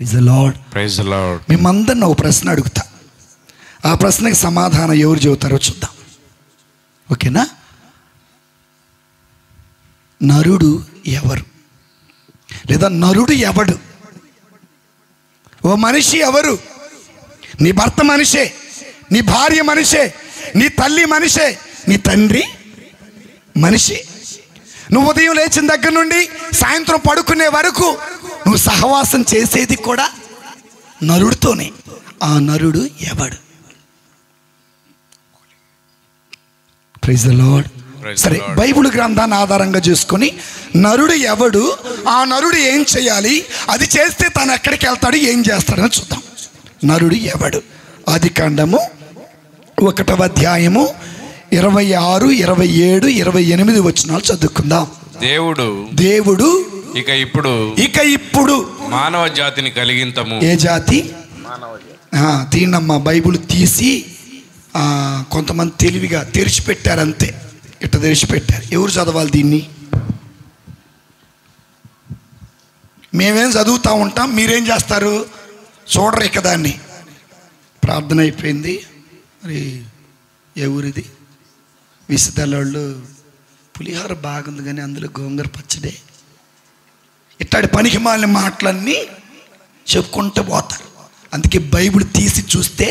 Praise the lord. Praise the lord. మేమందరిని ఒక ప్రశ్న అడుగుతా, ఆ ప్రశ్నకి సమాధానం ఎవరు చెబుతారో చూద్దాం, ఓకేనా? నరుడు ఎవరు, లేదా నరుడు ఎవడు? ఓ మనిషి ఎవరు? నీ భర్త మనిషే, నీ భార్య మనిషే, నీ తల్లి మనిషే, నీ తండ్రి మనిషి. నువ్వు ఉదయం లేచిన దగ్గర నుండి సాయంత్రం పడుకునే వరకు నువ్వు సహవాసం చేసేది కూడా నరుడితోనే. ఆ నరుడు ఎవడు? Praise the lord. సరే, బైబిల్ గ్రంథాన్ని ఆధారంగా చేసుకొని నరుడు ఎవడు, ఆ నరుడు ఏం చేయాలి, అది చేస్తే తను ఎక్కడికి వెళ్తాడు, ఏం చేస్తాడని చూద్దాం. నరుడు ఎవడు? ఆదికాండము 1వ అధ్యాయము 26, 27, 28 వచనాలు చదువుకుందాం. దేవుడు ఇక ఇప్పుడు మానవ జాతిని కలిగింతము. ఏ జాతి? తీనమ్మ బైబిల్ తీసి కొంతమంది తెలివిగా తెరిచిపెట్టారు, అంతే. ఇట్లా తెరిచిపెట్టారు. ఎవరు చదవాలి దీన్ని? మేమేం చదువుతూ ఉంటాం, మీరేం చేస్తారు? చూడరు ఇక దాన్ని. ప్రార్థన అయిపోయింది. మరి ఎవరిది? విసిదలోళ్ళు పులిహోర బాగుంది కానీ అందులో గోంగూర పచ్చడే, ఇట్లాంటి పనికి మాలిన మాటలన్నీ చెప్పుకుంటూ పోతారు. అందుకే బైబిల్ తీసి చూస్తే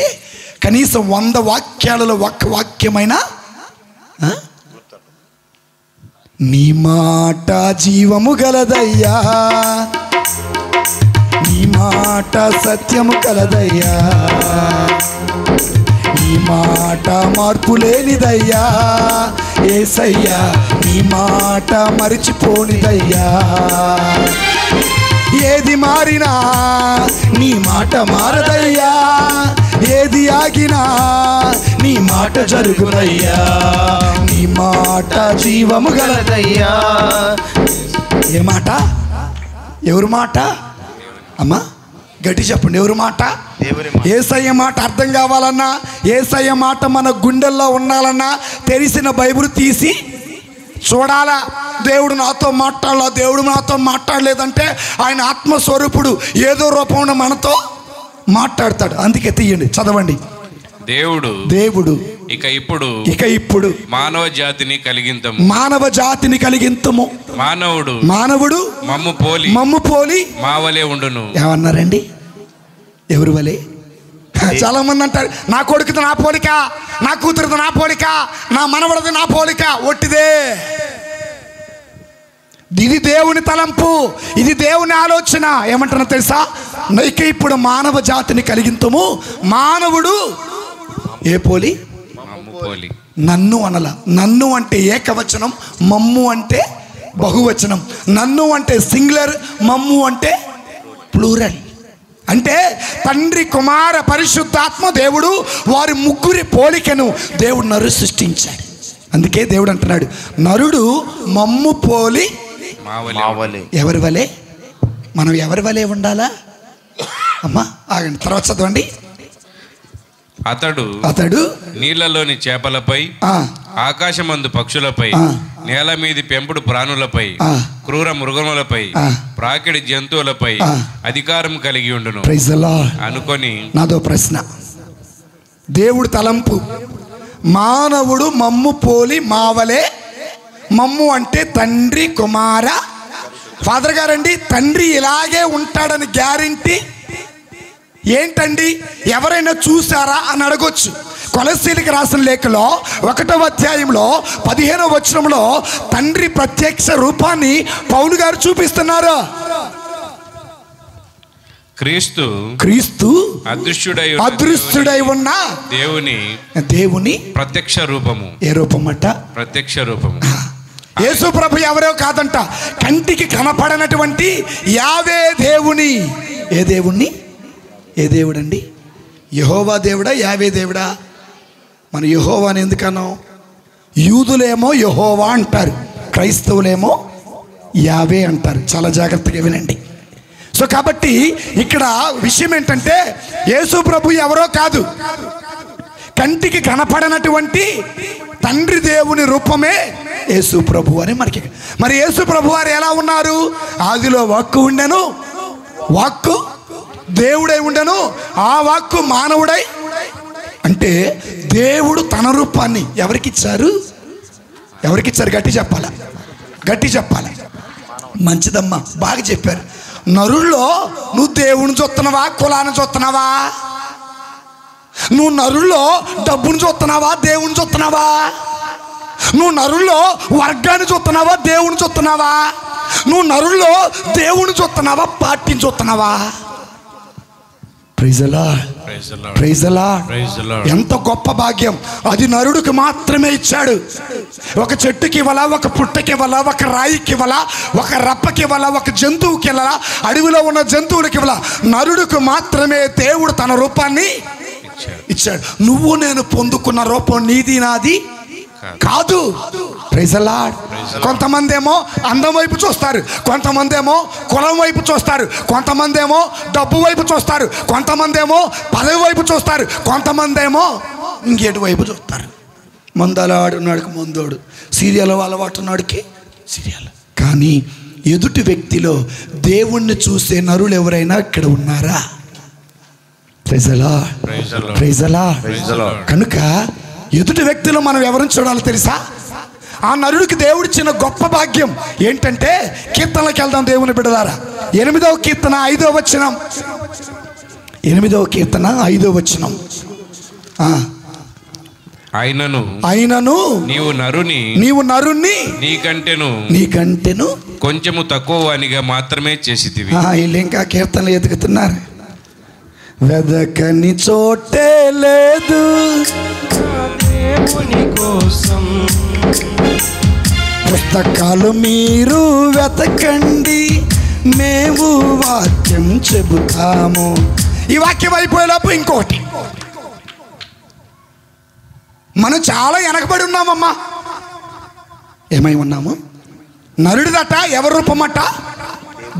కనీసం 100 వాక్యాలలో ఒక్క వాక్యమైనా నీ మాట జీవము గలదయ్యా, నీ మాట సత్యము కలదయ్యా, నీ మాట మార్పు లేనిదయ్యా యేసయ్యా, నీ మాట మరిచిపోనిదయ్యా. ఏది మారినా నీ మాట మారదయ్యా, ఏది ఆగినా నీ మాట జరుగునయ్యా, నీ మాట జీవము గలదయ్యా. ఏ మాట? ఎవరి మాట అమ్మా? గట్టి చెప్పండి, ఎవరి మాట? యేసయ్య మాట అర్థం కావాలన్నా, యేసయ్య మాట మన గుండెల్లో ఉండాలన్నా తెలిసిన బైబిల్ తీసి చూడాలా. దేవుడు నాతో మాట్లాడాలా, దేవుడు నాతో మాట్లాడలేదంటే ఆయన ఆత్మస్వరూపుడు ఏదో రూపంలో మనతో మాట్లాడతాడు. అందుకే తీయండి, చదవండి. దేవుడు ఇక ఇప్పుడు మానవ జాతిని కలిగింతము. మానవుడు మమ్ము పోలి మావలే ఉండును. ఏమన్నారండి? ఎవరు వలే? చాలా మంది అంటారు, నా కొడుకుది నా పోలిక, నా కూతురుది నా పోలిక, నా మనవడిది నా పోలిక. ఒట్టిదే. ఇది దేవుని తలంపు, ఇది దేవుని ఆలోచన. ఏమంటున్నా తెలుసా? ఇక ఇప్పుడు మానవ జాతిని కలిగింతము. మానవుడు ఏ పోలి? నన్ను అనల. నన్ను అంటే ఏకవచనం, మమ్ము అంటే బహువచనం. నన్ను అంటే సింగులర్, మమ్ము అంటే ప్లూరల్. అంటే తండ్రి, కుమార, పరిశుద్ధాత్మ దేవుడు వారి ముగ్గురి పోలికను దేవుడు నరుడు సృష్టించాడు. అందుకే దేవుడు అంటున్నాడు, నరుడు మమ్ము పోలి ఎవరి వలే? మనం ఎవరి వలే ఉండాలా? అమ్మా ఆగండి, తర్వాత చదవండి. అతడు నీళ్లలోని చేపలపై, ఆకాశమందు పక్షులపై, నేల మీది పెంపుడు ప్రాణులపై, క్రూర మృగములపై, ప్రాకిడి జంతువులపై అధికారం కలిగి ఉండును అనుకొని. నాదో ప్రశ్న. దేవుడు తలంపు, మానవుడు మమ్ము పోలి మావలే. మమ్ము అంటే తండ్రి, కుమార, ఫాదర్ గారండి. తండ్రి ఇలాగే ఉంటాడని గ్యారెంటీ ఏంటండి? ఎవరైనా చూసారా అని అడగొచ్చు. కొలస్సీలకు రాసిన లేఖలో 1వ అధ్యాయంలో 15వ వచనంలో తండ్రి ప్రత్యక్ష రూపాన్ని పౌలు గారు చూపిస్తున్నారు. క్రీస్తు అదృశ్యుడై ఉన్న దేవుని ప్రత్యక్ష రూపము. ఏ రూపం అట? ప్రత్యక్ష రూపము. యేసు ప్రభు ఎవరో కాదంట, కంటికి కనపడనటువంటి యావే దేవుని. ఏ దేవుణ్ణి? ఏ దేవుడండి? యెహోవా దేవుడా, యావే దేవుడా? మన యెహోవా అని ఎందుకన్నాం? యూదులేమో యెహోవా అంటారు, క్రైస్తవులేమో యావే అంటారు. చాలా జాగ్రత్తగా వినండి. సో కాబట్టి ఇక్కడ విషయం ఏంటంటే, యేసు ప్రభు ఎవరో కాదు, కంటికి కనపడనటువంటి తండ్రి దేవుని రూపమే యేసు ప్రభు అని మనకి. మరి యేసు ప్రభు వారు ఎలా ఉన్నారు? ఆదిలో వాక్కు ఉండెను, వాక్కు దేవుడై ఉండెను, ఆ వాక్కు మానవుడై. అంటే దేవుడు తన రూపాన్ని ఎవరికిచ్చారు? ఎవరికిచ్చారు? గట్టి చెప్పాలి, గట్టి చెప్పాలి. మంచిదమ్మా, బాగా చెప్పారు. నరుల్లో నువ్వు దేవుని చూస్తున్నావా, కులాన్ని చూస్తున్నావా? నువ్వు నరుల్లో డబ్బుని చూస్తున్నావా, దేవుని చూస్తున్నావా? నువ్వు నరుల్లో వర్గాన్ని చూస్తున్నావా, దేవుని చూస్తున్నావా? నువ్వు నరుల్లో దేవుని చూస్తున్నావా, పార్టీని చూస్తున్నావా? Praise the lord, praise the Lord. ఎంత గొప్ప భాగ్యం అది! నరుడికి మాత్రమే ఇచ్చాడు. ఒక చెట్టుకి ఇవ్వాలా, ఒక పుట్టకి ఇవ్వాలా, ఒక రాయికి ఇవ్వాలా, ఒక రప్పకి ఇవ్వాలా, ఒక జంతువుకి ఇవ్వాలా, అడవిలో ఉన్న జంతువులకి ఇవ్వాలా. నరుడికి మాత్రమే దేవుడు తన రూపాన్ని ఇచ్చాడు. నువ్వు నేను పొందుకున్న రూపం నీది నాది కాదు. Praise the Lord. కొంతమంది ఏమో అందం వైపు చూస్తారు, కొంతమంది ఏమో కులం వైపు చూస్తారు, కొంతమంది ఏమో డబ్బు వైపు చూస్తారు, కొంతమంది ఏమో పదవి వైపు చూస్తారు, కొంతమంది ఏమో ఇంకేటి వైపు చూస్తారు. మందలాడున్నాడికి మందోడు, సీరియల్ అలవాటున్నాడికి సీరియల్. కానీ ఎదుటి వ్యక్తిలో దేవుణ్ణి చూసే నరులు ఎవరైనా ఇక్కడ ఉన్నారా? Praise the lord, praise the Lord. కనుక ఎదుటి వ్యక్తిలో మనం ఎవరిని చూడాలో తెలుసా? ఆ నరుడికి దేవుడిచ్చిన గొప్ప భాగ్యం ఏంటంటే, కీర్తనలకు వెళ్దాం దేవుని బిడ్డలారా. 8వ కీర్తన 5వ వచనం. 8వ కీర్తన 5వ వచనం. ఆయనను నీవు నరుణ్ణి నీకంటేను కొంచెము తక్కువ వానిగా మాత్రమే చేసితివి. వీళ్ళు ఇంకా కీర్తనలు ఎదుగుతున్నారు. వెదకని చోటే లేదు దేవుని కోసం, పుస్తకాలు మీరు వెతకండి, మేము వాక్యం చెబుతాము. ఈ వాక్యం అయిపోయేలోపు ఇంకోటి. మనం చాలా వెనకబడి ఉన్నామమ్మా. ఏమై ఉన్నాము? నరుడిదట ఎవరి రూపమట?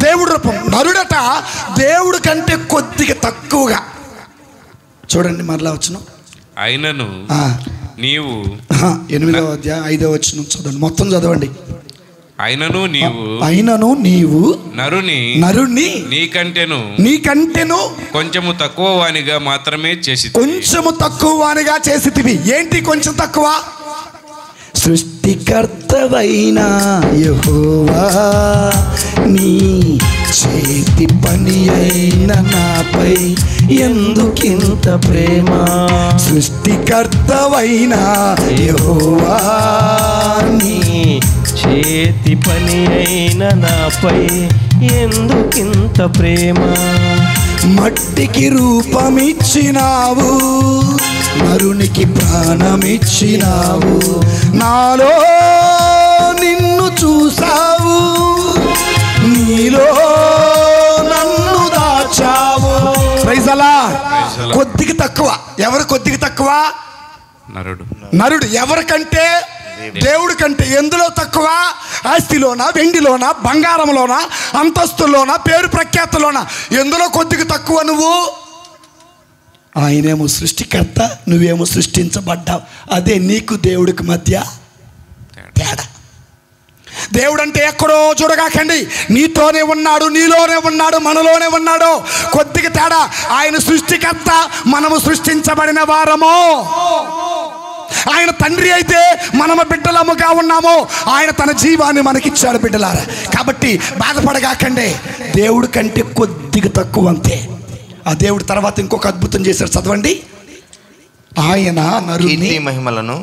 దేవుడి రూపం. నరుడట దేవుడి కంటే కొద్దిగా తక్కువగా. చూడండి మరలా వచనం. ఆయనను నీవు 8వ అధ్యాయం 5వ వచనం చదవండి, మొత్తం చదవండి. ఆయనను నీవు నరుని నీకంటేను కొంచెము తక్కువ వానిగా మాత్రమే చేసి, కొంచెము తక్కువ వానిగా చేసితివి. ఏంటి కొంచెం తక్కువ? సృష్టికర్తవైన యెహోవా, నీ చేతి పని అయిన నాపై ఎందుకింత ప్రేమ? సృష్టికర్తవైన యెహోవా, నీ చేతి పని అయిన నాపై ఎందుకింత ప్రేమ? మట్టికి రూపమిచ్చినావు, నరునికి ప్రాణమిచ్చినావు, నాలో నిన్ను చూసావు, నీలో నన్ను దాచావు. Praise the lord. కొద్దిగా తక్కువ. ఎవరు కొద్దిగా తక్కువ? నరుడు. ఎవరికంటే? దేవుడి కంటే. ఎందులో తక్కువ? ఆస్తిలోనా, వెండిలోనా, బంగారంలోనా, అంతస్తులోనా, పేరు ప్రఖ్యాతలోనా? ఎందులో కొద్దిగా తక్కువ నువ్వు? ఆయనేమో సృష్టికర్త, నువ్వేమో సృష్టించబడ్డావు. అదే నీకు దేవుడికి మధ్య తేడా. దేవుడు అంటే ఎక్కడో చూడగాకండి, నీతోనే ఉన్నాడు, నీలోనే ఉన్నాడు, మనలోనే ఉన్నాడు. కొద్దిగా తేడా. ఆయన సృష్టికర్త, మనము సృష్టించబడిన వారము. ఆయన తండ్రి అయితే మనము బిడ్డలముగా ఉన్నాము. ఆయన తన జీవాన్ని మనకిచ్చాడు బిడ్డలారా. కాబట్టి బాధపడగాకండి, దేవుడి కంటే కొద్దిగా తక్కువ అంతే. ఆ దేవుడు తర్వాత ఇంకొక అద్భుతం చేశాడు, చదవండి. ఆయన నరుని మహిమలను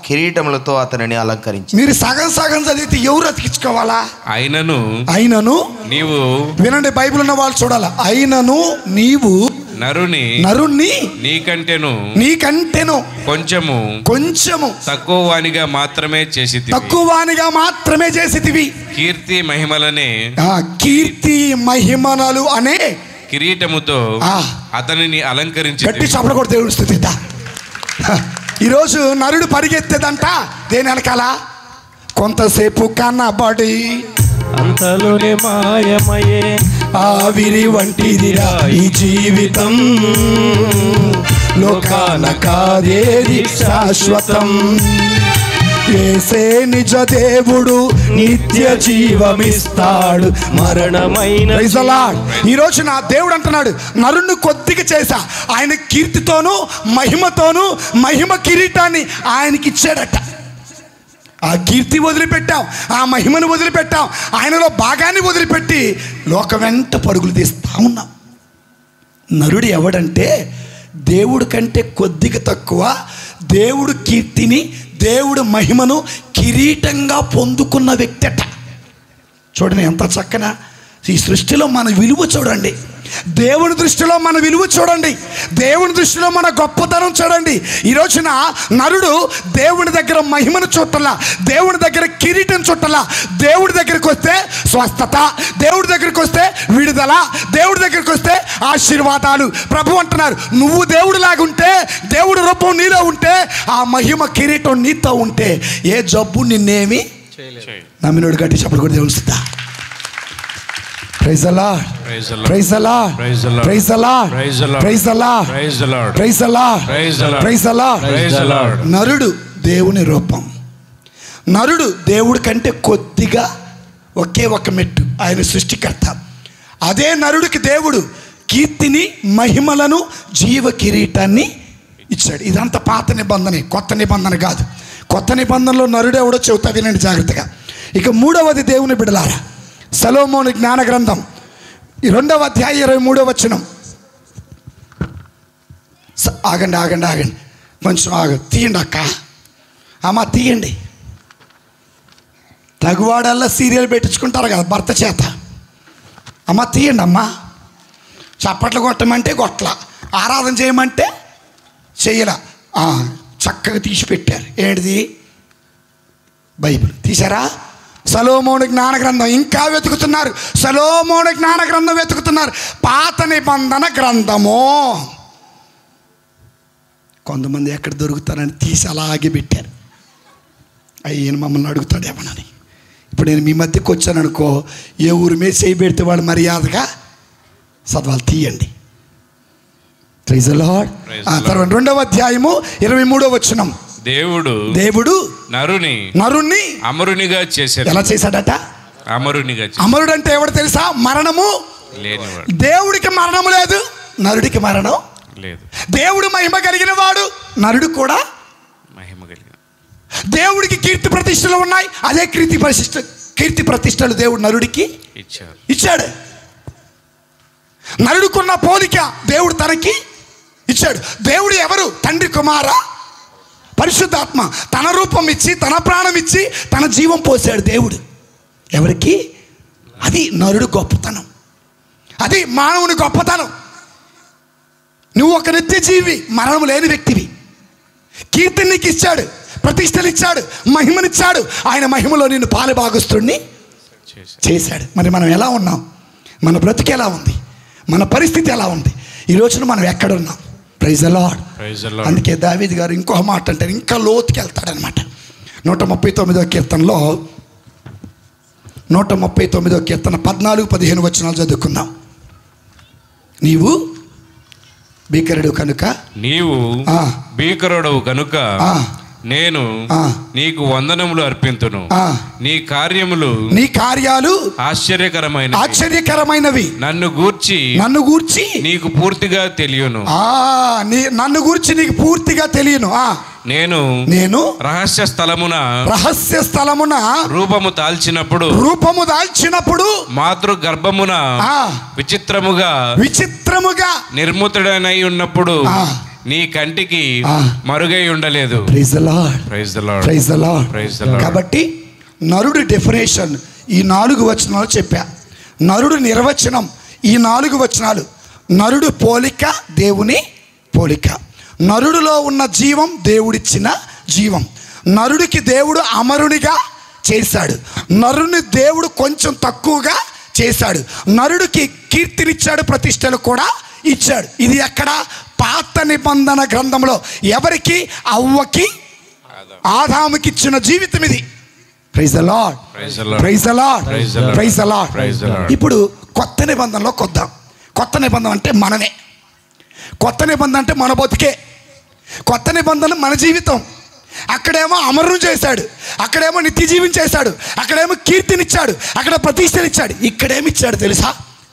కిరీటములతో అతనిని అలంకరించి. మీరు సగం సగం చదివితే ఎవరు అతికించుకోవాలా? ఆయనను నీవు. వినండి, బైబిల్ ఉన్న వాళ్ళు చూడాలా. ఆయనను నీవు నరుణ్ణి నీకంటేను కొంచెము తక్కువ వానిగా మాత్రమే చేసితివి. కీర్తి మహిమలు అనే కిరీటముతో అతనిని అలంకరించి. గట్టి చప్పట్లు కొట్టి దేవుని స్తుతిద్దాం. ఈరోజు నరుడు పరిగెత్తేదంట దేని వెనకాల? కొంతసేపు కన్నబడి అంతలోనే మాయమయ్యే ఆవిరి వంటిదిరా ఈ జీవితం, లోకాన కాదేది శాశ్వతం. యేసే నిజ దేవుడు, నిత్య జీవమిస్తాడు. మరణమైన ప్రైజ్ ది లార్డ్. ఈ రోజు నా దేవుడు అంటున్నాడు, నరుణ్ణి కొద్దిగా చేశా, ఆయన కీర్తితోనూ మహిమతోనూ మహిమ కిరీటాన్ని ఆయనకి ఇచ్చాడట. ఆ కీర్తి వదిలిపెట్టాం, ఆ మహిమను వదిలిపెట్టాం, ఆయనలో భాగాన్ని వదిలిపెట్టి లోకం వెంట పరుగులు తీస్తా ఉన్నాం. నరుడు ఎవడంటే దేవుడి కంటే కొద్దిగా తక్కువ, దేవుడు కీర్తిని, దేవుడు మహిమను కిరీటంగా పొందుకున్న వ్యక్తి అట. చూడండి ఎంత చక్కన ఈ సృష్టిలో మన విలువ చూడండి, దేవుని దృష్టిలో మన విలువ చూడండి, దేవుని దృష్టిలో మన గొప్పతనం చూడండి. ఈ రోజున నరుడు దేవుని దగ్గర మహిమను చుట్టలా, దేవుని దగ్గర కిరీటం చుట్టలా. దేవుడి దగ్గరికి వస్తే స్వస్థత, దేవుడి దగ్గరికి వస్తే విడుదల, దేవుడి దగ్గరికి వస్తే ఆశీర్వాదాలు. ప్రభు అంటున్నారు, నువ్వు దేవుడు లాగుంటే, దేవుడి రూపం నీలో ఉంటే, ఆ మహిమ కిరీటం నీతో ఉంటే ఏ జబ్బు నిన్నేమి నమ్మినోడు గట్టి చెప్పలు కూడా తెలుస్తుందా. Praise the Lord. Praise the Lord. Praise the Lord. Praise the Lord. Praise the Lord. Praise the Lord. Praise the Lord. Praise the Lord. Praise the Lord. Praise the Lord. Praise the Lord. Praise the Lord. నరుడు దేవుని రూపం. నరుడు దేవుడి కంటే కొద్దిగా ఒకే ఒక మెట్టు, ఆయన సృష్టికర్త. అదే నరుడికి దేవుడు కీర్తిని, మహిమలను, జీవ కిరీటాన్ని ఇచ్చాడు. ఇదంతా పాత నిబంధనే, కొత్త నిబంధన కాదు. కొత్త నిబంధనలో నరుడు ఎవడో చెబుతా వినండి జాగ్రత్తగా. ఇక మూడవది దేవుని బిడలారా, సొలొమోను జ్ఞాన గ్రంథం 2వ అధ్యాయం 23వ వచనం. ఆగండి ఆగండి ఆగండి కొంచెం తీయండి అక్క, అమ్మ తీయండి. తగువాడల్లా సీరియల్ పెట్టించుకుంటారు కదా భర్త చేత. అమ్మ తీయండి అమ్మ. చప్పట్లు కొట్టమంటే కొట్ల, ఆరాధన చేయమంటే చెయ్యలా. చక్కగా తీసి పెట్టారు. ఏంటిది? బైబిల్ తీసారా? సొలొమోను జ్ఞాన గ్రంథం. ఇంకా వెతుకుతున్నారు, సొలొమోను జ్ఞాన గ్రంథం వెతుకుతున్నారు. పాత నిబంధన గ్రంథము. కొంతమంది ఎక్కడ దొరుకుతారని తీసి అలాగే పెట్టారు. అయ్యను మమ్మల్ని అడుగుతాడేమోనని. ఇప్పుడు నేను మీ మధ్యకి వచ్చాను అనుకో, ఏ ఊరి మీద చేయి పెడితే వాడు మర్యాదగా చదవాలి. తీయండి. Praise the Lord. తర్వాత 2వ అధ్యాయము 23వ వచనం. దేవుడు నరుని అమరునిగా చేశాడు. ఎలా చేశాడట? అమరునిగా. అమరుడు అంటే ఎవడు తెలుసా? మరణము లేనివాడు. దేవుడికి మరణము లేదు, నరుడికి మరణం లేదు. దేవుడు మహిమ కలిగిన వాడు, నరుడు కూడా మహిమ కలిగిన. దేవుడికి కీర్తి ప్రతిష్టలు ఉన్నాయి, అదే కీర్తి ప్రతిష్టలు దేవుడు నరుడికి ఇచ్చాడు. నరుడుకున్న పోలిక దేవుడు తనకి ఇచ్చాడు. దేవుడు ఎవరు? తండ్రి, కుమార, పరిశుద్ధాత్మ. తన రూపం ఇచ్చి, తన ప్రాణం ఇచ్చి, తన జీవం పోసాడు దేవుడు. ఎవరికి? అది నరుడు గొప్పతనం, అది మానవుని గొప్పతనం. నువ్వు ఒక నిత్య జీవి, మరణం లేని వ్యక్తివి. కీర్తిని నీకు ఇచ్చాడు, ప్రతిష్టలు ఇచ్చాడు, మహిమనిచ్చాడు. ఆయన మహిమలో నిన్ను పాలుభాగస్తుడిని చేశాడు. మరి మనం ఎలా ఉన్నాం? మన బ్రతుకు ఎలా ఉంది? మన పరిస్థితి ఎలా ఉంది? ఈ రోజున మనం ఎక్కడున్నాం? Praise the lord. అందుకే దావీదు గారు ఇంకో మాట అంటారు, ఇంకా లోతుకి వెళ్తాడనమాట. 139వ కీర్తనలో 139వ కీర్తన 14-15 వచనాలు చదువుకుందాం. నీవు భీకరుడు కనుక నేను నీకు వందనములు అర్పింతును. నీ కార్యాలు ఆశ్చర్యకరమైనవి. నన్ను గూర్చి నీకు పూర్తిగా తెలియను. నన్ను గూర్చి నీకు పూర్తిగా తెలియను. నేను రహస్య స్థలమున రూపము దాల్చినప్పుడు మాతృ గర్భమున విచిత్రముగా నిర్ముతుడనై ఉన్నప్పుడు నీ కంటికి మరుగై ఉండలేదు. కాబట్టి నరుడు డెఫినేషన్ ఈ 4 వచనాలు చెప్పా. నరుడు నిర్వచనం ఈ 4 వచనాలు. నరుడు పోలిక, దేవుని పోలిక. నరుడిలో ఉన్న జీవం దేవుడిచ్చిన జీవం. నరుడికి దేవుడు అమరునిగా చేశాడు. నరుని దేవుడు కొంచెం తక్కువగా చేశాడు. నరుడికి కీర్తినిచ్చాడు, ప్రతిష్టలు కూడా ఇచ్చాడు. ఇది ఎక్కడ? పాత నిబంధన గ్రంథంలో. ఎవరికి? అవ్వకి, ఆదాముకి ఇచ్చిన జీవితం ఇది. Praise the lord. ఇప్పుడు కొత్త నిబంధనలో కొద్దాం. కొత్త నిబంధన అంటే మనమే. కొత్త నిబంధన అంటే మన బతుకే. కొత్త నిబంధన మన జీవితం. అక్కడేమో అమరును చేశాడు, అక్కడేమో నిత్య జీవం చేశాడు, అక్కడేమో కీర్తినిచ్చాడు, అక్కడ ప్రతిష్టనిచ్చాడు. ఇక్కడేమి ఇచ్చాడు తెలుసా?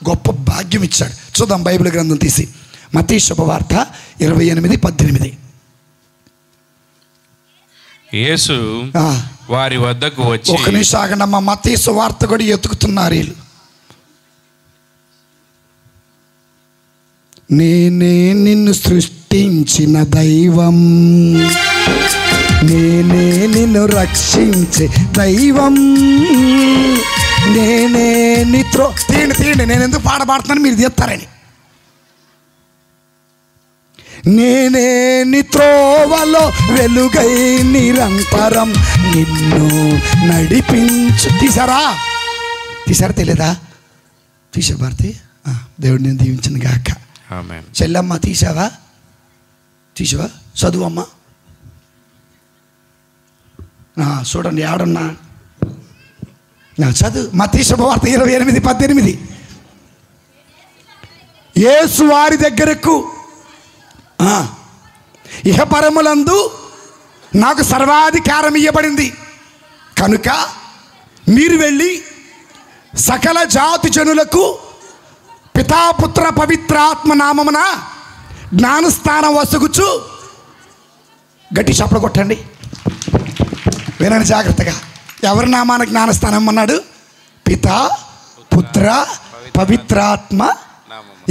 గొప్ప భాగ్యం ఇచ్చాడు. చూద్దాం బైబిల్ గ్రంథం తీసి మత్తయి శుభవార్త 28:18. యేసు వారి వద్దకు వచ్చి, ఒక నిమిషం ఆగండమ్మా, మత్తయి సువార్త కూడా ఎత్తుకుతున్నారు వీళ్ళు. నేనే నిన్ను సృష్టించిన దైవం, నేనే నిన్ను రక్షించే దైవం, నేనే నిత్రో తీయండి నేను ఎందుకు పాడబడుతున్నాను మీరు తీస్తారని. నేనే నిత్రోవలో వెలుగై నిరంతరం నిన్ను నడిపించు. తీసారా తెలియదా? తీసా భారతి, దేవుడు నేను దీవించిన గాక. చెల్లమ్మ తీసావా? చదువమ్మా. చూడండి ఆడున్నా చదువు. మత్తయి శుభవార్త 28:18. యేసు వారి దగ్గరకు, ఇహపరములందు నాకు సర్వాధికారం ఇవ్వబడింది కనుక మీరు వెళ్ళి సకల జాతి జనులకు పితాపుత్ర పవిత్రాత్మ నామమున జ్ఞానస్థానం వసగుచు. గట్టి చప్పలు కొట్టండి, వినండి జాగ్రత్తగా. ఎవరి నామాన జ్ఞానస్థానం అన్నాడు? పితా పుత్ర పవిత్రాత్మ.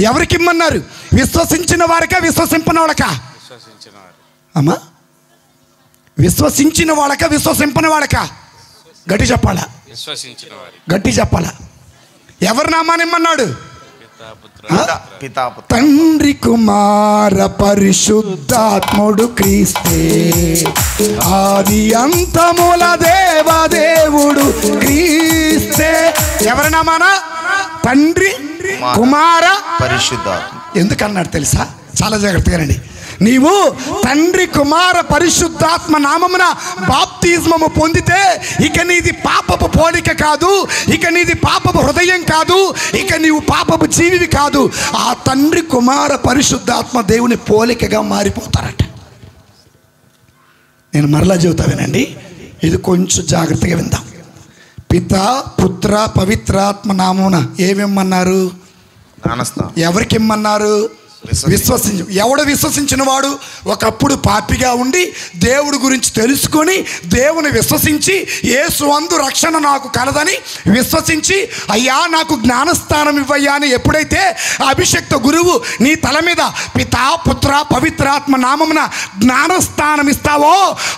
ఎవరికి ఇమ్మన్నారు? విశ్వసించిన వారికా విశ్వసింపని వాళ్ళకా? అమ్మా, విశ్వసించిన వాళ్ళకా విశ్వసింపని వాళ్ళకా? గట్టి చెప్పాలా, గట్టి చెప్పాలా. ఎవరి నామాన్ని ఇమ్మన్నాడు? తండ్రి కుమార పరిశుద్ధాత్ముడు క్రీస్తే, ఆది అంతముల దేవదేవుడు క్రీస్తే. ఎవరి నామాన? తండ్రి కుమార పరిశుద్ధాత్మ. ఎందుకన్నాడు తెలుసా? చాలా జాగ్రత్తగానండి. నీవు తండ్రి కుమార పరిశుద్ధాత్మ నామమున బాప్తిస్మము పొందితే ఇక నీది పాపపు పోలిక కాదు, ఇక నీది పాపపు హృదయం కాదు, ఇక నీవు పాపపు జీవివి కాదు. ఆ తండ్రి కుమార పరిశుద్ధాత్మ దేవుని పోలికగా మారిపోతారట. నేను మరలా చెబుతా వినండి, ఇది కొంచెం జాగ్రత్తగా విందాం. పితా పుత్ర పవిత్రాత్మ నామమున ఏమిమ్మన్నారు? ఎవరికి ఇమ్మన్నారు? విశ్వసించు. ఎవడు విశ్వసించిన వాడు ఒకప్పుడు పాపిగా ఉండి దేవుడి గురించి తెలుసుకొని దేవుని విశ్వసించి యేసు అందు రక్షణ నాకు కలదని విశ్వసించి అయ్యా నాకు జ్ఞానస్థానం ఇవ్వయ్యా అని ఎప్పుడైతే అభిషక్త గురువు నీ తల మీద పితా పుత్ర పవిత్రాత్మ నామమున జ్ఞానస్థానం ఇస్తావో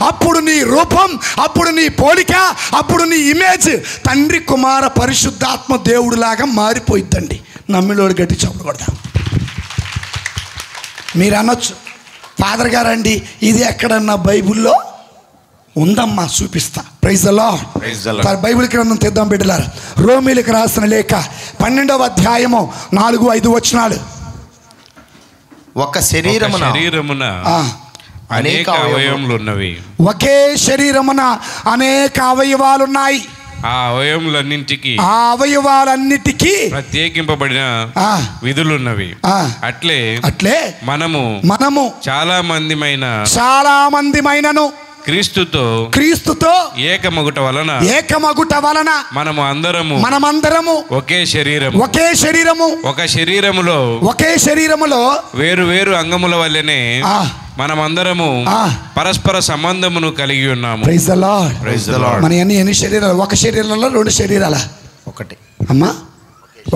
అప్పుడు నీ రూపం, అప్పుడు నీ పోలిక, అప్పుడు నీ ఇమేజ్ తండ్రి కుమార పరిశుద్ధాత్మ దేవుడిలాగా మారిపోయిద్దండి. నమ్మిలోడు గట్టి చెప్పకూడదా? మీరు అనొచ్చు, ఫాదర్ గారండి ఇది ఎక్కడన్నా బైబిల్లో ఉందమ్మా, చూపిస్తా. Praise the lord. బైబిల్ గ్రంథం తెద్దాం బిడ్డలారా. రోమీలకు రాసిన లేఖ 12వ అధ్యాయము 4-5 వచనాలు. ఒక శరీరమున అనేక అవయవములు ఉన్నవి. ఒకే శరీరమున అనేక అవయవాలున్నాయి. ఆ అవయవాలన్నిటికీ ప్రత్యేకింపబడిన విధులున్నవి. అట్లే మనము చాలా మందిమైనను క్రీస్తుతో ఏకమగుట వలన మనమందరము ఒకే శరీరము ఒకే శరీరములో వేరు అంగముల వల్లనే మనమందరము పరస్పర సంబంధమును కలిగి ఉన్నాము. Praise the Lord. మన ఎన్ని శరీరాలు? ఒక శరీరంలో 2 శరీరాలా? ఒకటి అమ్మా,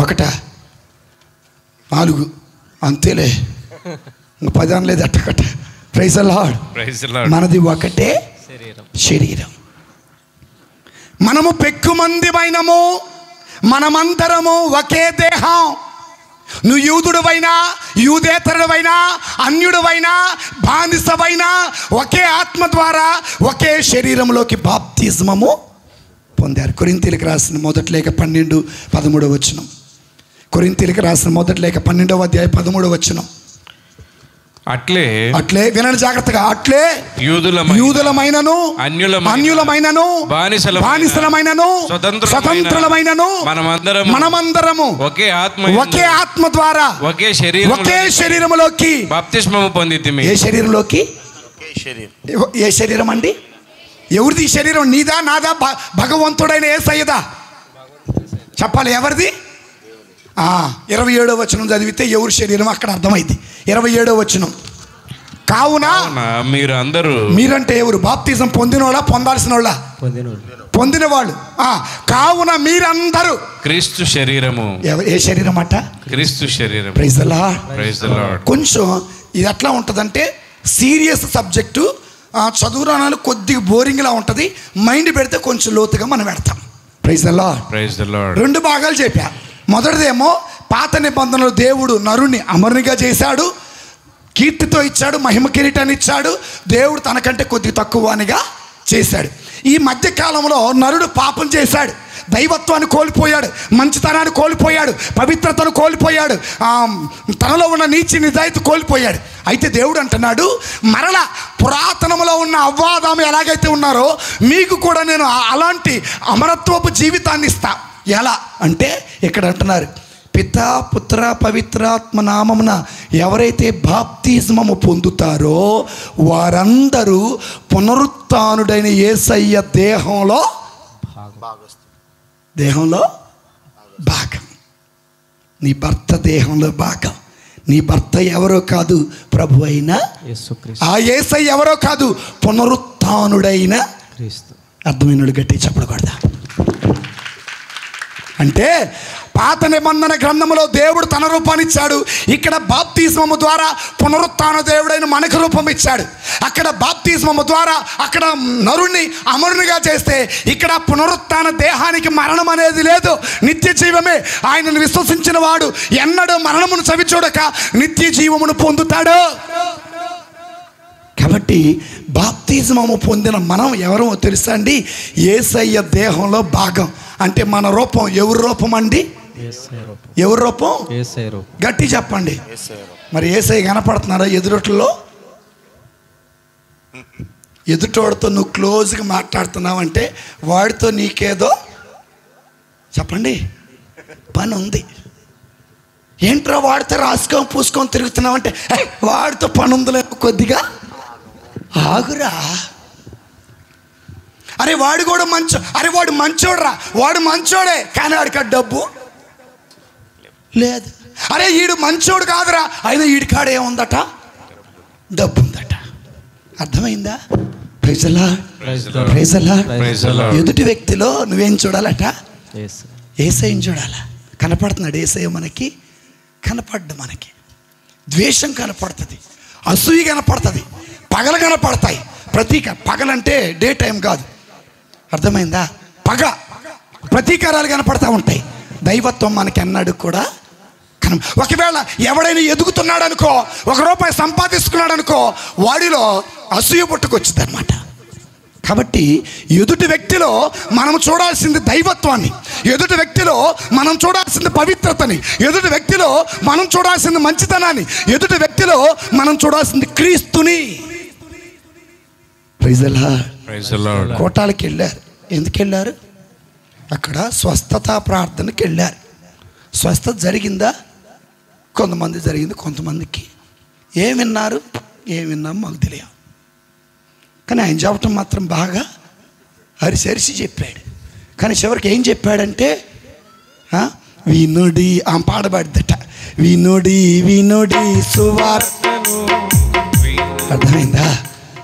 ఒకటా? 4 అంతేలే, 10 అనలేదు అట్టకట్ట. Praise the lord. మనది ఒకటే శరీరం. మనము పెక్కుమందిమైనము, మనమందరము ఒకే దేహం. నువ్వు యూదుడువైనా యూదేతరుడవైనా అన్యుడువైనా బానిసవైనా ఒకే ఆత్మ ద్వారా ఒకే శరీరంలోకి బాప్తిస్మము పొందారు. కొరింథీయులకు రాసిన మొదటి లేఖ 12-13 వచనం. కొరింథీయులకు రాసిన మొదటి లేఖ 12వ అధ్యాయం 13 వచనం. అట్లే వినండి జాగ్రత్తగా. అట్లే యూదులమైనను అన్యులమైనను బానిసలమైనను స్వతంత్రులమైనను మనమందరము ఒకే ఆత్మ ద్వారా ఒకే శరీరములోకి బాప్తిస్మము పొందితిమి. ఏ శరీరంలోకి? ఏ శరీరం అండి? ఎవరిది ఈ శరీరం? నీదా, నాదా? భగవంతుడైన యేసయ్యదా? చెప్పాలి, ఎవరిది? 27వ వచనం చదివితే ఎవరి శరీరం అక్కడ అర్థమైంది. 27వ వచనం, కావున మీరు అందరూ, మీరంటే ఎవరు? బాప్తిజం పొందినోళ్ళ, పొందాల్సిన వాళ్ళ? పొందిన వాళ్ళు. కావున మీరందరూ క్రీస్తు శరీరము. ఏ శరీరం అట? క్రీస్తు శరీరం. Praise the lord. Praise the Lord. కొంచెం ఇది ఎట్లా ఉంటుందంటే సీరియస్ సబ్జెక్టు, చదువురానాలు కొద్దిగా బోరింగ్లా ఉంటుంది, మైండ్ పెడితే కొంచెం లోతుగా మనం పెడతాం. Praise the lord. Praise the Lord. 2 భాగాలు చెప్పా. మొదటిదేమో పాత నిబంధనలో దేవుడు నరుని అమరునిగా చేశాడు, కీర్తితో ఇచ్చాడు, మహిమ కిరీటాన్ని ఇచ్చాడు. దేవుడు తనకంటే కొద్ది తక్కువనిగా చేశాడు. ఈ మధ్యకాలంలో నరుడు పాపం చేశాడు, దైవత్వాన్ని కోల్పోయాడు, మంచితనాన్ని కోల్పోయాడు, పవిత్రతను కోల్పోయాడు, తనలో ఉన్న నీచి నిజాయితీ కోల్పోయాడు. అయితే దేవుడు అంటున్నాడు, మరలా పురాతనంలో ఉన్న అవ్వాదాము ఎలాగైతే ఉన్నారో మీకు కూడా నేను అలాంటి అమరత్వపు జీవితాన్ని ఇస్తా. ఎలా అంటే ఇక్కడ అంటున్నారు, పితా పుత్ర పవిత్రాత్మ నామమున ఎవరైతే బాప్తిస్మము పొందుతారో వారందరూ పునరుత్థానుడైన యేసయ్య దేహంలో భాగం. నీ భర్త దేహంలో భాగం. నీ భర్త ఎవరో కాదు, ప్రభు అయిన యేసుక్రీస్తు. ఆ యేసయ్య ఎవరో కాదు, పునరుత్థానుడైన క్రీస్తు. అర్థమైనడు గట్టి చెప్పకూడదా? అంటే పాత నిబంధన గ్రంథంలో దేవుడు తన రూపాన్ని ఇచ్చాడు, ఇక్కడ బాప్తిస్మము ద్వారా పునరుత్థాన దేవుడైన మనకు రూపం ఇచ్చాడు. అక్కడ బాప్తిస్మము ద్వారా అక్కడ నరుణ్ణి అమరునిగా చేస్తే ఇక్కడ పునరుత్థాన దేహానికి మరణం అనేది లేదు, నిత్య జీవమే. ఆయనను విశ్వసించిన వాడు ఎన్నడూ మరణమును చవిచూడక నిత్య జీవమును పొందుతాడు. కాబట్టి బాప్తిస్మము పొందిన మనం ఎవరో తెలుసా అండి? యేసయ్య దేహంలో భాగం. అంటే మన రూపం ఎవరి రూపం అండి? ఎవరి రూపం? గట్టి చెప్పండి. మరి యేసయ్య కనపడుతున్నారా ఎదురుట్లో? ఎదుటోడితో నువ్వు క్లోజ్గా మాట్లాడుతున్నావు అంటే వాడితో నీకేదో చెప్పండి పని ఉంది. ఏంట్రా వాడితో రాసుకొని పూసుకొని తిరుగుతున్నావు అంటే వాడితో పని ఉందిలే, కొద్దిగా ఆగురా. అరే వాడు కూడా అరే వాడు మంచోడురా, వాడు మంచోడే కానీ వాడికి డబ్బు లేదు. అరే వీడు మంచోడు కాదురా, అయినా వీడికాడ ఏముందట? డబ్బు ఉందట. అర్థమైందా? Praise the lord. Praise the Lord. ఎదుటి వ్యక్తిలో నువ్వేం చూడాలట? యేసయ్యని చూడాలా. కనపడుతున్నాడు యేసయ్య మనకి? కనపడ్డు. మనకి ద్వేషం కనపడుతుంది, అసూయ కనపడుతుంది, పగలు కనపడతాయి. పగలంటే డే టైం కాదు, అర్థమైందా? పగ, ప్రతీకారాలు కనపడతా ఉంటాయి. దైవత్వం మనకి అన్నాడు కూడా ఒకవేళ ఎవడైనా ఎదుగుతున్నాడు అనుకో, ₹1 సంపాదిస్తున్నాడు అనుకో, వాడిలో అసూయ పుట్టుకొచ్చింది అనమాట. కాబట్టి ఎదుటి వ్యక్తిలో మనం చూడాల్సింది దైవత్వాన్ని, ఎదుటి వ్యక్తిలో మనం చూడాల్సింది పవిత్రతని, ఎదుటి వ్యక్తిలో మనం చూడాల్సింది మంచితనాన్ని, ఎదుటి వ్యక్తిలో మనం చూడాల్సింది క్రీస్తుని. Praise the lord. కోటాలకి వెళ్ళారు. ఎందుకు వెళ్ళారు? అక్కడ స్వస్థత ప్రార్థనకి వెళ్ళారు. స్వస్థత జరిగిందా? కొంతమంది జరిగింది, కొంతమందికి ఏం విన్నారు, ఏం విన్నాం మాకు తెలియదు. కానీ ఆయన చెప్పటం మాత్రం బాగా అరిసి చెప్పాడు. కానీ చివరికి ఏం చెప్పాడంటే వినుడి, పాడబడిద్దట, వినుడి వినుడి సువార్తను. అర్థమైందా?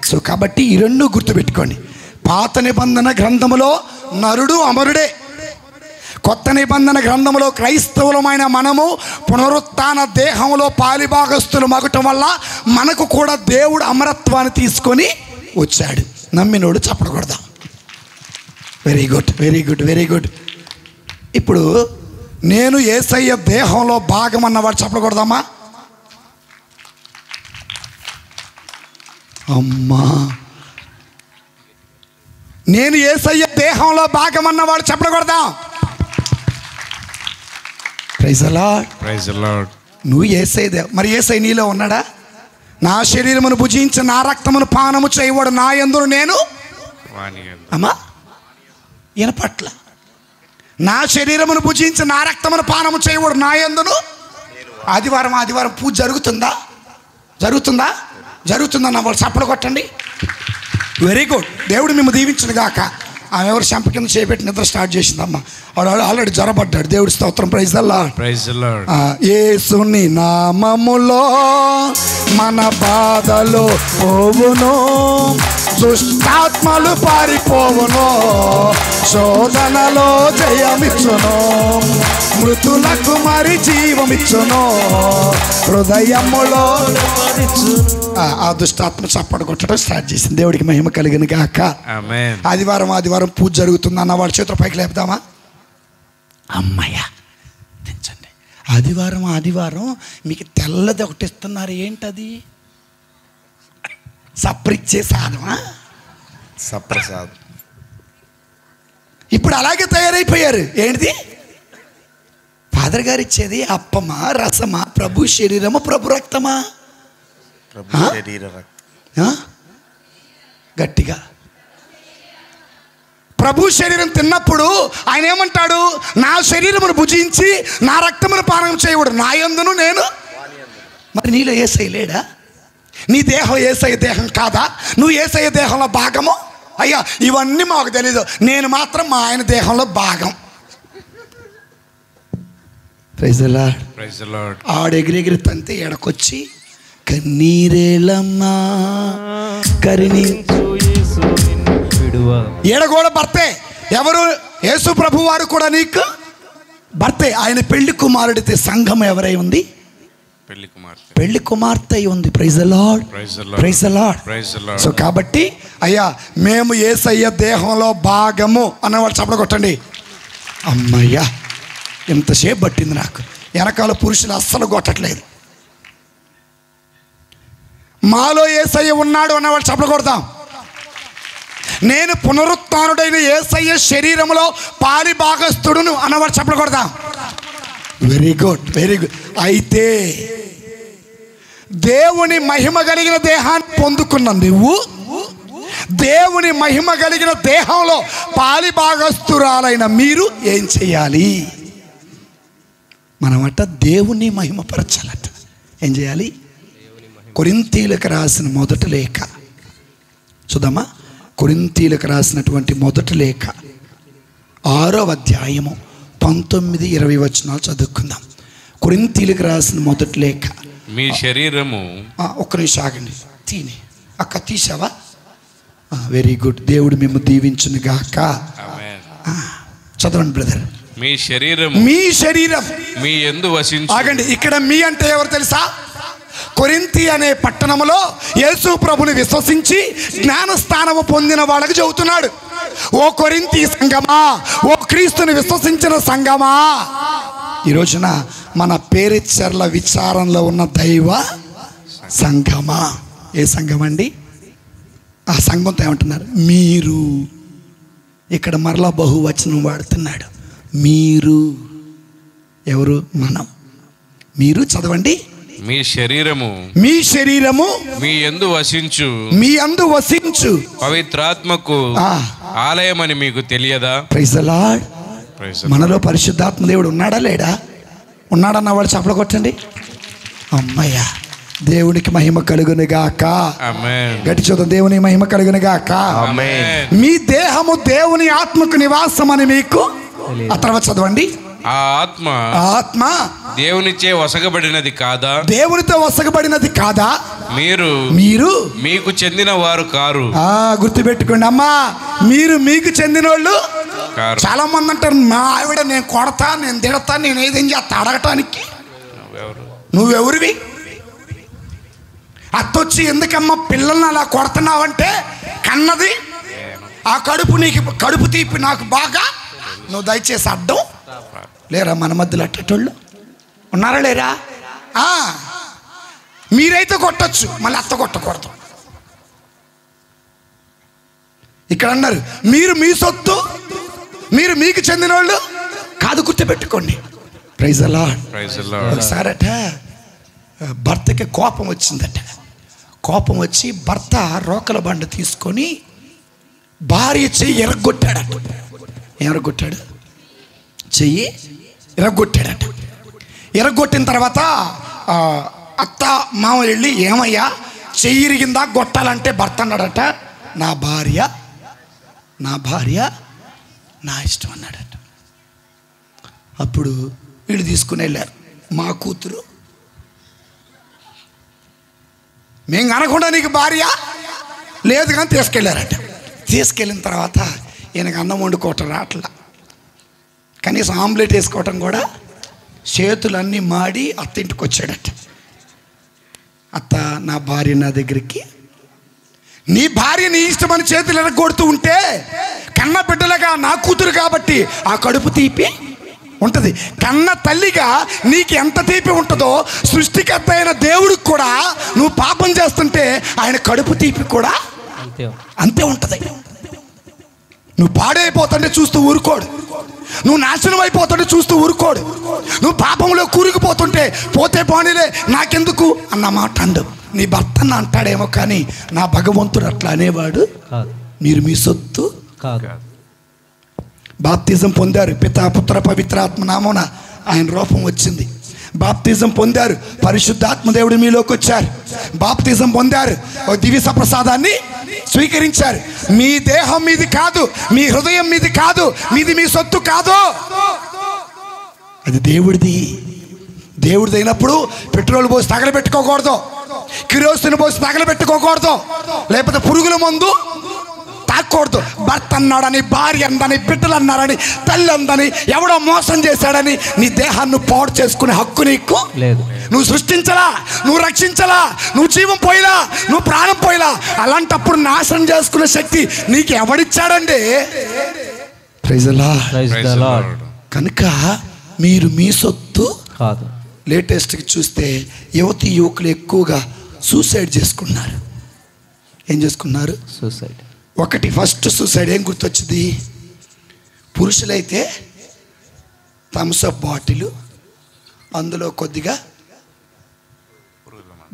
సో కాబట్టి ఈ రెండు గుర్తుపెట్టుకోండి. పాత నిబంధన గ్రంథములో నరుడు అమరుడే, కొత్త నిబంధన గ్రంథములో క్రైస్తవులమైన మనము పునరుత్థాన దేహంలో పాలిభాగస్తులు మగటం వల్ల మనకు కూడా దేవుడు అమరత్వాన్ని తీసుకొని వచ్చాడు. నమ్మినోడు చెప్పకూడదు. Very good, very good, very good. ఇప్పుడు నేను యేసయ్య దేహంలో భాగం అన్నవాడు చెప్పకూడదమ్మా? అమ్మా, నేను యేసయ్య దేహంలో భాగం అన్నవాడు చెప్పకూడదా? Praise the lord. Praise the lord. నువ్వు యేసయ్య, మరి యేసయ్య నీలో ఉన్నాడా? నా శరీరమును భుజించి నా రక్తమును పానము చేయవాడు నా యందును నేను. అమ్మా ఈయన పట్ల నా శరీరమును భుజించి నా రక్తమును పానము చేయవాడు నా యందును. ఆదివారం పూజ జరుగుతుందా? జరుగుతుందన్న వాళ్ళు చప్పలు కొట్టండి. Very good. దేవుడు మేము దీవించును గాక. ఆమె ఎవరు చెంప కింద చేపెట్టి నిద్ర స్టార్ట్ చేసిందమ్మా. వాడు ఆల్రెడీ జ్వరపడ్డాడు. దేవుడి స్తోత్రం. Praise the Lord. Praise the Lord. యేసుని నామములో మన బాధలు పోవును, దుష్టాత్మలు పారిపోవును, శోధనలో జయమిచ్చును, మృతులకు మరి జీవమిచ్చును, హృదయములో ఆ దుష్టాత్మ చప్పడు కొట్టడం స్టార్ట్ చేసింది. దేవుడికి మహిమ కలిగిన గాక. ఆమేన్. ఆదివారం పూజ జరుగుతుంది అన్న వాళ్ళ చేతుల పైకి లేపుదామా? అమ్మయ్య తెచ్చండి. ఆదివారం మీకు తెల్లది ఒకటి ఇస్తున్నారు. ఏంటది? సప్రిచ్చే సాధమా? సప్రసాద్. ఇప్పుడు అలాగే తయారైపోయారు. ఏంటిది? ఫాదర్ గారు ఇచ్చేది అప్పమా, రసమా, ప్రభు శరీరమా, ప్రభు రక్తమా? ప్రభు శరీర రక్తం. గట్టిగా ప్రభు శరీరం తిన్నప్పుడు ఆయన ఏమంటాడు? నా శరీరమును భుజించి నా రక్తమును పానం చేయవుడు నా యందును నేను. మరి నీలో యేసయ్య లేడా? నీ దేహం యేసయ్య దేహం కాదా? నువ్వు యేసయ్య దేహంలో భాగము? అయ్యా ఇవన్నీ మాకు తెలీదు. నేను మాత్రం మా ఆయన దేహంలో భాగం. Praise the lord. Praise the lord. ఆడెగిరెగిరి తంతే ఎడకొచ్చి కన్నీరేలమ్మా కరుణించు ఏడగోడ భర్తే. ఎవరు? యేసు ప్రభు వారు కూడా నీకు భర్తే. ఆయన పెళ్లి కుమారుడితే సంఘం ఎవరై ఉంది? పెళ్లి కుమార్తె అయి ఉంది. Praise the lord. Praise the Lord. So కాబట్టి అయ్యా మేము యేసయ్య దేహంలో భాగము అన్నవాడు చప్పట కొట్టండి. అమ్మయ్యా ఎంతసేపు పట్టింది నాకు. వెనకాల పురుషులు అస్సలు కొట్టట్లేదు. మాలో యేసయ్య ఉన్నాడు అన్నవాడు చప్పట కొడతాం. నేను పునరుత్థానుడైన యేసయ్య శరీరంలో పాలి భాగస్థుడును అన్నవాడు చప్పట కొడతాం. Very good, very good. అయితే దేవుని మహిమ కలిగిన దేహాన్ని పొందుకున్న నువ్వు దేవుని మహిమ కలిగిన దేహంలో పాలి భాగస్థురాలైన మీరు ఏం చేయాలి? మనమట దేవుని మహిమపరచాలట. ఏం చేయాలి? కొరింథీయులకు రాసిన మొదటి లేఖ చూద్దామా? కొరింథీయులకు రాసినటువంటి మొదటి లేఖ 6వ అధ్యాయము 19-20 వచనాలు చదువుకుందాం. కొరింథీయులకు రాసిన మొదటి లేఖ. మీ శరీరము ఒక్క నిమిషం ఆగండి. తీని అక్క తీసావా? Very good. దేవుడు మేము దీవించును గాక. చదవండి బ్రదర్. మీ శరీరం మీ యందు వసించు. ఆగండి. ఇక్కడ మీ అంటే ఎవరు తెలుసా? కొరింథీ అనే పట్టణంలో యేసు ప్రభుని విశ్వసించి జ్ఞానస్థానము పొందిన వాళ్ళకి చెబుతున్నాడు. ఓ కొరింథీ సంఘమా, ఓ క్రీస్తుని విశ్వసించిన సంఘమా, ఈ రోజున మన పేరెచ్చర్ల విచారంలో ఉన్న దైవ సంఘమా. ఏ సంఘం అండి? ఆ సంఘంతో ఏమంటున్నారు? మీరు. ఇక్కడ మరలా బహువచనం వాడుతున్నాడు. మీరు ఎవరు? మనం. మీరు చదవండి. మీ శరీరము మీ యందు వసించు పవిత్రాత్మకు ఆలయమని మీకు తెలియదా? Praise the Lord. మనలో పరిశుద్ధాత్మ దేవుడు ఉన్నాడా లేడా? ఉన్నాడన్న వాడు చప్పల కొట్టండి. అమ్మయ్యా దేవునికి మహిమ కలుగును గాక. ఆమేన్. గట్టి చూద్దాం. దేవుని మహిమ కలుగును గాక. ఆమేన్. మీ దేహము దేవుని ఆత్మకు నివాసం అని మీకు. ఆ తర్వాత చదవండి. ఆ ఆత్మ దేవునిచే వసగబడినది కాదా? దేవునితో వసగబడినది కాదా? మీరు మీకు చెందిన వారు కారు. గుర్తుపెట్టుకోండి అమ్మా. మీరు మీకు చెందిన వాళ్ళు కారు. చాలా మంది అంటారు మా ఆవిడ నేను కొడతా, నేను తిడతా, నేను ఏదేం చేస్తా అడగటానికి. నువ్వెవరివి? అత్తొచ్చి ఎందుకమ్మా పిల్లల్ని అలా కొడుతున్నావంటే కన్నది ఆ కడుపు తీపి నాకు బాగా. నువ్వు దయచేసి అడ్డం లేరా? మన మధ్యలో అట్టేటోళ్ళు ఉన్నారా లేరా? మీరైతే కొట్టచ్చు, మళ్ళీ అత్త కొట్టకూడదు. ఇక్కడ అన్నారు మీరు మీ సొత్తు, మీరు మీకు చెందిన వాళ్ళు కాదు. గుర్తుపెట్టుకోండి. Praise the lord. ఒకసారట భర్తకి కోపం వచ్చిందట. కోపం వచ్చి భర్త రోకల బండ తీసుకొని భార్య చెయ్యి ఎరగొట్టాడట. ఎరగొట్టాడు, చెయ్యి ఎరగొట్టాడట. ఎరగొట్టిన తర్వాత అత్త మామ వెళ్ళి ఏమయ్యా చెయ్యి ఇరిగిందా కొట్టాలంటే భర్త అన్నాడట నా భార్య నా ఇష్టం అన్నాడట. అప్పుడు వీళ్ళు తీసుకుని వెళ్ళారు. మా కూతురు మేము కనకుండా నీకు భార్య లేదు కానీ తీసుకెళ్ళారట. తీసుకెళ్ళిన తర్వాత ఈయనకు అన్నం వండుకోవటం రాట్లా, కనీసం ఆమ్లెట్ వేసుకోవటం కూడా చేతులన్నీ మాడి అత్త ఇంటికి వచ్చాడట. అత్త, నా భార్య నా దగ్గరికి, నీ భార్య నీ ఇష్టమని చేతులు ఎరగొడుతూ ఉంటే కన్న బిడ్డలుగా నా కూతురు కాబట్టి ఆ కడుపు తీపి ఉంటుంది. కన్న తల్లిగా నీకు ఎంత తీపి ఉంటుందో సృష్టికర్త అయిన దేవుడికి కూడా నువ్వు పాపం చేస్తుంటే ఆయన కడుపు తీపి కూడా అంతే ఉంటుంది. నువ్వు పాడైపోతుంటే చూస్తూ ఊరుకోడు, నువ్వు నాశనం అయిపోతుంటే చూస్తూ ఊరుకోడు, నువ్వు పాపంలో కూరుకుపోతుంటే పోతే పోనీలే నాకెందుకు అన్న మాట అండు. నీ భర్త అంటాడేమో కానీ నా భగవంతుడు అట్లా అనేవాడు. మీరు మీ సొత్తు కాదు. బాప్తిజం పొందారు, పితా పుత్ర పవిత్రాత్మ నామమున ఆయన రూపం వచ్చింది. బాప్తిజం పొందారు, పరిశుద్ధాత్మ దేవుడు మీలోకి వచ్చారు. బాప్తిజం పొందారు, దివ్య ప్రసాదాన్ని స్వీకరించారు. మీ దేహం మీది కాదు, మీ హృదయం మీది కాదు, మీది మీ సొత్తు కాదు, అది దేవుడిది. దేవుడిది అయినప్పుడు పెట్రోల్ పోసి తగలబెట్టుకోకూడదు, కిరోసిన్ పోసి తగలబెట్టుకోకూడదు, లేకపోతే పురుగుల మందు తాకూడదు. భర్త అన్నాడని, భార్య అందని, బిడ్డలు అన్నారని, తల్లి అందని, ఎవడో మోసం చేశాడని నీ దేహాన్ని పాడు చేసుకునే హక్కు నీకు లేదు. నువ్వు సృష్టించలా, నువ్వు రక్షించలా, నువ్వు జీవం పోయిలా, నువ్వు ప్రాణం పోయిలా. అలాంటప్పుడు నాశనం చేసుకునే శక్తి నీకు ఎవడిచ్చాడండి? Praise the Lord. కనుక మీరు మీ సొత్తు కాదు. లేటెస్ట్గా చూస్తే యువతి యువకులు ఎక్కువగా సూసైడ్ చేసుకున్నారు. ఏం చేసుకున్నారు? సూసైడ్. ఒకటి ఫస్ట్ సూసైడ్ ఏం గుర్తొచ్చింది? పురుషులైతే థమ్స్అప్ బాటిల్, అందులో కొద్దిగా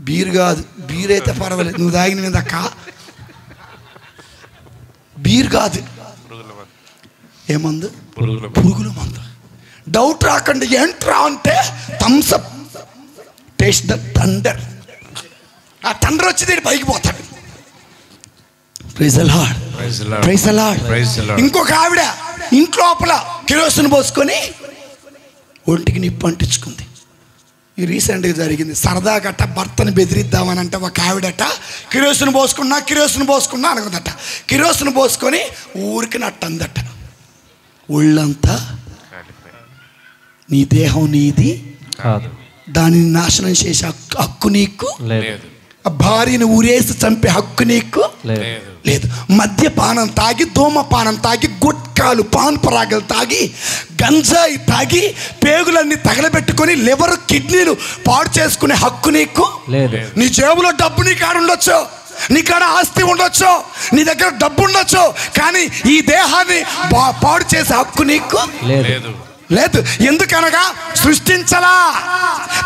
బీర్ కాదు, బీర్ అయితే పర్వాలేదు, నువ్వు తాగిన మీద బీర్ కాదు, ఏమందు? పురుగుల మందు. డౌట్ రాకండి, ఏంట్రా అంటే థమ్స్అప్, టేస్ట్ ద థండర్. ఆ థండర్ వచ్చి పైకి పోతాడు. Praise the lord, praise the Lord. ఇంకొక ఆవిడ ఇంట్లోపల కిరోసిన్ పోసుకొని ఒంటికి నిప్పు అంటించుకుంది. ఈ రీసెంట్గా జరిగింది. సరదా గట్ట భర్తను బెదిరిద్దామని అంటే ఒక ఆవిడట కిరోసిన్ పోసుకున్నా అనుకుందట. కిరోసిన్ పోసుకొని ఊరికి నట్టందట. ఒళ్ళంతా నీ దేహం నీది కాదు, దానిని నాశనం చేసే హక్కు నీకు లేదు. భార్యను ఊరేసి చంపే హక్కు నీకు లేదు. మద్యపానం తాగి, ధూమపానం తాగి, గుట్కాలు, పాన్ పరాగలు తాగి, గంజాయి తాగి, పేగులన్నీ తగలబెట్టుకొని లివర్ కిడ్నీలు పాడు చేసుకునే హక్కు నీకు లేదు. నీ జేబులో డబ్బు నీ కాడ ఉండొచ్చు, నీ కాడ ఆస్తి ఉండొచ్చు, నీ దగ్గర డబ్బు ఉండొచ్చు, కానీ ఈ దేహాన్ని పాడు చేసే హక్కు నీకు లేదు. ఎందుకనగా సృష్టించలా,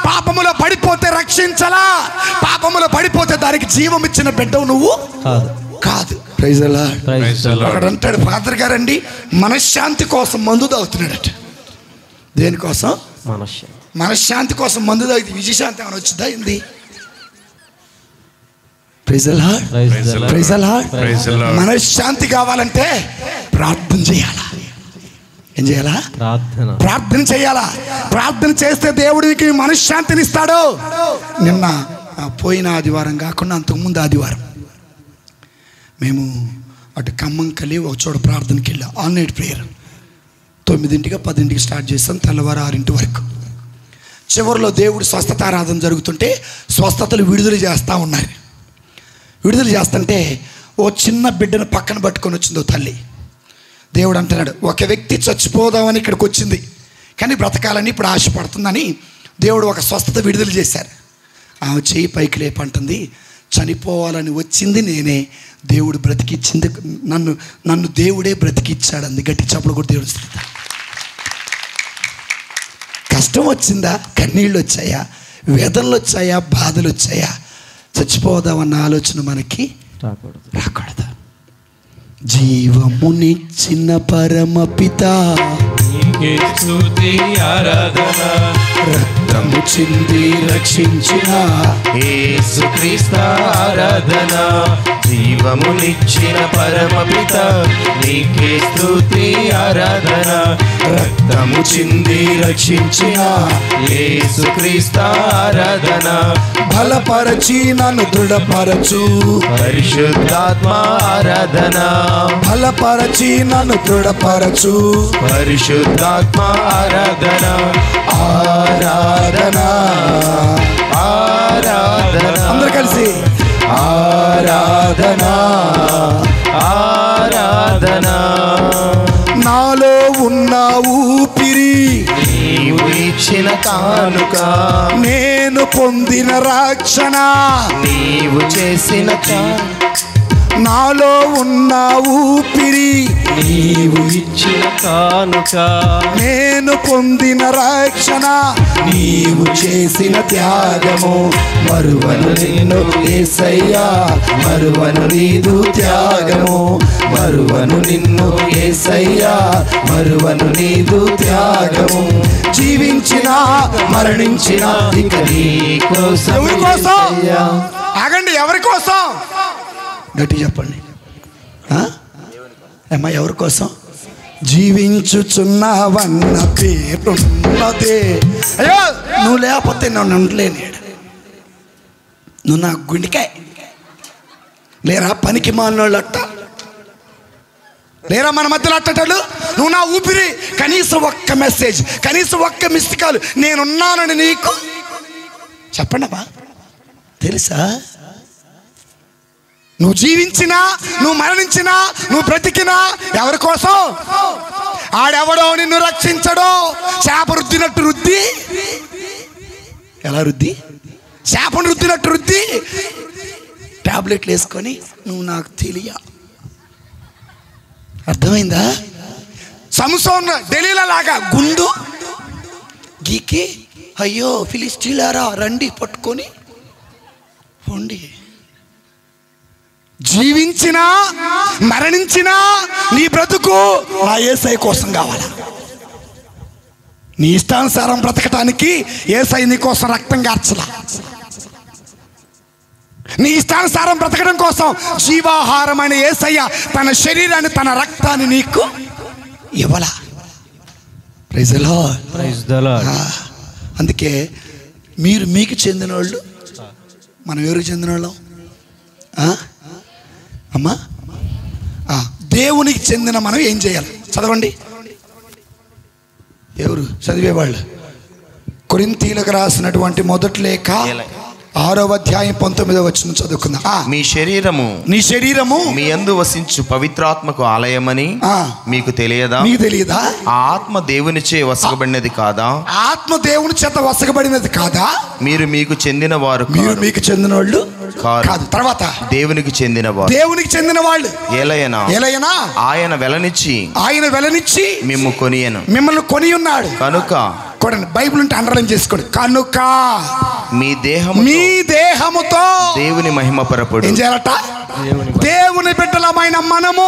పాపములో పడిపోతే రక్షించలా, పాపములో పడిపోతే దానికి జీవం ఇచ్చిన బిడ్డవు నువ్వు కాదు. Praise the Lord. ఒకడు అంటాడు, ఫాదర్ గారండి మనశ్శాంతి కోసం మందు తాగుతున్నాడట. దేనికోసం? మనశ్శాంతి కోసం మందు తాగితే విజయశాంతి ఏమైనా వచ్చిందా? ఏంది? Praise the lord, praise the Lord. మనశ్శాంతి కావాలంటే ప్రార్థన చేయాలా? ఏం చేయాలా? ప్రార్థన చేయాలా? ప్రార్థన చేస్తే దేవుడికి మనశ్శాంతిని ఇస్తాడు. నిన్న పోయిన ఆదివారం కాకుండా అంతకుముందు ఆదివారం మేము అటు ఖమ్మంకెళ్ళి ఒక చోట ప్రార్థనకి వెళ్ళాం. ఆల్ నైట్ ప్రేయర్ 9ంటికి 10ంటికి స్టార్ట్ చేస్తాం, తెల్లవారు 6 వరకు. చివరిలో దేవుడు స్వస్థత ఆరాధన జరుగుతుంటే స్వస్థతలు విడుదల చేస్తూ ఉన్నారు. విడుదల చేస్తుంటే ఓ చిన్న బిడ్డను పక్కన పట్టుకొని వచ్చింది ఓ తల్లి. దేవుడు అంటున్నాడు, ఒక వ్యక్తి చచ్చిపోదామని ఇక్కడికి వచ్చింది కానీ బ్రతకాలని ఇప్పుడు ఆశపడుతుందని దేవుడు ఒక స్వస్థత విడుదల చేశారు. ఆమె చెయ్యి పైకి లేపంటుంది, చనిపోవాలని వచ్చింది నేనే, దేవుడు బ్రతికిచ్చింది నన్ను దేవుడే బ్రతికిచ్చాడు అంది. గట్టి చప్పుడు కూడా దేవుడు. కష్టం వచ్చిందా? కన్నీళ్ళు వచ్చాయా? వేదనలు వచ్చాయా? బాధలు వచ్చాయా? చచ్చిపోదామన్న ఆలోచన మనకి రాకూడదు. జీవమునిచ్చిన పరమ పితా నీకే స్తుతి ఆరాధన, రక్తము చింది రక్షించిన యేసుక్రీస్తు ఆరాధన, జీవమునిచ్చిన పరమపిత నీకే స్తుతి ఆరాధన. రక్తము చింది రక్షించిన యేసుక్రీస్తు ఆరాధన. బలపరచి నన్ను దృఢపరచు పరిశుద్ధాత్మ ఆరాధన. బలపరచి నన్ను దృఢపరచు పరిశుద్ధాత్మ ఆరాధన. ఆరాధన ఆరాధన. అందరు కలిసి ఆరాధన ఆరాధన. నాలో ఉన్న ఊపిరి నీవు ఇచ్చిన కానుక. నేను పొందిన రక్షణ నీవు చేసిన నాలో ఉన్న ఊపిరి నీవు ఇచ్చిన కానుక. నేను పొందిన రక్షణ నీవు చేసిన త్యాగము. మరువను నిన్ను యేసయ్యా, మరువను నీదు త్యాగము. మరువను నిన్ను యేసయ్యా, మరువను నీదు త్యాగము. జీవించిన మరణించిన ఇక నీ కోసం. ఎవరి కోసం? ఆగండి, ఎవరి కోసం? గట్టి చెప్పండి. అమ్మా ఎవరి కోసం? జీవించుచున్నావన్న పేరున్నదే. అయ్యో నువ్వు లేకపోతే నన్ను ఉండలేని. నువ్వు నా గుండెకాయ లేరా? పనికి మానోళ్ళు అట్ట లేరా? మన మధ్యలో అట్టటాడు. నువ్వు నా ఊపిరి. కనీసం ఒక్క మెసేజ్, కనీసం ఒక్క మిస్డ్ కాల్ నేనున్నానని నీకు చెప్పండి అమ్మా. తెలుసా? నువ్వు జీవించినా, నువ్వు మరణించినా, నువ్వు బ్రతికినా ఎవరి కోసం? ఆడెవడో నిన్ను రక్షించడో. చేప రుద్దినట్టు రుద్ది, ఎలా రుద్ది? చేపను రుద్దినట్టు రుద్ది టాబ్లెట్లు వేసుకొని నువ్వు నాకు తెలియ. అర్థమైందా? సంసోన్ ఢిల్లీలో లాగా గుండు గీకి అయ్యో ఫిలిస్టీలారా రండి పట్టుకొని ఉండి. జీవించినా మరణించినా నీ బ్రతుకు నా యేసయ్య కోసం కావాలా? నీ ఇష్టానుసారం బ్రతకటానికి యేసయ్య నీ కోసం రక్తం కార్చలా. నీ ఇష్టానుసారం బ్రతకడం కోసం జీవాహారమైన యేసయ్య తన శరీరాన్ని, తన రక్తాన్ని నీకు ఇవ్వలా. Praise the lord. Praise the lord. అందుకే మీరు మీకు చెందిన వాళ్ళు, మనం ఎవరికి చెందిన వాళ్ళం? అమ్మా దేవునికి చెందిన మనం ఏం చేయాలి? చదవండి. ఎవరు చదివేవాళ్ళు? కొరింథీయులకు రాసినటువంటి మొదటి లేఖ 6వ అధ్యాయం 19వ వచనం చదువుకుందాం. మీ శరీరము నీ శరీరము మీ యందు వసించు పవిత్రాత్మకు ఆలయమని మీకు తెలియదా? మీకు తెలియదా? ఆ ఆత్మ దేవునిచే వసగబడినది కాదా? ఆత్మ దేవుని చేత వసగబడినది కాదా? మీరు మీకు చెందిన వారు మీరు మీకు చెందిన వాళ్ళు కాదు. తర్వాత దేవునికి చెందిన వారు. దేవునికి చెందిన వాళ్ళు ఏలయనా ఆయన వెలనిచ్చి మిమ్మల్ని కొని ఉన్నాడు కనుక. కొడండి, బైబిల్ ఉంటే అండర్లైన్ చేసుకోండి. కనుక మీ దేహముతో దేవుని మహిమపరపుడు. ఏం చేయాలట? దేవుని బిడ్డలమైన మనము,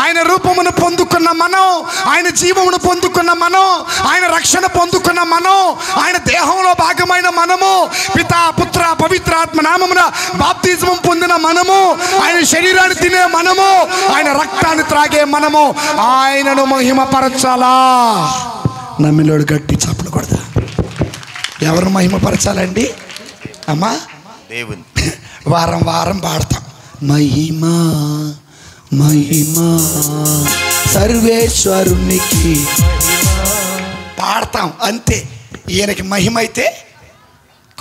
ఆయన రూపమును పొందుకున్న మనం, ఆయన జీవమును పొందుకున్న మనం, ఆయన రక్షణ పొందుకున్న మనం, ఆయన దేహంలో భాగమైన మనము, పితా పుత్ర పవిత్రాత్మ నామమున బాప్తిజం పొందిన మనము, ఆయన శరీరాన్ని తినే మనము, ఆయన రక్తాన్ని త్రాగే మనము ఆయనను మహిమపరచాలా. నమ్మిలోడు గట్టి చప్పుడు కొడతా. ఎవరు మహిమపరచాలండి అమ్మా? దేవుని. వారం వారం పాడతాం మహిమా మహిమా సర్వేశ్వరునికి పాడతాం అంతే. ఈయనకి మహిమ అయితే.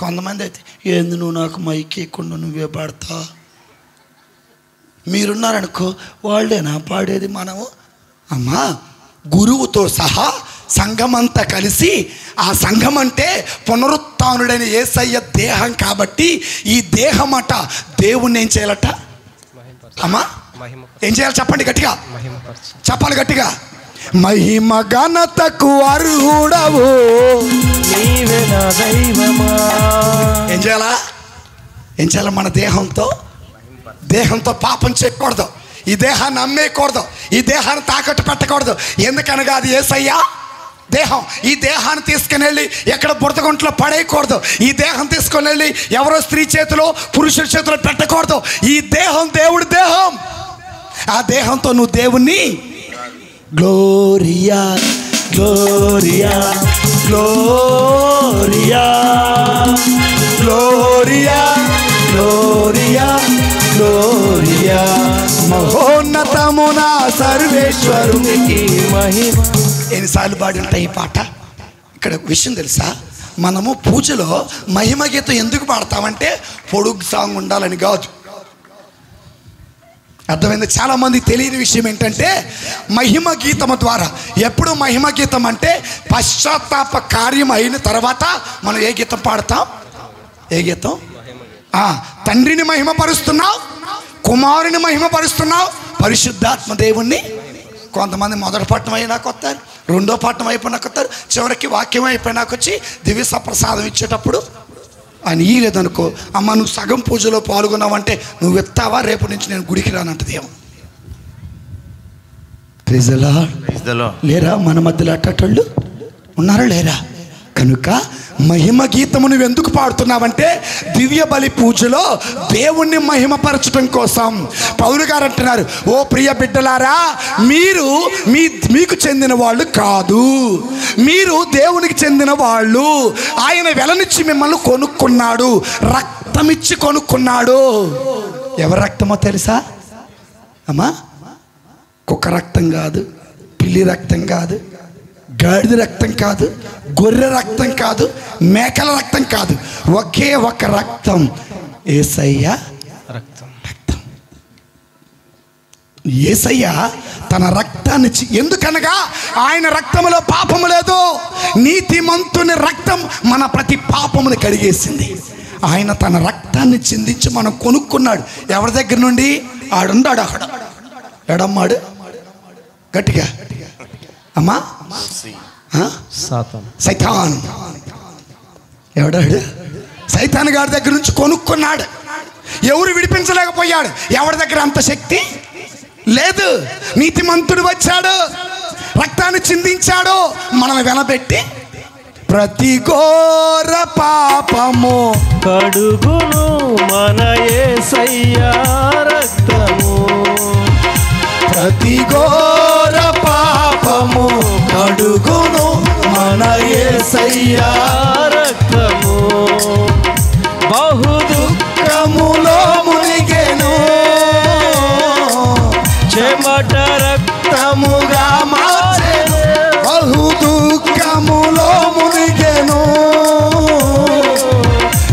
కొంతమంది అయితే ఏంది నువ్వు నాకు మైకి ఎక్కకుండా నువ్వే పాడతా. మీరున్నారనుకో వాళ్ళేనా పాడేది? మనము అమ్మా గురువుతో సహా సంఘమంతా కలిసి, ఆ సంఘం అంటే పునరుత్థానుడైన యేసయ్య దేహం కాబట్టి ఈ దేహం అట దేవుణ్ణి ఏం చేయాలట అమ్మా? ఏం చేయాలి చెప్పండి గట్టిగా, చెప్పాలి గట్టిగా. మహిమ ఘనతకు అర్హుడవు నీవే నా దైవమా. ఏం చేయాలా? ఏం చేయాలి? మన దేహంతో పాపం చేయకూడదు, ఈ దేహాన్ని అమ్మేయకూడదు, ఈ దేహాన్ని తాకట్టు పెట్టకూడదు. ఎందుకనగా అది యేసయ్య దేహం, ఈ దేహాన్ని తీసుకుని వెళ్ళి ఎక్కడ బురదగుంట్లో పడేయకూడదు. ఈ దేహం తీసుకొని వెళ్ళి ఎవరో స్త్రీ చేతిలో పురుషుడి చేతిలో పెట్టకూడదు. ఈ దేహం దేవుడి దేహం. ఆ దేహంతో నువ్వు దేవుణ్ణి gloria gloria gloria gloria gloria gloria మహోన్నతమున సర్వేశ్వరునికి మహిమ. ఎన్నిసార్లు పాడి ఉంటాయి ఈ పాట? ఇక్కడ విషయం తెలుసా, మనము పూజలో మహిమ గీతం ఎందుకు పాడతామంటే పొడుగు సాంగ్ ఉండాలని కాదు. అర్థమైంది? చాలామంది తెలియని విషయం ఏంటంటే మహిమ గీతము ద్వారా, ఎప్పుడు మహిమ గీతం అంటే పశ్చాత్తాప కార్యం అయిన తర్వాత మనం ఏ గీతం పాడతాం? ఏ గీతం? తండ్రిని మహిమపరుస్తున్నావు, కుమారుని మహిమపరుస్తున్నావు, పరిశుద్ధాత్మ దేవుణ్ణి. కొంతమంది మొదటి పట్టణం అయినాక వస్తారు, రెండో పట్టణం అయిపోయినాక వస్తారు, చివరికి వాక్యం అయిపోయినాక వచ్చి దివ్య సప్రసాదం ఇచ్చేటప్పుడు ఆయన ఇయ్యలేదనుకో, అమ్మ నువ్వు సగం పూజలో పాల్గొన్నావంటే నువ్వు ఎత్తావా, రేపు నుంచి నేను గుడికి రానంటది. ఏమో లేరా మన మధ్యలో అట్టేటోళ్ళు ఉన్నారా లేరా? కనుక మహిమ గీతము నువ్వు ఎందుకు పాడుతున్నావంటే దివ్య బలి పూజలో దేవుణ్ణి మహిమపరచడం కోసం. పౌలు గారు అంటున్నారు, ఓ ప్రియ బిడ్డలారా, మీరు మీకు చెందిన వాళ్ళు కాదు, మీరు దేవునికి చెందిన వాళ్ళు. ఆయన వెలనిచ్చి మిమ్మల్ని కొనుక్కున్నాడు, రక్తం ఇచ్చి కొనుక్కున్నాడు. ఎవరి రక్తమో తెలుసా అమ్మా? కుక్క రక్తం కాదు, పిల్లి రక్తం కాదు, గాడిద రక్తం కాదు, గొర్రె రక్తం కాదు, మేకల రక్తం కాదు, ఒకే ఒక రక్తం, యేసయ్య రక్తం. యేసయ్య తన రక్తాన్ని ఎందుకనగా ఆయన రక్తములో పాపము లేదు. నీతిమంతుని రక్తం మన ప్రతి పాపమును కడిగేసింది. ఆయన తన రక్తాన్ని చిందించి మనం కొనుక్కున్నాడు. ఎవరి దగ్గర నుండి? ఆడున్నాడు అక్కడ. ఎడమ్మాడు గట్టిగా అమ్మా, సైతాన్. ఎవడాడు? సైతాన్ గారి దగ్గర నుంచి కొనుక్కున్నాడు. ఎవరు విడిపించలేకపోయాడు. ఎవరి దగ్గర అంత శక్తి లేదు. నీతిమంతుడు వచ్చాడు, రక్తాన్ని చిందించాడు, మనల్ని వెనబెట్టి ప్రతి ఘోర పాపము కడుగును మన యేసయ్య రక్తము. ప్రతి ఘోర పాపము కడుగును మన యేసయ్య రక్తము. బహు దుఃఖములో మునిగెను, చెమట రక్తముగా మార్చెను. బహు దుఃఖములో మునిగెను,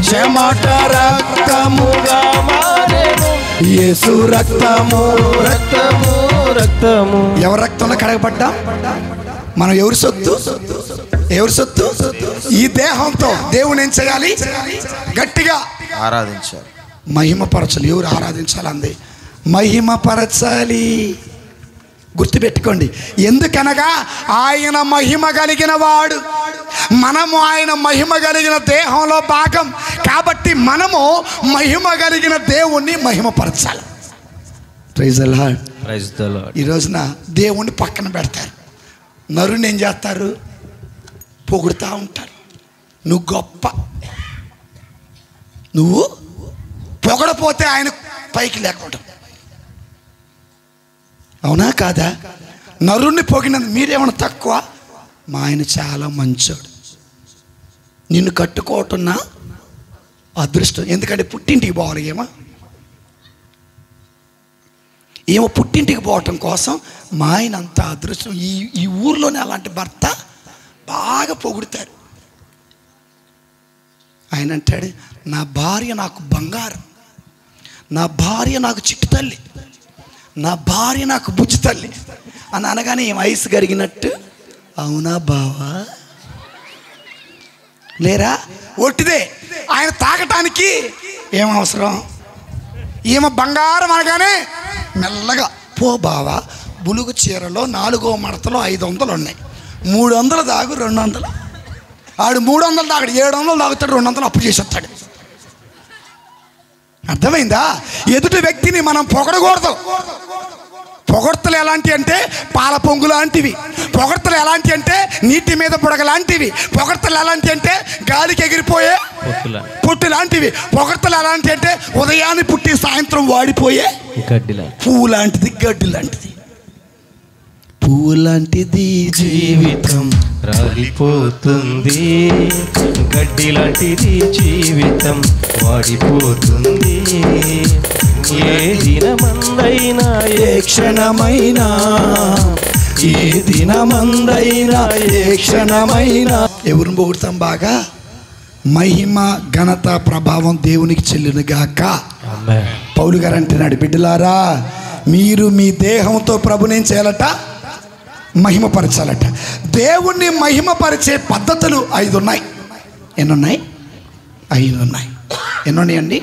చెమట రక్తముగా మారెను. యేసు రక్తము రక్తము రక్తము. ఎవరి రక్తంలో కడగబడ్డా? మనం ఎవరి సొత్తు? ఎవరి సొత్తు? ఈ దేహంతో దేవుని ఏం చేయాలి? గట్టిగా ఆరాధించాలి, మహిమపరచాలి. ఎవరు ఆరాధించాలి? అంది మహిమపరచాలి. గుర్తుపెట్టుకోండి, ఎందుకనగా ఆయన మహిమ కలిగిన వాడు, మనము ఆయన మహిమ కలిగిన దేహంలో భాగం కాబట్టి మనము మహిమ కలిగిన దేవుణ్ణి మహిమపరచాలి. Praise the lord. Praise the lord. ఈ రోజున దేవుణ్ణి పక్కన పెడతారు, నరుని ఏం చేస్తారు? పొగుడుతూ ఉంటారు. నువ్వు గొప్ప, నువ్వు పొగడపోతే ఆయన పైకి లేకుండా. అవునా కాదా? నరుణ్ణి పొగినందు మీరేమన్నా తక్కువ? మా ఆయన చాలా మంచోడు. నిన్ను కట్టుకోవటం నా అదృష్టం. ఎందుకంటే పుట్టింటికి పోవాలి. ఏమో పుట్టింటికి పోవటం కోసం మా ఆయన అంత అదృష్టం. ఈ ఊర్లోనే అలాంటి భర్త బాగా పొగుడుతారు. ఆయన అంటాడు, నా భార్య నాకు బంగారం, నా భార్య నాకు చిట్టు తల్లి, నా భార్య నాకు బుజ్జి తల్లి అని అనగానే ఏం ఐసు కరిగినట్టు. అవునా బావా? లేరా? ఒట్టిదే. ఆయన తాగటానికి ఏం అవసరం? ఏమో బంగారం అనగానే మెల్లగా పో బావా, బులుగు చీరలో 4వ మడతలో 500 ఉన్నాయి, 300 తాగు, 200. ఆడు 300 తాగడు, 700 తాగుతాడు, 200 అప్పు చేసేస్తాడు. అర్థమైందా? ఎదుటి వ్యక్తిని మనం పొగడకూడదు. పొగడ్తలు ఎలాంటి అంటే పాల పొంగు లాంటివి. పొగడ్తలు ఎలాంటి అంటే నీటి మీద బుడగ లాంటివి. పొగడ్తలు ఎలాంటి అంటే గాలికి ఎగిరిపోయే పుట్టి లాంటివి. పొగడ్తలు ఎలాంటి అంటే ఉదయాన్ని పుట్టి సాయంత్రం వాడిపోయే పువ్వు లాంటిది, గడ్డి లాంటిది. పువ్వు లాంటిది జీవితం రాలిపోతుంది, గడ్డి లాంటిది జీవితం వాడిపోతుంది. ఏ దినమందైనా ఏ క్షణమైనా, ఏ దినమందైనా ఏ క్షణమైనా. ఎవరిని పొగుడుతాం బాగా? మహిమ ఘనత ప్రభావం దేవునికి చెల్లునుగాక. పౌలు గారు అంటున్నాడు, బిడ్డలారా మీరు మీ దేహంతో ప్రభునేం చేయాలట? మహిమపరచాలట. దేవుణ్ణి మహిమపరిచే పద్ధతులు 5 ఉన్నాయి. ఎన్నున్నాయి? 5 ఉన్నాయి. ఎన్నున్నాయండి?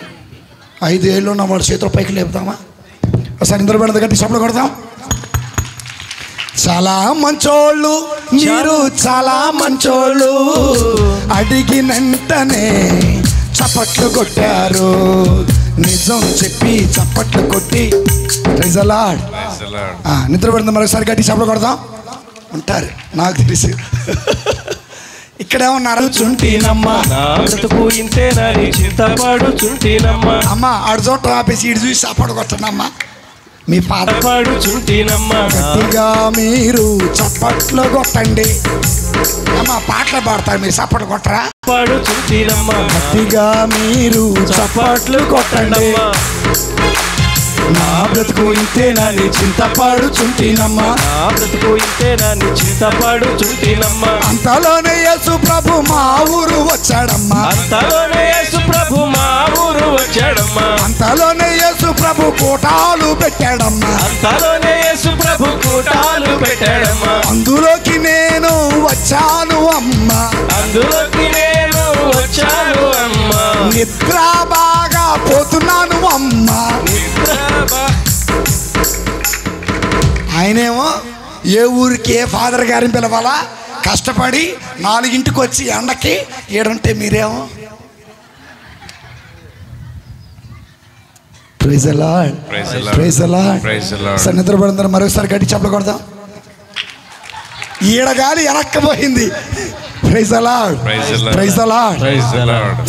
5 ఏళ్ళు ఉన్న వాడు చేతుల పైకి లేపుతామా? ఒకసారి ఇందరు పెడద గట్టి చప్పట్లు కొడతాం. చాలా మంచోళ్ళు మీరు, చాలా మంచోళ్ళు, అడిగినంటనే చప్పట్లు కొట్టారు. నిజం చెప్పి చప్పట్లు కొట్టి ప్రైజ్ ది లార్డ్. నిద్ర పెడదాం, మరొకసారి గట్టి చప్పట్లు కొడదాం. ఉంటారు నాకు తెలిసి. ఇక్కడేమన్నారు? చుంటీనమ్మా అమ్మ ఆడు చోట ఆపేసి ఇటు చూసి చప్పట్లు కొట్టనమ్మా. మీ పాడు చుంటీనమ్మా, గట్టిగా మీరు చప్పట్లు కొట్టండి. అమ్మ పాటలు పాడతారు, మీరు చప్పట్లు కొట్టరా? పాడు చుంటీనమ్మా, గట్టిగా మీరు చప్పట్లు కొట్టండి. నా బ్రతుకు ఇంతేనా నీ చింతపాడు చుంటీనమ్మా, నా బ్రతుకు ఇంతేనా నీ చింతపాడు చుంటీనమ్మా. అంతలోనే యేసు ప్రభు మా ఊరు వచ్చాడమ్మా, అంతలోనే యేసు ప్రభు మా ఊరు వచ్చాడమ్మా. అంతలోనే యేసు ప్రభు కూటాలు పెట్టాడమ్మా, అంతలోనే యేసు ప్రభు కూటాలు పెట్టాడమ్మా. అందులోకి నేను వచ్చాను అమ్మా, అందులోకి నేను వచ్చాను అమ్మా. నిద్ర బాగా పోతున్నాను అమ్మా. ఆయనేమో ఏ ఊరికి ఏ ఫాదర్ గారిని పిలవాలా కష్టపడి 4ంటికి వచ్చి ఎండకి ఏడుంటే మీరేమో praise the lord, praise the lord. నిద్రపడిందని మరొకసారి గట్టి చప్పట్లు కొడదాం. ఈడగాలి వెనక్కపోయింది. Praise the lord, praise the lord.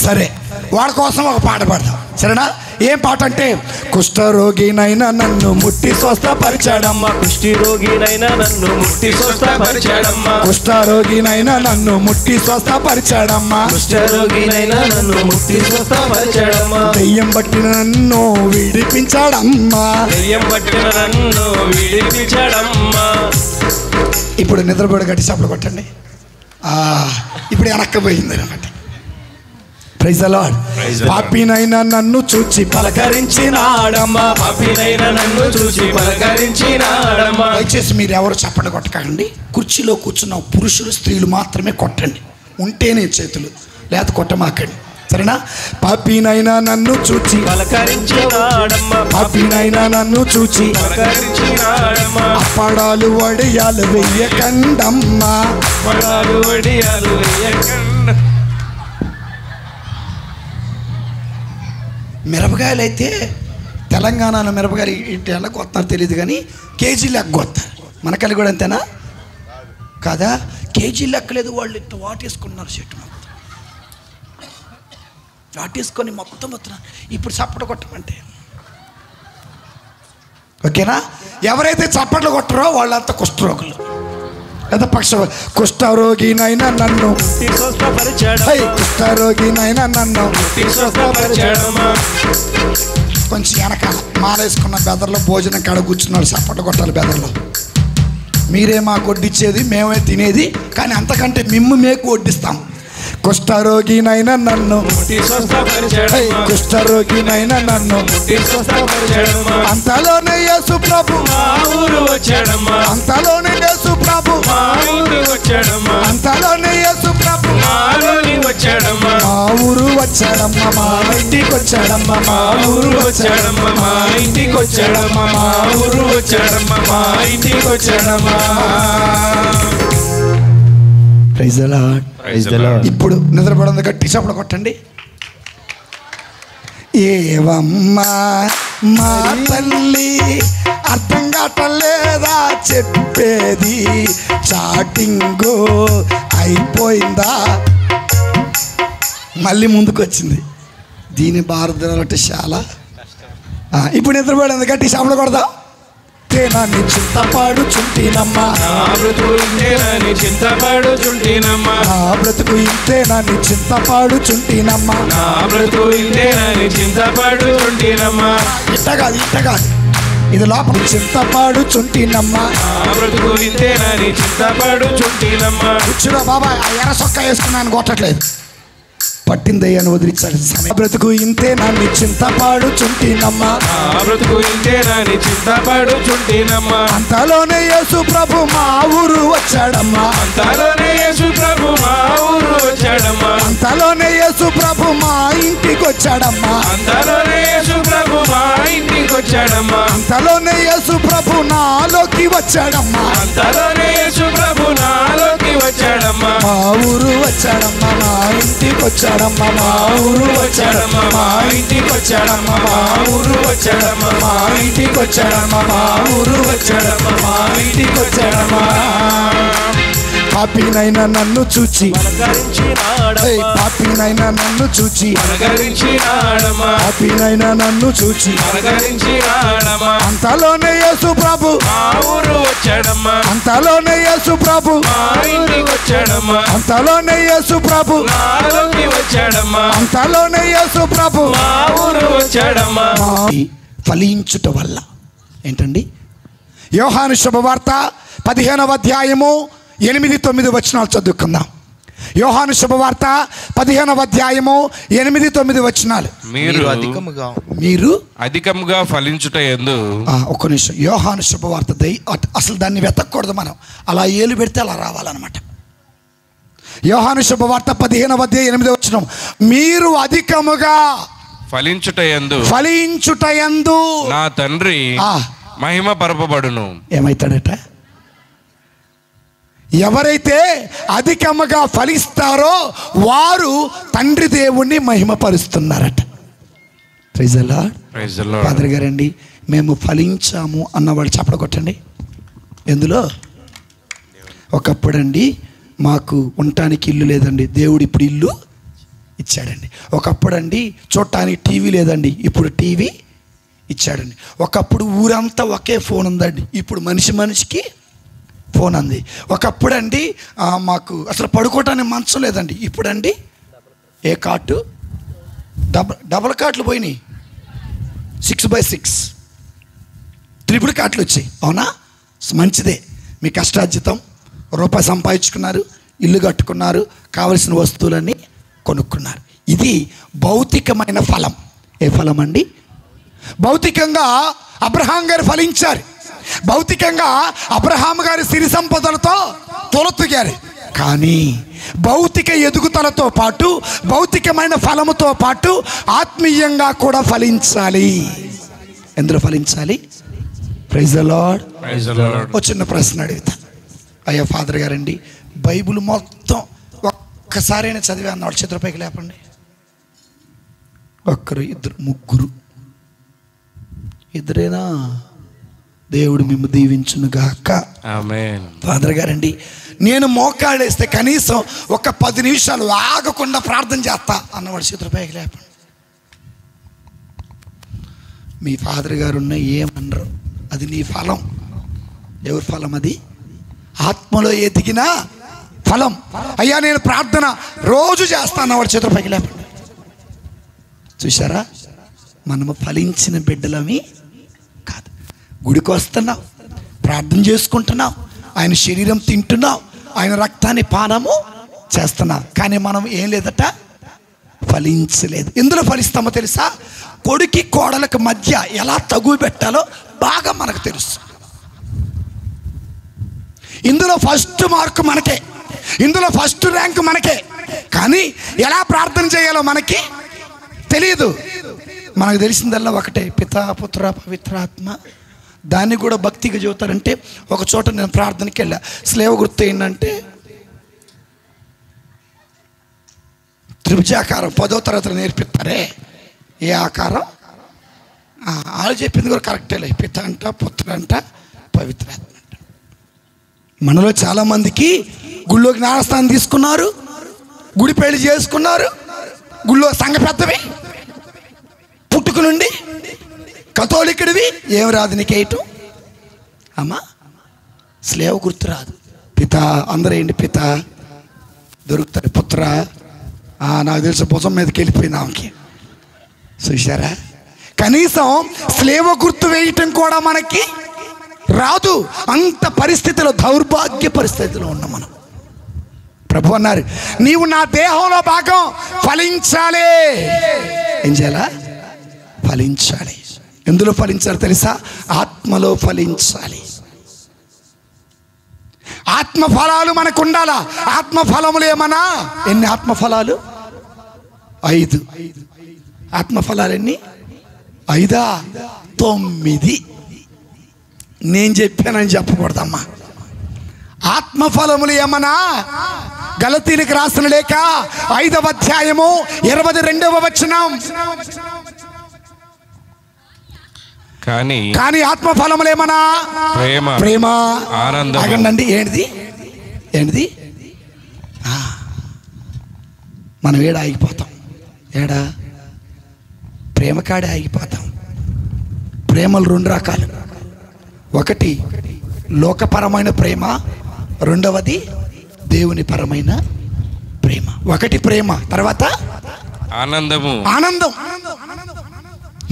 సరే వాడి కోసం ఒక పాట పాడదాం, సరేనా? ఏం పాట అంటే, కుష్ఠరోగినైనా నన్ను ముట్టి స్వస్థపరిచాడమ్మా, కుష్ఠరోగినైనా నన్ను ముట్టి స్వస్థపరిచాడమ్మా, కుష్ఠరోగినైనా నన్ను ముట్టి స్వస్థపరిచాడమ్మా, కుష్ఠరోగినైనా నన్ను ముట్టి స్వస్థపరిచాడమ్మా. దెయ్యం పట్టిన నన్ను విడిపించాడమ్మా, దెయ్యం పట్టిన నన్ను విడిపించాడమ్మా. ఇప్పుడు నిద్రపోయి గట్టి చప్పట్లు కొట్టండి. ఇప్పుడు వెనక్కపోయింది అనమాట. Praise the lord. పాపినైనా నన్ను చూచి పలకరించినాడమ్మా, పాపినైనా నన్ను చూచి పలకరించినాడమ్మా. దయచేసి మీరు ఎవరు చప్పట్లు కొట్టకండి. కుర్చీలో కూర్చున్న పురుషులు స్త్రీలు మాత్రమే కొట్టండి, ఉంటేనే చేతులు, లేకపోతే కొట్టమాకండి, సరేనా? పాపినైనా నన్ను చూచి పలకరించినాడమ్మా, పాపినైనా నన్ను చూచి పలకరించినాడమ్మా. అప్పడాలు వడియాలు వెయ్యకండమ్మా, అప్పడాలు వడియాలు వెయ్యకండ. మిరపకాయలు అయితే తెలంగాణలో మిరపకాయలు ఇటు ఎలా కొత్తారో తెలియదు కానీ కేజీ లెక్క కొత్తారు. మనకల్లి కూడా అంతేనా కాదా? కేజీ లెక్కలేదు, వాళ్ళు ఇట్లా వాటేసుకున్నారు చెట్టు మొత్తం, వాటేసుకొని మొత్తం. ఇప్పుడు చప్పట్లు కొట్టమంటే ఓకేనా? ఎవరైతే చప్పట్లు కొట్టరో వాళ్ళంతా కుష్ఠరోగులు. లేదా కుష్ఠరోగినైనా నన్ను కుష్ఠరోగినైనా నన్ను కొంచెం వెనక మాలేసుకున్న బెదర్లో భోజనం కాడ కూర్చున్నాడు, చప్పట్లు కొట్టాలి బెదర్లో. మీరే మాకు వడ్డిచ్చేది, మేమే తినేది, కానీ అంతకంటే మేకు వడ్డిస్తాం. కుష్ఠరోగినైనా నన్ను కుష్ఠరోగినైనా నన్ను అంతలోనే యేసు ప్రభు మా ఊరు వచ్చాడమ్మా, అంతలోనే యేసు ప్రభు మా ఊరు వచ్చాడమ్మా, అంతలోనే యేసు ప్రభు మా ఊరికి వచ్చాడమ్మా. మా ఊరు వచ్చాడమ్మా, మా ఇంటికి వచ్చాడమ్మా, మా ఊరు వచ్చాడమ్మా, మా ఇంటికి వచ్చాడమ్మా, మా ఊరు వచ్చాడమ్మా, మా ఇంటికి వచ్చాడమ్మా. Praise the lord, praise the lord. ఇప్పుడు నిద్రపడంది గట్టి చప్పట్లు కొట్టండి. ఏవమ్మా మా తల్లి అర్థం కావట్లేదా చెప్పేది, చాటింగు అయిపోయిందా. మళ్ళీ ముందుకు వచ్చింది. దీని భారత చాలా ఇప్పుడు నిద్రపోయింది. గట్టి శామలు కొడదా. తేనాన్ని చింతపాడుచుంటినమ్మా, బ్రతుకు ఇంతేనని చింతపాడుచుంటినమ్మా, బ్రతుకు ఇంతేనని చింతపాడుచుంటినమ్మా, బ్రతుకు ఇంతేనని చింతపాడుచుంటినమ్మా. ఇట్ట కాదు ఇది లోపల చింతపాడుచుంటినమ్మా, బ్రతుకు ఇంతేనని చింతపాడుచుంటినమ్మా. కూర్చురా బాబాయ్. ఆ ఎర్ర సొక్క వేసుకున్నాను కొట్టట్లేదు. పట్టిందయ్యను వదిలించాలి. బ్రతుకు ఇంతేనని చింతపాడుచుంటినమ్మా, బ్రతుకు ఇంతేనని చింతపాడుచుంటినమ్మా. అంతలోనే యేసు ప్రభు మా ఊరు వచ్చాడమ్మా, అంతలోనే యేసు ప్రభు మా ఊరు వచ్చాడమ్మా, అంతలోనే యేసు ప్రభు మా ఇంటికి వచ్చాడమ్మా, అంతలోనే యేసు ప్రభు మా ఇంటికి వచ్చాడమ్మా, అంతలోనే యేసు ప్రభు నాలోకి వచ్చాడమ్మా, అంతలోనే యేసు ప్రభు నాలోకి వచ్చాడమ్మా. మా ఊరు వచ్చాడమ్మా, మా ఇంటికి వచ్చాడమ్మా, మా ఊరు వచ్చాడమ్మా, మా ఇంటికి వచ్చాడమ్మా, మా ఊరు వచ్చాడమ్మా, మా ఇంటికి వచ్చాడమ్మా, మా ఊరు వచ్చాడమ్మా, మా ఇంటికి వచ్చాడమ్మా. పాపినైనా నన్ను చూచి, పాపినైనా నన్ను చూచి, పాపినైనా నన్ను చూచి, అంతలోనే యేసు ప్రభు మా ఊరు వచ్చాడమ్మా, అంతలోనే యేసు ప్రభు మా ఇంటికి వచ్చాడమ్మా, అంతలోనే యేసు ప్రభు నాలోకి వచ్చాడమ్మా, అంతలోనే యేసు ప్రభు మా ఊరు వచ్చాడమ్మా. ఫలించుట వల్ల ఏంటండి? యోహాను శుభవార్త 15వ అధ్యాయము 8-9 వచనాలు చదువుకుందాం. యోహాను శుభవార్త 15వ అధ్యాయము 8-9 వచనాలు. మీరు అధికముగా ఫలించుట యందు. ఒక్క నిమిషం. యోహాను శుభవార్త అసలు దాన్ని వెతకూడదు మనం, అలా ఏలు పెడితే అలా రావాలన్నమాట. యోహాను శుభవార్త 15వ అధ్యాయం 8వ వచనం. మీరు అధికముగా ఫలించుట యందు నా తండ్రి మహిమ పరపబడును. ఏమైతాడట? ఎవరైతే అధికముగా ఫలిస్తారో వారు తండ్రి దేవుణ్ణి మహిమపరుస్తున్నారట. Praise the lord. ఫాదర్ గారండి, మేము ఫలించాము అన్నవాడు చప్పట్లు కొట్టండి. ఎందులో? ఒకప్పుడండి మాకు ఉండటానికి ఇల్లు లేదండి, దేవుడు ఇప్పుడు ఇల్లు ఇచ్చాడండి. ఒకప్పుడండి చూడటానికి టీవీ లేదండి, ఇప్పుడు టీవీ ఇచ్చాడండి. ఒకప్పుడు ఊరంతా ఒకే ఫోన్ ఉందండి, ఇప్పుడు మనిషికి ఫోన్ అంది. ఒకప్పుడండి మాకు అసలు పడుకోవటానికి మంచం లేదండి, ఇప్పుడండి ఏ కాటు డబల్ కాట్లు పోయినాయి, 6x6 ట్రిపుల్ కాట్లు వచ్చాయి. అవునా? మంచిదే. మీ కష్టార్జితం రూపాయి సంపాదించుకున్నారు, ఇల్లు కట్టుకున్నారు, కావలసిన వస్తువులన్నీ కొనుక్కున్నారు. ఇది భౌతికమైన ఫలం. ఏ ఫలం అండి? భౌతికంగా అబ్రహాం గారు ఫలించారు. భౌతికంగా అబ్రహాం గారి సిరి సంపదలతో తొలతూగారు. కానీ భౌతిక ఎదుగుదలతో పాటు భౌతికమైన ఫలముతో పాటు ఆత్మీయంగా కూడా ఫలించాలి. ఎందులో ఫలించాలి? Praise the Lord. ఒక చిన్న ప్రశ్న అడుగుతా. అయ్యా ఫాదర్ గారండి, బైబిల్ మొత్తం ఒక్కసారైనా చదివా అన్న వాళ్ళు చేతులపైకి లేపండి. ఒక్కరు, ఇద్దరు, ముగ్గురు, ఇద్దరేనా? దేవుడు మిమ్ము దీవించును గాక. ఆమేన్. ఫాదర్ గారండి, నేను మోకాళ్ళేస్తే కనీసం ఒక 10 నిమిషాలు ఆగకుండా ప్రార్థన చేస్తా అన్నవాడు చేతులపైకి లేపండి. మీ ఫాదర్ గారు ఉన్న ఏమనరు, అది నీ ఫలం. ఎవరి ఫలం అది? ఆత్మలో ఎదిగిన ఫలం. అయ్యా నేను ప్రార్థన రోజు చేస్తా అన్నవాడు చేతులపైకి లేపండి. చూసారా? మనము ఫలించిన బిడ్డలమి కాదు. గుడికి వస్తున్నాం, ప్రార్థన చేసుకుంటున్నాం, ఆయన శరీరం తింటున్నాం, ఆయన రక్తాన్ని పానము చేస్తున్నాం, కానీ మనం ఏం లేదట, ఫలించలేదు. ఎందులో ఫలిస్తామో తెలుసా? కొడుకి కోడలకు మధ్య ఎలా తగువ పెట్టాలో బాగా మనకు తెలుసు. ఇందులో ఫస్ట్ మార్కు మనకే, ఇందులో ఫస్ట్ ర్యాంక్ మనకే, కానీ ఎలా ప్రార్థన చేయాలో మనకి తెలియదు. మనకు తెలిసిందల్లా ఒకటే, పితా పుత్ర పవిత్రాత్మ. దాన్ని కూడా భక్తిగా చెబుతారంటే, ఒక చోట నేను ప్రార్థనకి వెళ్ళా, స్లేవ గుర్తు ఏంటంటే త్రిభుజాకారం 10వ తరగతిలో నేర్పిస్తారే. ఏ ఆకారం? వాళ్ళు చెప్పింది కూడా కరెక్టేలే. పిత అంట, పుత్ర అంట, పవిత్రాత్మ అంట. మనలో చాలామందికి గుళ్ళో జ్ఞానస్థానం తీసుకున్నారు, గుడి పెళ్లి చేసుకున్నారు, గుళ్ళో సంఘ పెద్దవి, పుట్టుక నుండి కథోలికుడివి. ఏం రాదు నీకేయటం అమ్మా? స్లేవ గుర్తు రాదు. పిత అందరూ ఏంటి? పిత దొరుకుతాడు. పుత్ర నాకు తెలిసి భుజం మీదకి వెళ్ళిపోయింది ఆమెకి. చూసారా? కనీసం స్లేవ గుర్తు వేయటం కూడా మనకి రాదు. అంత పరిస్థితిలో, దౌర్భాగ్య పరిస్థితిలో ఉన్నాం మనం. ప్రభు అన్నారు, నీవు నా దేహంలో భాగం, ఫలించాలి. ఏం చేయాలా? ఫలించాలి. ఎందులో ఫలించాలి తెలుసా? ఆత్మలో ఫలించాలి. ఆత్మఫలాలు మనకు ఉండాలా? ఆత్మఫలములు ఏమన్నా? ఎన్ని ఆత్మఫలాలు? 5. ఆత్మఫలాలు ఎన్ని? 5, 9. నేను చెప్పానని చెప్పకూడదమ్మా. ఆత్మఫలములు ఏమన్నా? గలతీలకు రాసిన లేఖ 5వ అధ్యాయము 22వ వచనం. కానీ ఆత్మఫలములు ఏమన్నా? ప్రేమ, ఆనందం. ఆగండి, ఏంటిది? మనం ఏడ ఆగిపోతాం? ప్రేమ కాడే ఆగిపోతాం. ప్రేమలు 2 రకాలు. ఒకటి లోకపరమైన ప్రేమ, రెండవది దేవుని పరమైన ప్రేమ. ఒకటి ప్రేమ, తర్వాత ఆనందం,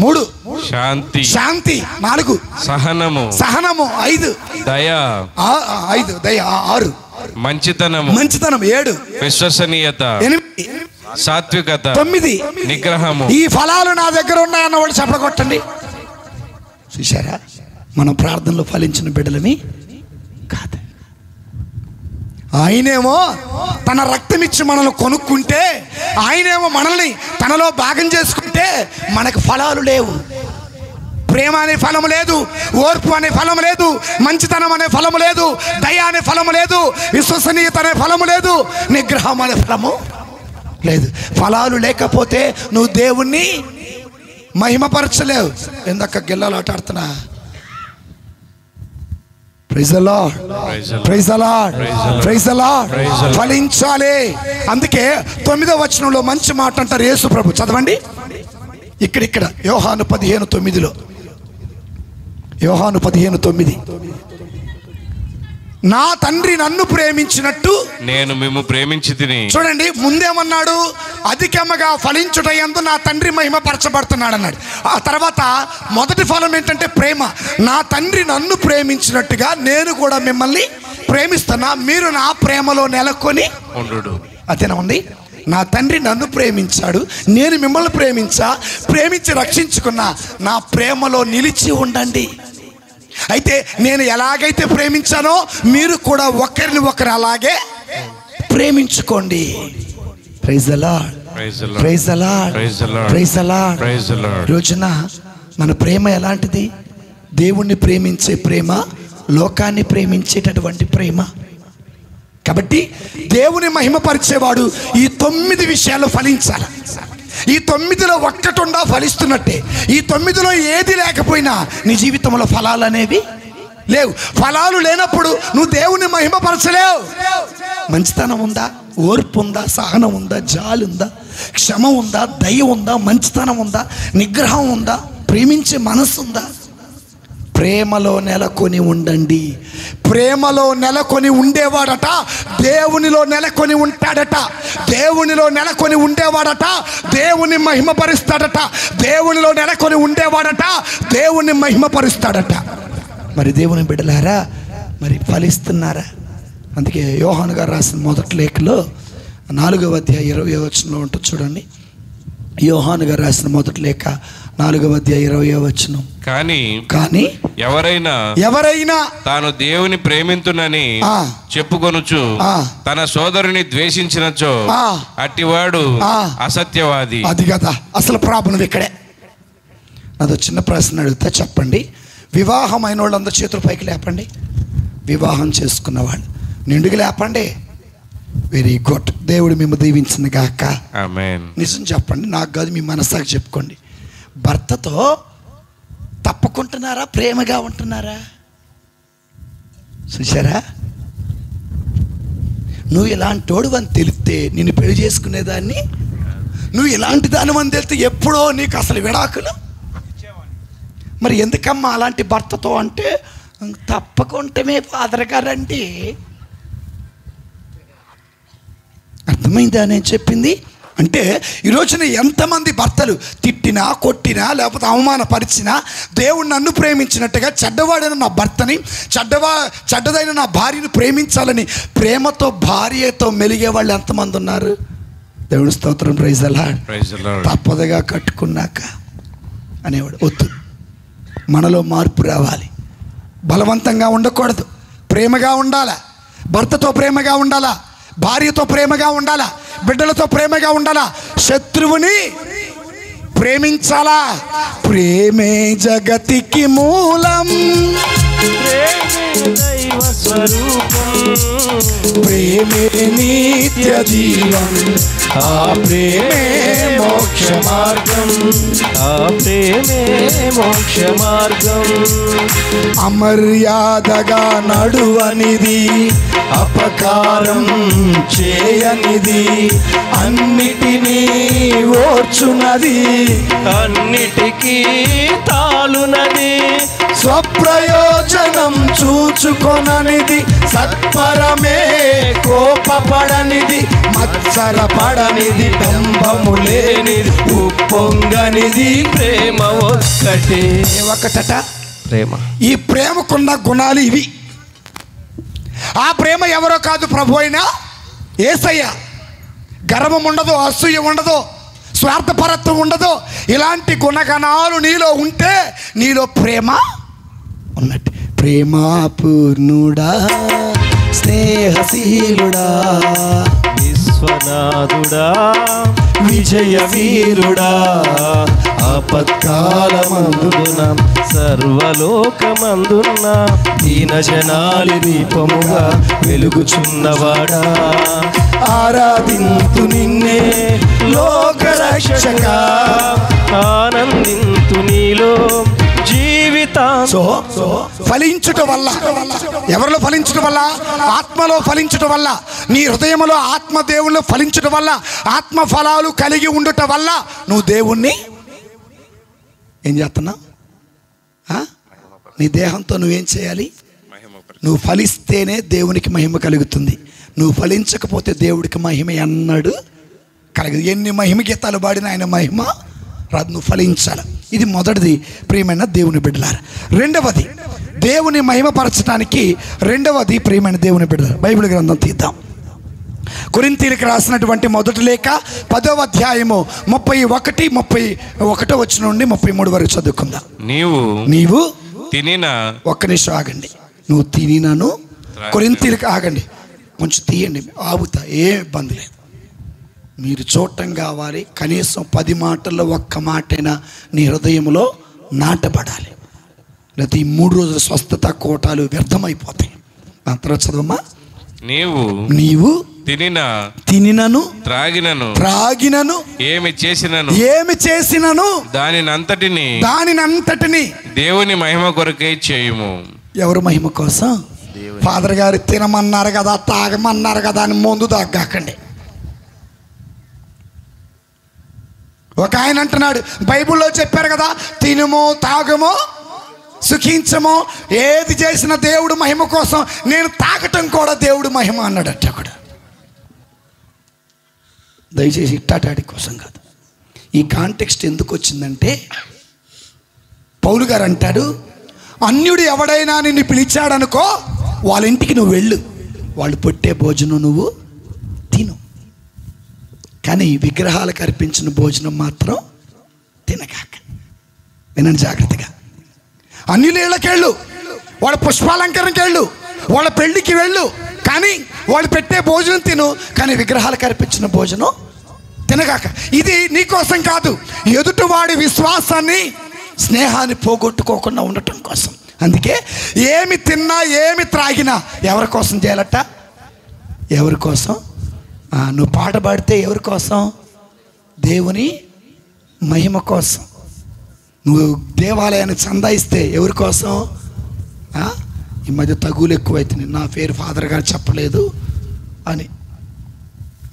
3 శాంతి, 4 సహనము, 5 దయ, 6 మంచితనం, 7 విశ్వసనీయత, 8 సాత్వికత, 9 నిగ్రహము. ఈ ఫలాలు నా దగ్గర ఉన్నాయన్న వాడు చెప్పగొట్టండి. చూశారా? మనం ప్రార్థనలో ఫలించిన బిడ్డలని కాదు. ఆయనేమో తన రక్తం ఇచ్చి మనల్ని కొనుక్కుంటే, ఆయనేమో మనల్ని తనలో భాగం చేసుకుంటే మనకు ఫలాలు లేవు. ప్రేమ అనే ఫలము లేదు, ఓర్పు అనే ఫలము లేదు, మంచితనం అనే ఫలము లేదు, దయ అనే ఫలము లేదు, విశ్వసనీయత అనే ఫలము లేదు, నిగ్రహం అనే ఫలము లేదు. ఫలాలు లేకపోతే నువ్వు దేవుణ్ణి మహిమపరచలేవు. ఎందుక గిల్లలాట ఆడుతున్నా? ఫలించాలి. అందుకే 9వ వచనంలో మంచి మాట అంటారు యేసు ప్రభు. చదవండి ఇక్కడ యోహాను 15:9. యోహాను 15:9. నా తండ్రి నన్ను ప్రేమించినట్టు నేను మిమ్ము ప్రేమించితిని. చూడండి, ముందేమన్నాడు? అధికముగా ఫలించుటయందు నా తండ్రి మహిమపరచబడుతున్నాడు అన్నాడు. ఆ తర్వాత మొదటి ఫలం ఏంటంటే ప్రేమ. నా తండ్రి నన్ను ప్రేమించినట్టుగా నేను కూడా మిమ్మల్ని ప్రేమిస్తున్నా, మీరు నా ప్రేమలో నెలకొని ఉండు. అదేనా ఉంది? నా తండ్రి నన్ను ప్రేమించాడు, నేను మిమ్మల్ని ప్రేమించి రక్షించుకున్నా, నా ప్రేమలో నిలిచి ఉండండి. అయితే నేను ఎలాగైతే ప్రేమించానో మీరు కూడా ఒకరిని ఒకరు అలాగే ప్రేమించుకోండి. Praise the lord, praise the lord, praise the lord. రోజున మన ప్రేమ ఎలాంటిది? దేవుణ్ణి ప్రేమించే ప్రేమ, లోకాన్ని ప్రేమించేటటువంటి ప్రేమ. కాబట్టి దేవుని మహిమపరిచేవాడు ఈ 9 విషయాలు ఫలించాలి. ఈ 9లో ఒక్కటి ఉండా ఫలిస్తున్నట్టే. ఈ 9లో ఏది లేకపోయినా నీ జీవితంలో ఫలాలు అనేవి లేవు. ఫలాలు లేనప్పుడు నువ్వు దేవుని మహిమపరచలేవు. మంచితనం ఉందా? ఓర్పు ఉందా? సహనం ఉందా? జాలి ఉందా? క్షమ ఉందా? దయ ఉందా? మంచితనం ఉందా? నిగ్రహం ఉందా? ప్రేమించే మనసు ఉందా? ప్రేమలో నెలకొని ఉండండి. ప్రేమలో నెలకొని ఉండేవాడట దేవునిలో నెలకొని ఉంటాడట. దేవునిలో నెలకొని ఉండేవాడట దేవుని మహిమపరుస్తాడట. దేవునిలో నెలకొని ఉండేవాడట దేవుని మహిమపరుస్తాడట. మరి దేవుని బిడ్డలారా, మరి ఫలిస్తున్నారా? అందుకే యోహాను గారు రాసిన మొదటి లేఖలో 4వ అధ్యాయం 20వ వచనంలో ఉంటుంది చూడండి. యోహాను గారు రాసిన మొదటి లేఖ 4వ అధ్యాయం 20వ వచనం. కానీ ఎవరైనా తాను దేవుని ప్రేమింతునని చెప్పుకొనుచు తన సోదరుని ద్వేషించినచో అట్టివాడు అసత్యవాది. అది కదా అసలు ప్రాబ్లం ఇక్కడే. నాదో చిన్న ప్రశ్న అడుగుతా, చెప్పండి. వివాహమైన వాళ్ళందరూ చేతులు పైకి లేపండి. వివాహం చేసుకున్న వాళ్ళు నిండుగా లేపండి. Very good. దేవుడు మేము దీవించిన గాక. ఆమేన్. నిజం చెప్పండి, నాకు కాదు, మీ మనసాకి చెప్పుకోండి. భర్తతో తప్పుకుంటున్నారా, ప్రేమగా ఉంటున్నారా? చూసారా? నువ్వు ఇలాంటోడు అని తెలిస్తే నిన్ను పెళ్లి చేసుకునేదాన్ని, నువ్వు ఇలాంటి దాని అని తెలిస్తే ఎప్పుడో నీకు అసలు విడాకులు. మరి ఎందుకమ్మా అలాంటి భర్తతో అంటే, తప్పకుంటమే ఫాదర్ గారండి. అర్థమైందా నేను చెప్పింది? అంటే ఈరోజున ఎంతమంది భర్తలు తిట్టినా, కొట్టినా, లేకపోతే అవమానపరిచినా దేవుడు నన్ను ప్రేమించినట్టుగా చెడ్డవాడైన నా భర్తని, చెడ్డదైన నా భార్యను ప్రేమించాలని ప్రేమతో భార్యతో మెలిగే వాళ్ళు ఎంతమంది ఉన్నారు? దేవుని స్తోత్రం. Praise the lord. తప్పదుగా కట్టుకున్నాక అనేవాడు. వద్దు, మనలో మార్పు రావాలి. బలవంతంగా ఉండకూడదు, ప్రేమగా ఉండాలా. భర్తతో ప్రేమగా ఉండాలా, భార్యతో ప్రేమగా ఉండాలా, బిడ్డలతో ప్రేమగా ఉండాలా, శత్రువుని ప్రేమించాలా. ప్రేమే జగతికి మూలం, దైవ స్వరూపం, ప్రేమే నిత్య జీవం, ఆ ప్రేమే మోక్ష మార్గం, ఆ ప్రేమే మోక్ష మార్గం. అమర్యాదగా నడువనిది, అపకారం చేయనిది, అన్నిటినీ ఓర్చునది, అన్నిటికీ తాలునది, స్వప్రయోజనం చూచుకొననిది, సత్పరమే కోపపడనిది, మత్సరపడనిది, డంబము లేనిది, ఉప్పొంగనిది ప్రేమ ఒక్కటే. ఒకటట ప్రేమ. ఈ ప్రేమకున్న గుణాలు ఇవి. ఆ ప్రేమ ఎవరో కాదు, ప్రభు అయినా యేసయ్య. గర్వం ఉండదు, అసూయ ఉండదు, స్వార్థపరత్వం ఉండదు. ఇలాంటి గుణగణాలు నీలో ఉంటే నీలో ప్రేమ ఉన్నట్టు. ప్రేమ పూర్ణుడా, స్నేహశీలుడా, విశ్వనాథుడా, విజయ వీరుడా, ఆపత్కాలమందున సర్వలోకమందున్న దీన జనాలి దీపముగా వెలుగుచున్నవాడా, ఆరాధింతు నిన్నే లోకరక్షక, ఆనందింతు నీలో జీవితం. సో ఫలించుట వల్ల, ఎవరిలో ఫలించుట వల్ల? ఆత్మలో ఫలించుట వల్ల, నీ హృదయంలో ఆత్మ దేవుళ్ళు ఫలించుట వల్ల, ఆత్మ ఫలాలు కలిగి ఉండుట వల్ల నువ్వు దేవుణ్ణి ఏం చేస్తున్నావు? నీ దేహంతో నువ్వేం చేయాలి? నువ్వు ఫలిస్తేనే దేవునికి మహిమ కలుగుతుంది. నువ్వు ఫలించకపోతే దేవుడికి మహిమ ఎన్నడు కలగదు. ఎన్ని మహిమ గీతాలు పాడినా ఆయన మహిమ రాదు. నువ్వు ఫలించాలి. ఇది మొదటిది ప్రియమైన దేవుని బిడ్డలారా. రెండవది దేవుని మహిమపరచడానికి, రెండవది ప్రియమైన దేవుని బిడ్డలారా, బైబిల్ గ్రంథం తీద్దాం. కొరింథీయులకు రాసినటువంటి మొదటి లేఖ 10వ అధ్యాయము 31 వచ్చిన నుండి 33 వరకు చదువుకుందాం. నీవు తినిన, ఒక్క నిమిషం ఆగండి. నువ్వు తినినను, కొరింథీయులకు ఆగండి, కొంచెం తీయండి, ఆగుతా, ఏం ఇబ్బంది లేదు. మీరు చూడటం కావాలి. కనీసం 10 మాటల్లో ఒక్క మాటైనా నీ హృదయంలో నాటబడాలి. లేకపోతే ఈ 3 రోజుల స్వస్థత కోటాలు వ్యర్థమైపోతాయి. ఆ తర్వాత చదవమ్మా. నీవు తినినను, త్రాగినను, ఏమి చేసినను దానినంతటిని దేవుని మహిమ కొరకై చేయుము. ఎవరు మహిమ కోసం? ఫాదర్ గారు తినమన్నారు కదా, తాగమన్నారు కదా అని ముందు తాగకండి. ఒక ఆయన అంటున్నాడు, బైబిల్లో చెప్పారు కదా, తినుము, తాగము, సుఖించము, ఏది చేసిన దేవుడు మహిమ కోసం. నేను తాగటం కూడా దేవుడు మహిమ అన్నాడట కూడా. దయచేసి ఇట్టాటాడి కోసం కాదు. ఈ కాంటెక్స్ట్ ఎందుకు వచ్చిందంటే, పౌలు గారు అంటాడు, అన్యుడు ఎవడైనా నిన్ను పిలిచాడనుకో, వాళ్ళ ఇంటికి నువ్వు వెళ్ళు, వాళ్ళు పెట్టే భోజనం నువ్వు తిను, కానీ విగ్రహాలకు అర్పించిన భోజనం మాత్రం తినగాక. వినండి జాగ్రత్తగా. అన్యుల ఇళ్ళకి వెళ్ళు, వాళ్ళ పుష్పాలంకరణకి వెళ్ళు, వాళ్ళ పెళ్ళికి వెళ్ళు, కానీ వాళ్ళు పెట్టే భోజనం తిను, కానీ విగ్రహాలకు అర్పించిన భోజనం తినగాక. ఇది నీకోసం కాదు, ఎదుటివాడి విశ్వాసాన్ని, స్నేహాన్ని పోగొట్టుకోకుండా ఉండటం కోసం. అందుకే ఏమి తిన్నా, ఏమి త్రాగినా ఎవరి కోసం చేయాలట? ఎవరి కోసం? నువ్వు పాట పాడితే ఎవరి కోసం? దేవుని మహిమ కోసం. నువ్వు దేవాలయానికి చందా ఇస్తే ఎవరి కోసం? ఈ మధ్య తగులు ఎక్కువైతుంది, నా పేరు ఫాదర్ గారు చెప్పలేదు అని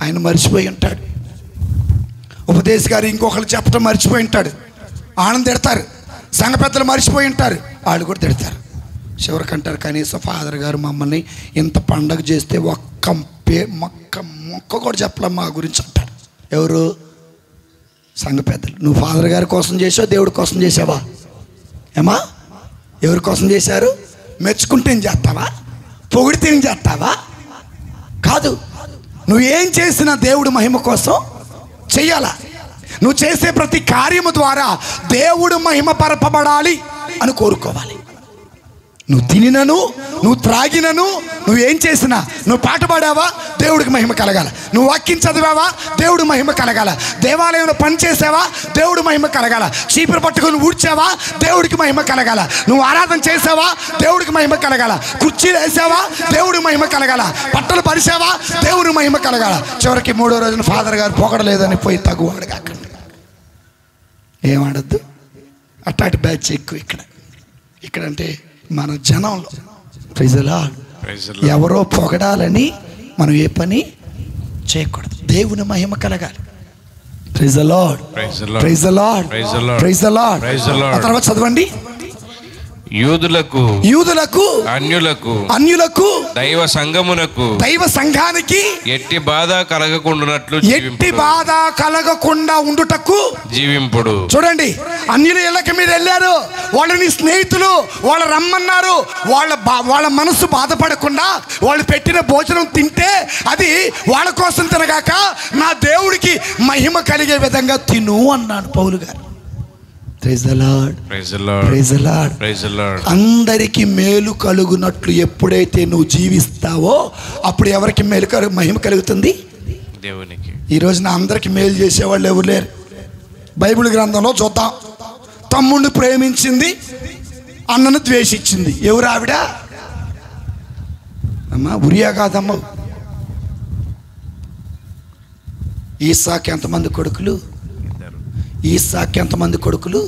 ఆయన మర్చిపోయి ఉంటాడు. ఉపదేశ్ గారు ఇంకొకరు చెప్పడం మర్చిపోయి ఉంటాడు, ఆనంద్ తిడతారు. సంఘ పెద్దలు మర్చిపోయి ఉంటారు, వాళ్ళు కూడా తిడతారు. చివరికి అంటారు, కనీసం ఫాదర్ గారు మమ్మల్ని ఇంత పండగ చేస్తే ఒక్క మొక్క కూడా చెప్పలేం మా గురించి అంటాడు. ఎవరు? సంఘ పెద్దలు. నువ్వు ఫాదర్ గారి కోసం చేసావు, దేవుడి కోసం చేసావా? ఏమా, ఎవరి కోసం చేశారు? మెచ్చుకుంటే ఏం చేస్తావా? పొగిడితే ఏం చేస్తావా? కాదు. నువ్వు ఏం చేసినా దేవుడి మహిమ కోసం చెయ్యాలా. నువ్వు చేసే ప్రతి కార్యము ద్వారా దేవుడు మహిమ పరపబడాలి అని కోరుకోవాలి. నువ్వు తినినను, నువ్వు త్రాగినను, నువ్వు ఏం చేసినా, నువ్వు పాట పాడావా, దేవుడికి మహిమ కలగాల. నువ్వు వాక్యం చదివావా, దేవుడు మహిమ కలగాల. దేవాలయంలో పని చేసావా, దేవుడు మహిమ కలగాల. చీపురు పట్టుకుని ఊడ్చావా, దేవుడికి మహిమ కలగాల. నువ్వు ఆరాధన చేసావా, దేవుడికి మహిమ కలగాల. కుర్చీలు వేసావా, దేవుడి మహిమ కలగాల. బట్టలు పరిచావా, దేవుడి మహిమ కలగాల. చివరికి 3వ రోజున ఫాదర్ గారు పొగడలేదని పోయి తగువాడు కాకండి. ఏమాడద్దు. అట్లాంటి బ్యాచ్ ఎక్కువ ఇక్కడంటే మన జనంలో. Praise the Lord. ఎవరో పొగడాలని మనం ఏ పని చేయకూడదు. దేవుని మహిమ కలగాలి. Praise the lord. Praise the lord. Praise the Lord. ఆ తర్వాత చదవండి. యూదులకు అన్యులకు దైవ సంఘానికి ఎట్టి బాధ కలగకుండా ఉండుటకు జీవింపుడు. చూడండి, అన్యుల ఇళ్ళకి మీరు వెళ్ళారు, వాళ్ళని స్నేహితులు వాళ్ళు రమ్మన్నారు. వాళ్ళ మనసు బాధపడకుండా వాళ్ళు పెట్టిన భోజనం తింటే అది వాళ్ళ కోసం తినగాక నా దేవుడికి మహిమ కలిగే విధంగా తిను అన్నాడు పౌలు గారు. Praise the lord. Praise the lord. Praise the lord. Praise the Lord. అందరికి మేలు కలుగునట్లు ఎప్పుడైతే నువ్వు జీవిస్తావో అప్పుడు ఎవరికి మహిమ కలుగుతుంది? దేవునికి. ఈ రోజున అందరికి మేలు చేసేవాళ్ళు ఎవరు లేరు. బైబిల్ గ్రంథంలో చూద్దాం. తమ్ముడిని ప్రేమించింది, అన్నను ద్వేషించింది. ఎవరు ఆవిడ? అమ్మా, ఉరియా కాదమ్మ. ఈసాకి ఎంతమంది కొడుకులు? ఈసాకి ఎంతమంది కొడుకులు?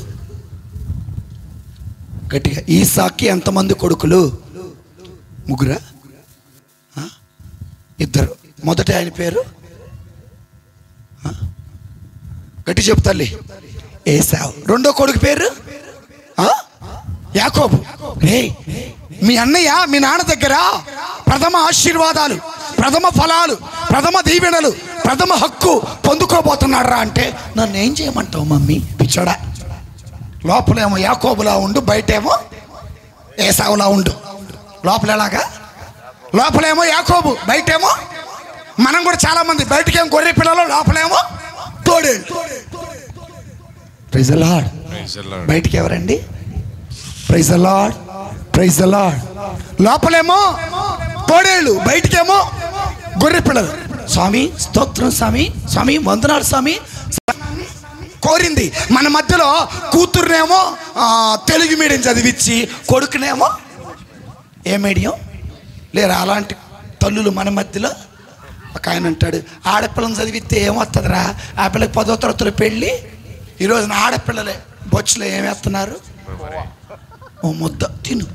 గట్టిగా. ఈసాకి ఎంతమంది కొడుకులు? ముగ్గురా? ఇద్దరు. మొదట ఆయన పేరు గట్టి చెప్తాలి, ఏసావు. రెండో కొడుకు పేరు యాకోబు. రే, మీ అన్నయ్య మీ నాన్న దగ్గర ప్రథమ ఆశీర్వాదాలు, ప్రథమ ఫలాలు, ప్రథమ దీవెనలు, ప్రథమ హక్కు పొందుకోబోతున్నాడు రా అంటే నన్ను ఏం చేయమంటావు మమ్మీ? పిచ్చోడా. లోపలేమో యాకోబులా ఉండు, బయటేమో ఏసావులా ఉండు. లోపల ఎలాగా? లోపలేమో యాకోబు, బయటేమో మనం కూడా చాలా మంది. బయటకేమో గొర్రె పిల్లలు, లోపలేమో తోడేళ్ళు. Praise the lord. బయటికి ఎవరండి? Praise the lord. Praise the lord. లోపలేమో తోడేళ్ళు, బయటికేమో గొర్రె పిల్లలు. స్వామి స్తోత్రం, స్వామి వందనాలు స్వామి కోరింది. మన మధ్యలో కూతురునేమో తెలుగు మీడియం చదివించి కొడుకునేమో ఏ మీడియం లేరా? అలాంటి తల్లులు మన మధ్యలో. ఒక ఆయన అంటాడు, ఆడపిల్లని చదివిస్తే ఏమొస్తుందిరా? ఆ పిల్లకి 10వ తరగతిలో పెళ్ళి. ఈరోజున ఆడపిల్లలే బొచ్చులో ఏమేస్తున్నారు? ఓ ముద్ద తిను.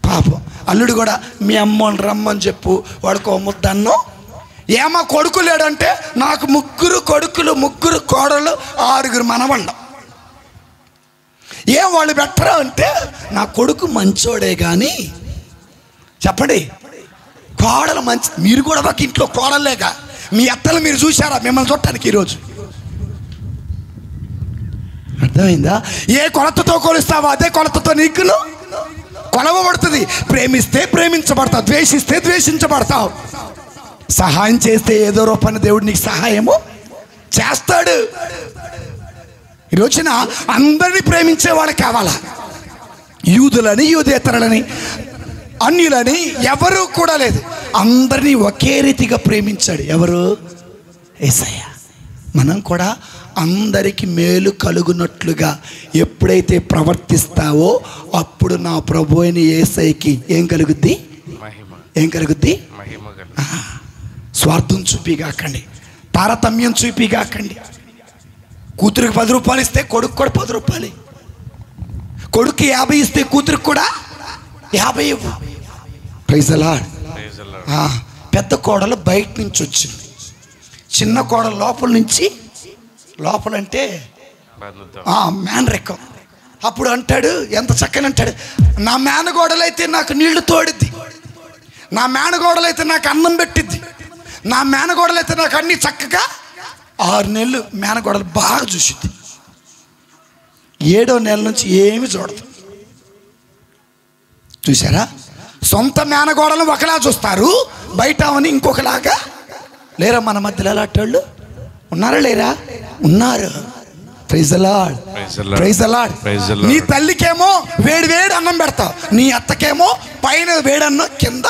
పాపం అల్లుడు కూడా మీ అమ్మని రమ్మని చెప్పు, వాడికి ఓ ముద్ద అన్నం. ఏమో కొడుకు లేడంటే నాకు 3 కొడుకులు, 3 కోడలు, 6 మనవళ్ళు. ఏం వాళ్ళు బెటరా అంటే నా కొడుకు మంచోడే కానీ చెప్పండి, కోడలు మంచి. మీరు కూడా ఒక ఇంట్లో కోడలేక మీ అత్తలు మీరు చూసారా మిమ్మల్ని చూడటానికి? ఈరోజు అర్థమైందా? ఏ కొలతతో కొలుస్తావో అదే కొలతతో నీకు కొలవబడుతుంది. ప్రేమిస్తే ప్రేమించబడతావు, ద్వేషిస్తే ద్వేషించబడతావు. సహాయం చేస్తే ఏదో రూపాన్ని దేవుడు నీకు సహాయము చేస్తాడు. ఈ రోజున అందరినీ ప్రేమించేవాడు కావాలా? యూదులని, యూదేతరులని, అన్యులని ఎవరు కూడా లేదు. అందరినీ ఒకే రీతిగా ప్రేమించాడు. ఎవరు? యేసయ్య. మనం కూడా అందరికి మేలు కలుగునట్లుగా ఎప్పుడైతే ప్రవర్తిస్తావో అప్పుడు నా ప్రభు అయిన యేసయ్యకి ఏం కలుగుద్ది? ఏం కలుగుద్ది? స్వార్థం చూపిగాకండి, తారతమ్యం చూపిగాకండి. కూతురికి 10 రూపాయలు ఇస్తే కొడుకు కూడా 10 రూపాయలు. కొడుకు 50 ఇస్తే కూతురికి కూడా 50 ఇవ్వు. Praise the Lord. పెద్ద కోడలు బయట నుంచి వచ్చింది, చిన్న కోడలు లోపల నుంచి, లోపలంటే మేనరికం. అప్పుడు అంటాడు, ఎంత చక్కని అంటాడు, నా మేనగోడలైతే నాకు నీళ్లు తోడిద్ది, నా మేనగోడలైతే నాకు అన్నం పెట్టిద్ది, నా మేనగోడలైతే నాకు అన్ని చక్కగా. 6 నెలలు మేనగోడలు బాగా చూసిద్ది, 7వ నెల నుంచి ఏమి చూడదు. చూసారా? సొంత మేనగోడలను ఒకలా చూస్తారు, బయట అవని ఇంకొకలాగా. లేరా మన మధ్యలో అలాంటి వాళ్ళు ఉన్నారా? లేరా? ఉన్నారు. Praise the lord. Praise the Lord. నీ తల్లికేమో వేడి వేడి అన్నం పెడతావు, నీ అత్తకేమో పైన వేడన్నం కింద.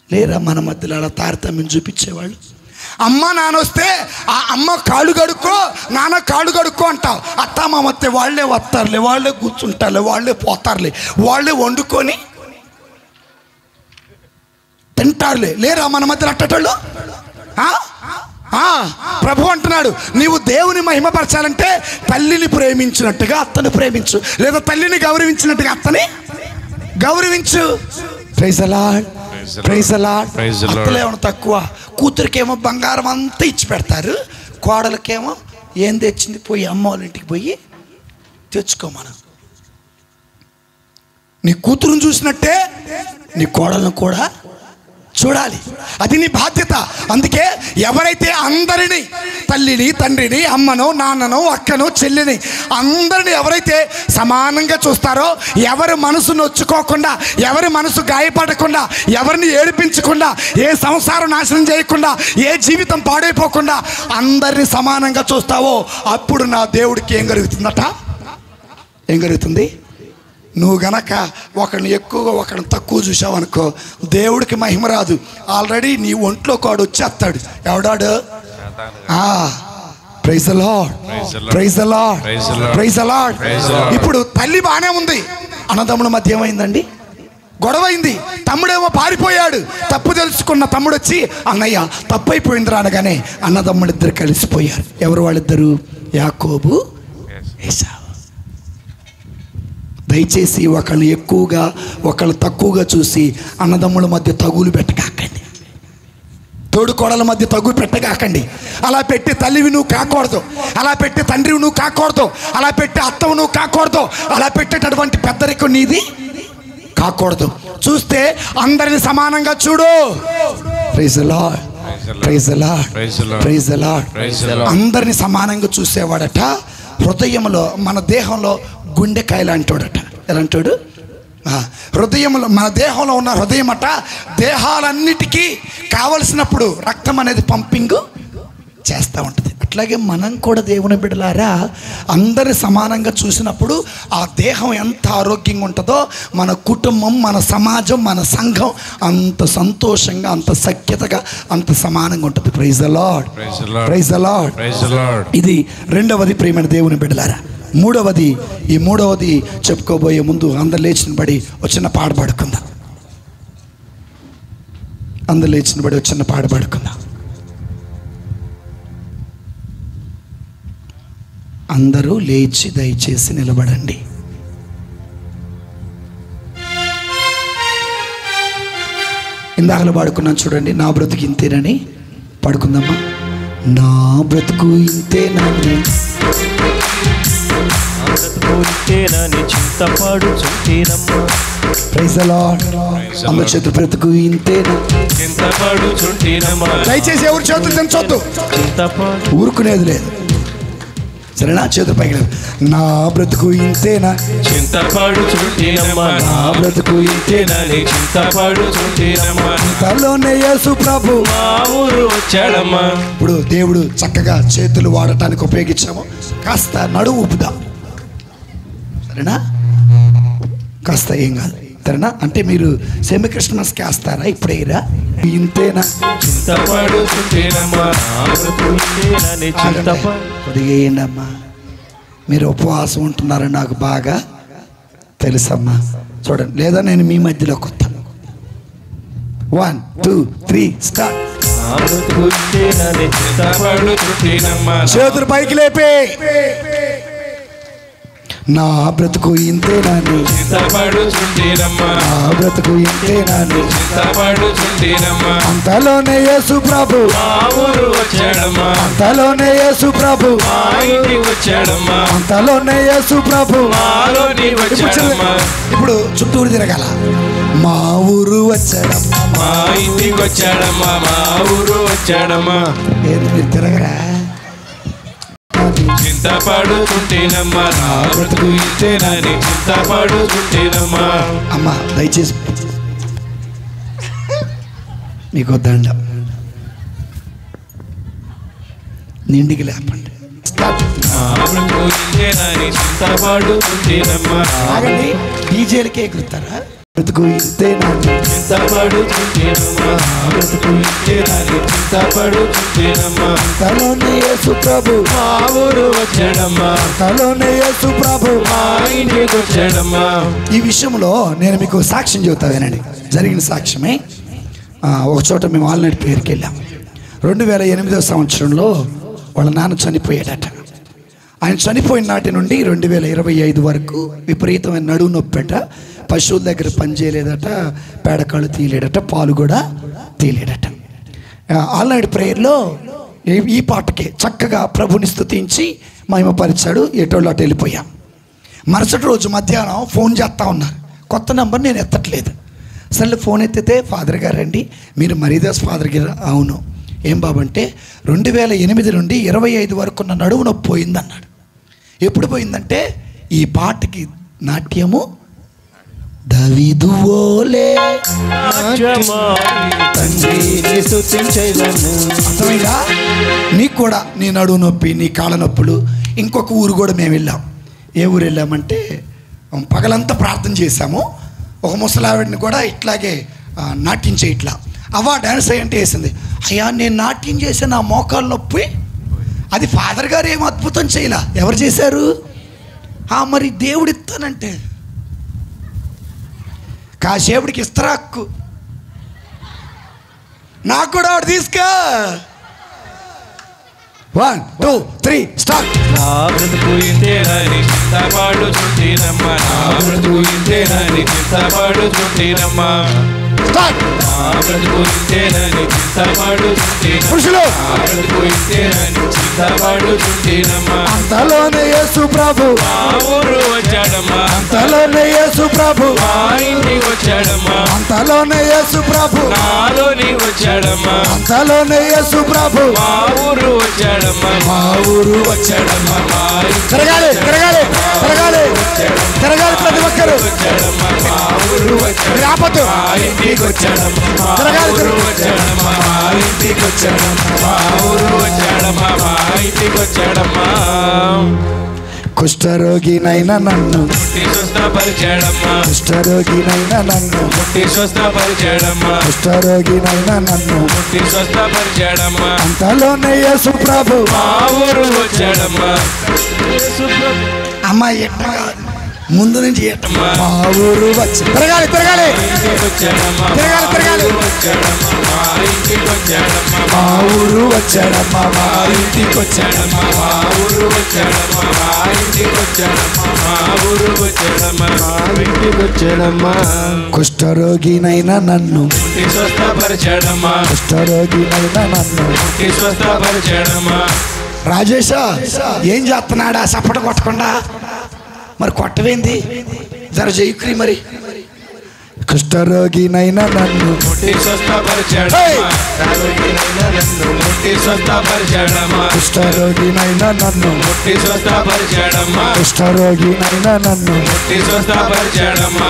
లేరా మన మధ్యలో అలా తారతమ్యం చూపించేవాళ్ళు? అమ్మ నాన్న వస్తే ఆ అమ్మ కాళ్ళు కడుక్కో, నాన్న కాళ్ళు కడుక్కో అంటావు. అత్త మామ వస్తే వాళ్ళే వస్తారులే, వాళ్ళే కూర్చుంటారులే, వాళ్ళే పోతారులే, వాళ్ళే వండుకొని తింటారులే. లేరా మన మధ్యలో అట్టేటోళ్ళు? ప్రభు అంటున్నాడు, నీవు దేవుని మహిమపరచాలంటే తల్లిని ప్రేమించినట్టుగా అత్తని ప్రేమించు, లేదా తల్లిని గౌరవించినట్టుగా అత్తని గౌరవించు. Praise the lord. Praise the lord. అత్తలేమో తక్కువ, కూతురికేమో బంగారం అంతా ఇచ్చి పెడతారు, కోడలకేమో ఏం తెచ్చింది పోయి అమ్మ వాళ్ళ ఇంటికి పోయి తెచ్చుకోమను. నీ కూతురుని చూసినట్టే నీ కోడలను కూడా చూడాలి, అది నీ బాధ్యత. అందుకే ఎవరైతే అందరినీ, తల్లిని తండ్రిని అమ్మను నాన్నను అక్కను చెల్లిని అందరిని ఎవరైతే సమానంగా చూస్తారో, ఎవరి మనసు నొచ్చుకోకుండా, ఎవరి మనసు గాయపడకుండా, ఎవరిని ఏడిపించకుండా, ఏ సంసారం నాశనం చేయకుండా, ఏ జీవితం పాడైపోకుండా అందరిని సమానంగా చూస్తావో అప్పుడు నా దేవుడికి ఏం కలుగుతుందట? ఏం కలుగుతుంది? నువ్వు గనక ఒకరిని ఎక్కువగా ఒకరిని తక్కువ చూసావు అనుకో, దేవుడికి మహిమ రాదు. ఆల్రెడీ నీ ఒంట్లో కాడు వచ్చేస్తాడు. ఎవడాడు? Praise the lord. Praise the lord. Praise the lord. ఇప్పుడు తల్లి బాగానే ఉంది, అన్నదమ్ముల మధ్య ఏమైందండి? గొడవైంది. తమ్ముడేమో పారిపోయాడు, తప్పు తెలుసుకున్న తమ్ముడు వచ్చి అన్నయ్య తప్పు అయిపోయింది అనగానే అన్నదమ్ముడిద్దరు కలిసిపోయారు. ఎవరు వాళ్ళిద్దరు? యాకోబు, ఏసావు. దయచేసి ఒకళ్ళు ఎక్కువగా ఒకళ్ళు తక్కువగా చూసి అన్నదమ్ముల మధ్య తగులు పెట్టగాకండి, తోడుకోడల మధ్య తగులు పెట్టగాకండి. అలా పెట్టి తల్లివి నువ్వు కాకూడదు, అలా పెట్టి తండ్రివి నువ్వు కాకూడదు, అలా పెట్టి అత్తవు నువ్వు కాకూడదు, అలా పెట్టేటటువంటి పెద్దరికం నీది కాకూడదు. చూస్తే అందరిని సమానంగా చూడు. Praise the lord. Praise the lord. Praise the Lord. అందరిని సమానంగా చూసేవాడట హృదయంలో, మన దేహంలో గుండెకాయలు అంటాడట. ఎలా అంటాడు? హృదయంలో, మన దేహంలో ఉన్న హృదయం అట దేహాలన్నిటికీ కావలసినప్పుడు రక్తం అనేది పంపింగ్ చేస్తూ ఉంటుంది. అట్లాగే మనం కూడా దేవుని బిడ్డలారా అందరి సమానంగా చూసినప్పుడు ఆ దేహం ఎంత ఆరోగ్యంగా ఉంటుందో మన కుటుంబం, మన సమాజం, మన సంఘం అంత సంతోషంగా, అంత సఖ్యతగా, అంత సమానంగా ఉంటుంది. Praise the lord. Praise the Lord. ఇది రెండవది ప్రియమైన దేవుని బిడ్డలారా. మూడవది, ఈ మూడవది చెప్పుకోబోయే ముందు అందరు లేచిన బడి వచ్చిన పాట పాడుకుందాం. అందరు లేచిన బడి వచ్చిన పాట పాడుకుందాం. అందరూ లేచి దయచేసి నిలబడండి. ఇందాకలో పాడుకున్నాను చూడండి, నా బ్రతుకు ఇంతేనని పాడుకుందామా. నా బ్రతుకు ఇంతేనని, చింతపాడుచుంటేనమ్మా. Praise the lord. అమ్మ చేతులు బ్రతుకు ఇంతేనా, దయచేసి ఎవరు చేతులు తెంచొద్దు, ఊరుకునేది లేదు. సరేనా? చేతులు పైకి. నా బ్రతుకు ఇంతేనా, చింతపాడుచుంటేనమ్మా. నా బ్రతుకు ఇంతేనా, చింతపాడుచుంటేనమ్మా. ఇంతలోనే యేసు ప్రభు మా ఊరు వచ్చాడమ్మా. ఇప్పుడు దేవుడు చక్కగా చేతులు వాడటానికి ఉపయోగించాము. కాస్త నడువు ఊపుదాం, సరేనా? కాస్త ఏం కాదు, సరేనా? అంటే మీరు సెమీ క్రిస్మస్కి వేస్తారా? ఇప్పుడు వేయరా? ఇంతేనా, కొద్దిగా వేయండి అమ్మా. మీరు ఉపవాసం ఉంటున్నారని నాకు బాగా తెలుసమ్మా. చూడండి, లేదా నేను మీ మధ్యలోకి వస్తాను. 1 2 3 స్టార్ట్. చేతులు పైకి లేపే. నా బ్రతుకు ఇంతేనాని చింతపడుచుంటినమ్మా నా బ్రతుకు ఇంతేనాని చింతపడుచుంటినమ్మా అంతలోనే యేసు ప్రభు మా ఊరు వచ్చాడమ్మా అంతలోనే యేసు ప్రభు మా ఇంటికి వచ్చాడమ్మా అంతలోనే యేసు ప్రభు మాలోని వచ్చాడమ్మా ఇప్పుడు చుట్టూరు తిరగాల మా ఊరు వచ్చాడమ్మా మా ఇంటికి వచ్చాడమ్మా మా ఊరు వచ్చాడమ్మా ఏది మీరు తిరగరా చింతపడుచుంటినమ్మా నా బ్రతుకు ఇంతేనని చింతపడుచుంటినమ్మా అమ్మా దయచేసి మీకు దండం నిండికి లేపండి నా బ్రతుకు ఇంతేనని చింతపడుచుంటినమ్మా ఆగండి డీజేలకే ఎగురుతారా బ్రతుకు ఇంతేనాని చింతపడుచుంటినమ్మా నా బ్రతుకు ఇంతేనని చింతపడుచుంటినమ్మా అంతలోనే యేసు ప్రభు మా ఊరు వచ్చాడమ్మా అంతలోనే యేసు ప్రభు మా ఇంటికి వచ్చాడమ్మా ఈ విషయంలో నేను మీకు సాక్ష్యం చెబుతా వినండి జరిగిన సాక్ష్యమే ఒక చోట మేము ఆల్రెడీ పేరుకి వెళ్ళాం 2008 సంవత్సరంలో వాళ్ళ నాన్న చనిపోయాడట. ఆయన చనిపోయిన నాటి నుండి 2025 వరకు విపరీతమైన నడువు నొప్పెట, పశువుల దగ్గర పని చేయలేదట, పేడకాళ్ళు తీయలేడట, పాలు కూడా తీయలేడట. ఆల్రెడీ ప్రేయర్లో ఈ పాటకే చక్కగా ప్రభుని స్తుతించి మహిమపరిచాడు. ఎటోళ్ళు అటు వెళ్ళిపోయాం. మరుసటి రోజు మధ్యాహ్నం ఫోన్ చేస్తూ ఉన్నారు. కొత్త నెంబర్ నేను ఎత్తట్లేదు. అసలు ఫోన్ ఎత్తితే ఫాదర్ గారండి మీరు మరీదాస్ ఫాదర్ గారు. అవును. ఏం బాబంటే 2008 నుండి 25 వరకు ఉన్న నడువు నొప్పి పోయిందన్నాడు. ఎప్పుడు పోయిందంటే ఈ పాటకి నాట్యము దావీదువోలే అర్థమైందా? నీకు కూడా నీ నడువు నొప్పి, నీ కాళ్ళ నొప్పులు. ఇంకొక ఊరు కూడా మేము వెళ్ళాం. ఏ ఊరు వెళ్ళామంటే పగలంతా ప్రార్థన చేశాము. ఒక ముసలావిడిని కూడా ఇట్లాగే నాట్యం ఇట్లా అవ్వ డ్యాన్స్ అయ్యంటే వేసింది. అయ్యా నేను నాట్యం చేసే నా మోకాలు నొప్పి. అది ఫాదర్ గారు ఏం అద్భుతం చేయలా, ఎవరు చేశారు? మరి దేవుడు ఇస్తానంటే కాసేపుడికి ఇస్తరాక్కు నాకు కూడా ఆవిడ తీసుకా. 1 2 3 స్టార్ట్. నా బ్రతుకు ఇంతేనని చింతపడుచుంటినమ్మా నా బ్రతుకు ఇంతేనని చింతపడుచుంటినమ్మా స్టార్ట్. నా బ్రతుకు ఇంతేనని చింతపడుచుంటినమ్మా పురుషులు నా బ్రతుకు ఇంతేనని చింతపడుచుంటినమ్మా అంతలోనే యేసు ప్రభు మా ఊరు వచ్చాడమ్మా అంతలోనే యేసు ప్రభు మా ఇంటికి వచ్చాడమ్మా అంతలోనే యేసు ప్రభు నాలోని వచ్చాడమ్మా అంతలోనే యేసు ప్రభు మా ఊరు వచ్చాడమ్మా మా ఊరు వచ్చాడమ్మా. మా తిరగాలి తిరగాలి తిరగాలి తిరగాలి ప్రతి ఒక్కరు వచ్చాడమ్మా మా ఊరు వచ్చాడు ఆపద్దు. మా ఇంటికి వచ్చాడమ్మా మా తిరగాలి ఊరు వచ్చాడమ్మా మా ఇంటికి వచ్చాడమ్మా మా ఊరు వచ్చాడమ్మా మా ఇంటికి వచ్చాడమ్మా కుష్ఠరోగినైనా నన్ను ముట్టి స్వస్థపరిచాడమ్మా కుష్ఠరోగినైనా నన్ను ముట్టి స్వస్థపరిచాడమ్మా కుష్ఠరోగినైనా నన్ను ముట్టి స్వస్థపరిచాడమ్మా అంతలోనే యేసు ప్రభు మా ఊరు వచ్చాడమ్మా అమ్మాయి ముందు నుంచి మా ఊరు వచ్చి తిరగాలి తిరగాలి ఇంటికి వచ్చాడమ్మా తిరగాలి తిరగాలి వచ్చాడమ్మా మా ఇంటికి వచ్చాడమ్మా మా ఊరు వచ్చాడమ్మా మా ఇంటికి వచ్చాడమ్మా మా ఊరు వచ్చాడమ్మా మా ఇంటికి వచ్చాడమ్మా మా ఊరు వచ్చాడమ్మా మా ఇంటికి వచ్చాడమ్మా కుష్ఠరోగినైనా నన్ను ముట్టి స్వస్థపరిచాడమ్మా కుష్ఠరోగినైనా నన్ను ముట్టి స్వస్థపరిచాడమ్మా రాజేశా ఏం చేస్తున్నాడా సపట కొట్టకుండా? మరి కొట్టవేంది? జర జయుక్రి మరి. కుష్ఠరోగినైనా నన్ను ముట్టి స్వస్థపరిచాడమ్మా నన్ను ముట్టి స్వస్థపరిచాడమ్మా కుష్ఠరోగినైనా నన్ను ముట్టి స్వస్థపరిచాడమ్మా కుష్ఠరోగినైనా నన్ను ముట్టి స్వస్థపరిచాడమ్మా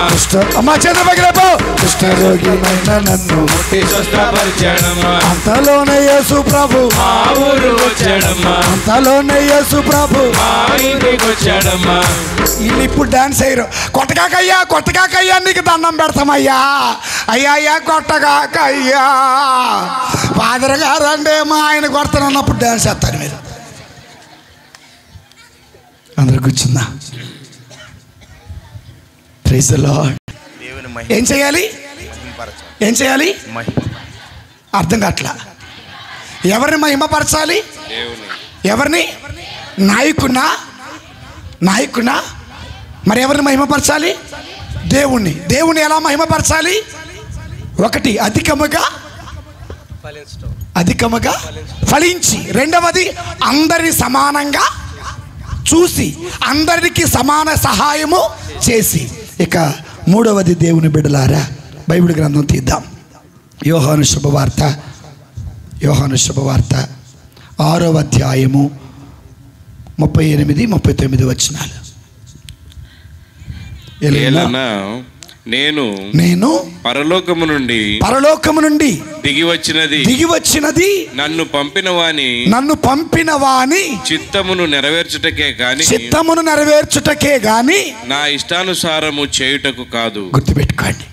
అమ్మా చంద్రబాబు కుష్ఠరోగినైనా నన్ను ముట్టి స్వస్థపరిచాడమ్మా అంతలోనే యేసు ప్రభు మా ఊరు వచ్చాడమ్మా అంతలోనే యేసు ప్రభు మా ఇంటికి వచ్చాడమ్మా వీళ్ళు ఇప్పుడు డాన్స్ అయ్యారు. కొట్టకాకయ్యా కొట్టకాకయ్యా నీకు దండం పెడతామయ్యా. అయ్యా అయ్యా కొట్టకాకయ్యా ఫాదర్ గారు అంటే మా ఆయన కొడతానన్నప్పుడు డాన్స్ చేస్తారు మీరు. అందరు కూర్చుందా? Praise the lord. ఏం చేయాలి ఏం చేయాలి అర్థం కావట్లా. ఎవరిని మహిమపరచాలి? ఎవరిని? నాయకున్నా మరి ఎవరిని మహిమపరచాలి? దేవుణ్ణి. దేవుణ్ణి ఎలా మహిమపరచాలి? ఒకటి, అధికముగా ఫలించి. రెండవది, అందరిని సమానంగా చూసి, అందరికి సమాన సహాయము చేసి. ఇక మూడవది, దేవుని బిడ్డలారా, బైబిల్ గ్రంథం తీద్దాం. యోహాను శుభవార్త 6వ అధ్యాయము 38, 39 వచనాలు. నేను పరలోకము నుండి దిగి వచ్చినది నన్ను పంపిన వాని చిత్తమును నెరవేర్చుటకే గాని నా ఇష్టానుసారము చేయుటకు కాదు. గుర్తుపెట్టుకోండి,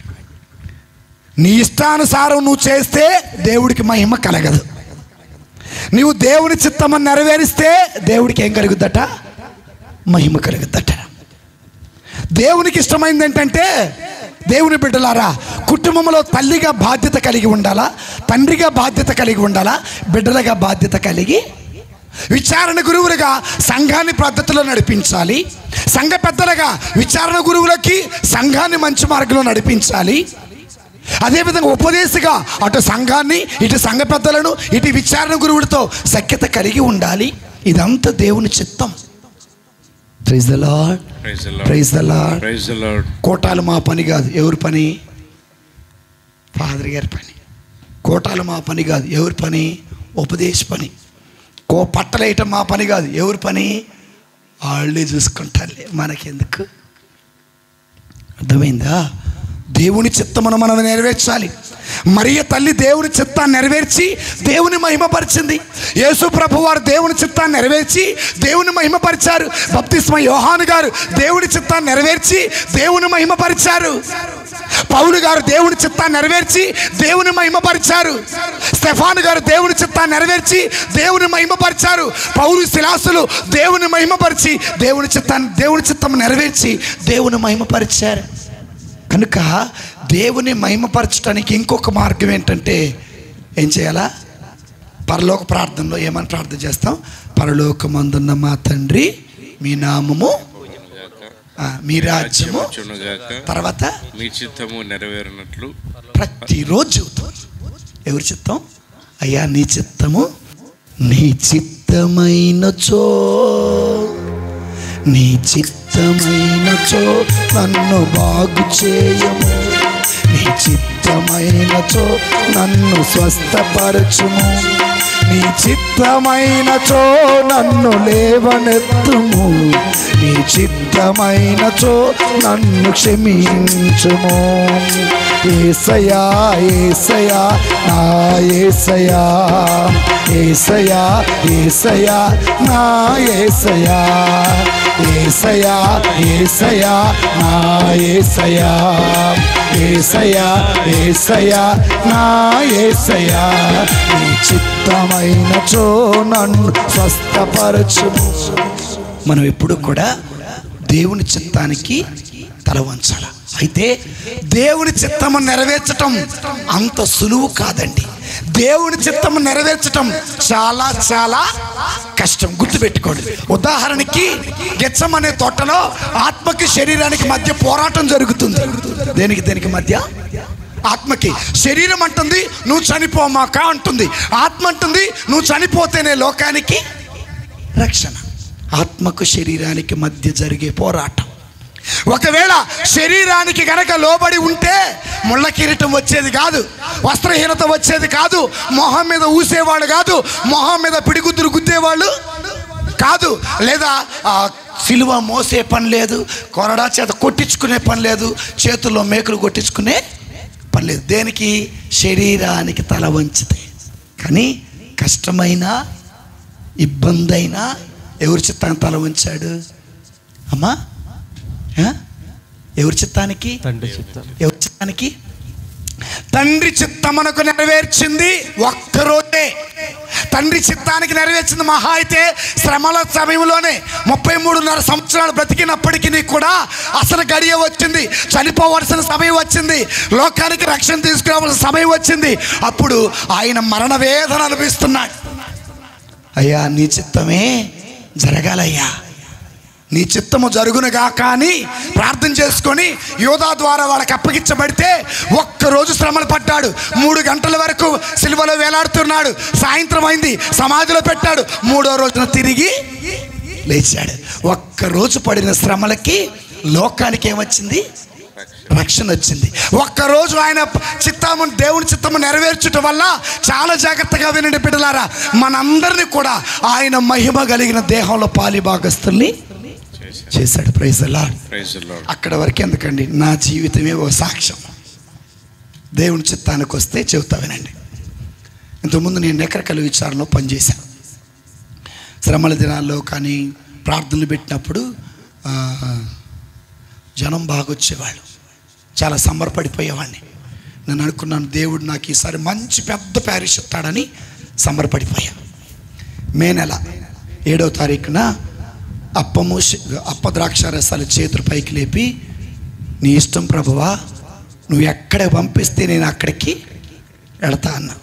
నీ ఇష్టానుసారం నువ్వు చేస్తే దేవుడికి మహిమ కలగదు. నీవు దేవుని చిత్తమని నెరవేరిస్తే దేవుడికి ఏం కలుగుద్దట? మహిమ కలుగుద్దట. దేవునికి ఇష్టమైంది ఏంటంటే, దేవుని బిడ్డలారా, కుటుంబంలో తల్లిగా బాధ్యత కలిగి ఉండాలా, తండ్రిగా బాధ్యత కలిగి ఉండాలా, బిడ్డలుగా బాధ్యత కలిగి, విచారణ గురువులుగా సంఘాన్ని పద్ధతిలో నడిపించాలి, సంఘ పెద్దలుగా విచారణ గురువులకి సంఘాన్ని మంచి మార్గంలో నడిపించాలి. అదేవిధంగా ఉపదేశిగా అటు సంఘాన్ని, ఇటు సంఘ పెద్దలను, ఇటు విచారణ గురువులతో సఖ్యత కలిగి ఉండాలి. ఇదంతా దేవుని చిత్తం. Praise the Lord, praise the Lord. కోటాలు మా పని కాదు. ఎవరి పని? ఫాదర్ గారి పని. కోటాలు మా పని కాదు. ఎవరి పని? ఉపదేశ పని. పట్టలేయటం మా పని కాదు. ఎవరి పని? వాళ్ళే చూసుకుంటారులే, మనకెందుకు. అర్థమైందా? దేవుని చిత్తమును మనం నెరవేర్చాలి. మరియ తల్లి దేవుని చిత్తాన్ని నెరవేర్చి దేవుని మహిమపరిచింది. యేసు ప్రభు వారు దేవుని చిత్తాన్ని నెరవేర్చి దేవుని మహిమపరిచారు. బప్తిస్మ యోహాను గారు దేవుని చిత్తాన్ని నెరవేర్చి దేవుని మహిమపరిచారు. పౌలు గారు దేవుని చిత్తాన్ని నెరవేర్చి దేవుని మహిమపరిచారు. స్టెఫాను గారు దేవుని చిత్తాన్ని నెరవేర్చి దేవుని మహిమపరిచారు. పౌలు శిలాసులు దేవుని మహిమపరిచి దేవుని చిత్తం నెరవేర్చి దేవుని మహిమపరిచారు. కనుక దేవుని మహిమపరచడానికి ఇంకొక మార్గం ఏంటంటే, ఏం చేయాలా? పరలోక ప్రార్థనలో ఏమని ప్రార్థన చేస్తాం? పరలోకమందున్న మా తండ్రి, మీ నామము, మీ రాజ్యము, తర్వాత మీ చిత్తము నెరవేరినట్లు. ప్రతిరోజు ఎవరి చిత్తం? అయ్యా నీ చిత్తము, నీ చిత్తమైనచో, నీ చిత్తమైనచో నన్ను బాగు చేయము, నీ చిత్తమైనచో నన్ను స్వస్థపరచుము, నీ చిత్తమైనచో నన్ను లేవనెత్తుము, నీ చిత్తమైనచో నన్ను క్షమించుము. యేసయ్యా యేసయ్యా నా యేసయ్యా, యేసయ్యా యేసయ్యా నా యేసయ్యా, యేసయ్యా యేసయ్యా నా యేసయ్యా, యేసయ్యా యేసయ్యా నా యేసయ్యా, నీ చిత్తమైనచో నన్ను స్వస్థపరచుము. మనం ఎప్పుడు కూడా దేవుని చిత్తానికి తల వంచాలి. అయితే దేవుని చిత్తము నెరవేర్చటం అంత సులువు కాదండి. దేవుని చిత్తము నెరవేర్చటం చాలా చాలా కష్టం. గుర్తుపెట్టుకోండి. ఉదాహరణకి గెత్సెమనే తోటలో ఆత్మకి శరీరానికి మధ్య పోరాటం జరుగుతుంది. దేనికి మధ్య? ఆత్మకి. శరీరం అంటుంది నువ్వు చనిపోమాక అంటుంది, ఆత్మ అంటుంది నువ్వు చనిపోతేనే లోకానికి రక్షణ. ఆత్మకు శరీరానికి మధ్య జరిగే పోరాటం. ఒకవేళ శరీరానికి గనక లోబడి ఉంటే ముళ్ళ కిరీటం వచ్చేది కాదు, వస్త్రహీనత వచ్చేది కాదు, మొహం మీద ఊసేవాళ్ళు కాదు, మొహం మీద పిడిగుద్దులు గుద్దేవాళ్ళు కాదు, లేదా సిలువ మోసే పని లేదు, కొరడా చేత కొట్టించుకునే పని లేదు, చేతుల్లో మేకులు కొట్టించుకునే పని లేదు. దేనికి? శరీరానికి తల వంచితే. కానీ కష్టమైన ఇబ్బంది అయినా ఎవరి చిత్తానికి తల వంచాడు? అమ్మా, ఎవరి చిత్తానికి? ఎవరి చిత్తానికి? తండ్రి చిత్తమునకు నెరవేర్చింది ఒక్కరోజే. తండ్రి చిత్తానికి నెరవేర్చింది మహా అయితే శ్రమల సమయంలోనే. 33.5 సంవత్సరాలు బ్రతికినప్పటికీ కూడా అసలు గడియ వచ్చింది, చనిపోవలసిన సమయం వచ్చింది, లోకానికి రక్షణ తీసుకురావాల్సిన సమయం వచ్చింది. అప్పుడు ఆయన మరణ వేదన అనుభవిస్తున్నాడు. అయ్యా నీ చిత్తమే జరగాలయ్యా, నీ చిత్తము జరుగునుగా కానీ ప్రార్థన చేసుకొని యోధా ద్వారా వాళ్ళకి అప్పగించబడితే ఒక్కరోజు శ్రమలు పడ్డాడు. 3 గంటల వరకు సిలువలో వేలాడుతున్నాడు. సాయంత్రం అయింది, సమాధిలో పెట్టాడు. 3వ రోజున తిరిగి లేచాడు. ఒక్కరోజు పడిన శ్రమలకి లోకానికి ఏమొచ్చింది? రక్షణ వచ్చింది. ఒక్కరోజు ఆయన చిత్తము, దేవుని చిత్తము నెరవేర్చడం వల్ల, చాలా జాగ్రత్తగా వినండి బిడ్డలారా, మనందరినీ కూడా ఆయన మహిమ కలిగిన దేహంలో పాలిభాగస్తుల్ని చేశాడు. Praise the Lord. అక్కడ వరకు ఎందుకండి, నా జీవితమే ఓ సాక్ష్యం. దేవుని చిత్తానికి వస్తే చెబుతా వినండి. ఇంతకుముందు నేను ఎకరకల విచారణలో పనిచేశాను. శ్రమల దినాల్లో కానీ ప్రార్థనలు పెట్టినప్పుడు జనం బాగా వచ్చేవాళ్ళు. చాలా సంబరపడిపోయేవాడిని. నేను అనుకున్నాను, దేవుడు నాకు ఈసారి మంచి పెద్ద ప్యారిష్ ఇస్తాడని సంబరపడిపోయా. మే నెల 7వ తారీఖున అప్ప ద్రాక్ష రసాలు చేతులు పైకి లేపి, నీ ఇష్టం ప్రభువా, నువ్వు ఎక్కడ పంపిస్తే నేను అక్కడికి వెళతా అన్నా.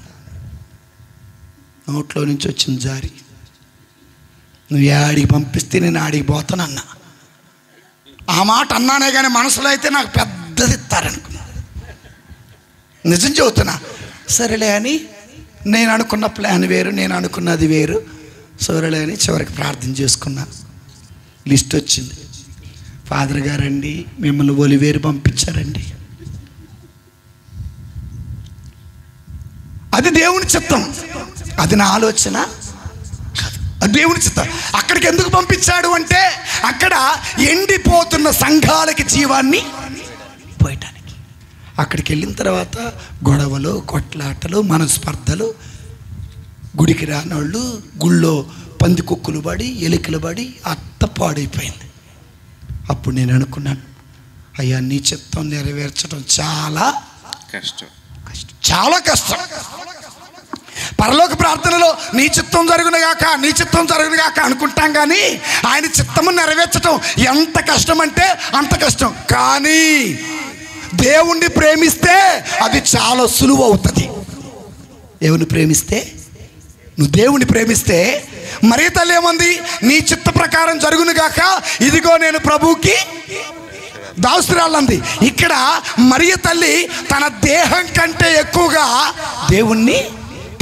నోట్లో నుంచి వచ్చిన జారి, నువ్వు ఆడికి పంపిస్తే నేను ఆడికి పోతానన్నా. ఆ మాట అన్నానే కానీ మనసులో అయితే నాకు పెద్దది ఇస్తారనుకున్నా. నిజం చెబుతున్నా. సరేలే అని నేను అనుకున్న ప్లాన్ వేరు, నేను అనుకున్నది వేరు. సరేలే అని చివరికి ప్రార్థన చేసుకున్నా. లిస్ట్ వచ్చింది. ఫాదర్ గారండి, మిమ్మల్ని ఒలివేరు పంపించారండి. అది దేవుని చిత్తం, అది నా ఆలోచన కాదు, అది దేవుని చిత్తం. అక్కడికి ఎందుకు పంపించాడు అంటే, అక్కడ ఎండిపోతున్న సంఘాలకి జీవాన్ని పోయటానికి. అక్కడికి వెళ్ళిన తర్వాత గొడవలు, కొట్లాటలు, మనస్పర్ధలు, గుడికి రానోళ్ళు గుళ్ళో పందికొక్కులు పడి, ఎలికలు పడి పాడైపోయింది. అప్పుడు నేను అనుకున్నాను, అయ్యా నీ చిత్తం నెరవేర్చడం చాలా కష్టం, చాలా కష్టం. పరలోక ప్రార్థనలో నీ చిత్తం జరుగునుగాక, నీ చిత్తం జరుగునుగాక అనుకుంటాం, కానీ ఆయన చిత్తము నెరవేర్చడం ఎంత కష్టం అంటే అంత కష్టం. కానీ దేవుణ్ణి ప్రేమిస్తే అది చాలా సులువు అవుతుంది. దేవుని ప్రేమిస్తే, నువ్వు దేవుణ్ణి ప్రేమిస్తే, మరియ తల్లి ఏమంది? నీ చిత్త ప్రకారం జరుగునుగాక, ఇదిగో నేను ప్రభువుకి దాసురాలంది. ఇక్కడ మరియ తల్లి తన దేహం కంటే ఎక్కువగా దేవుణ్ణి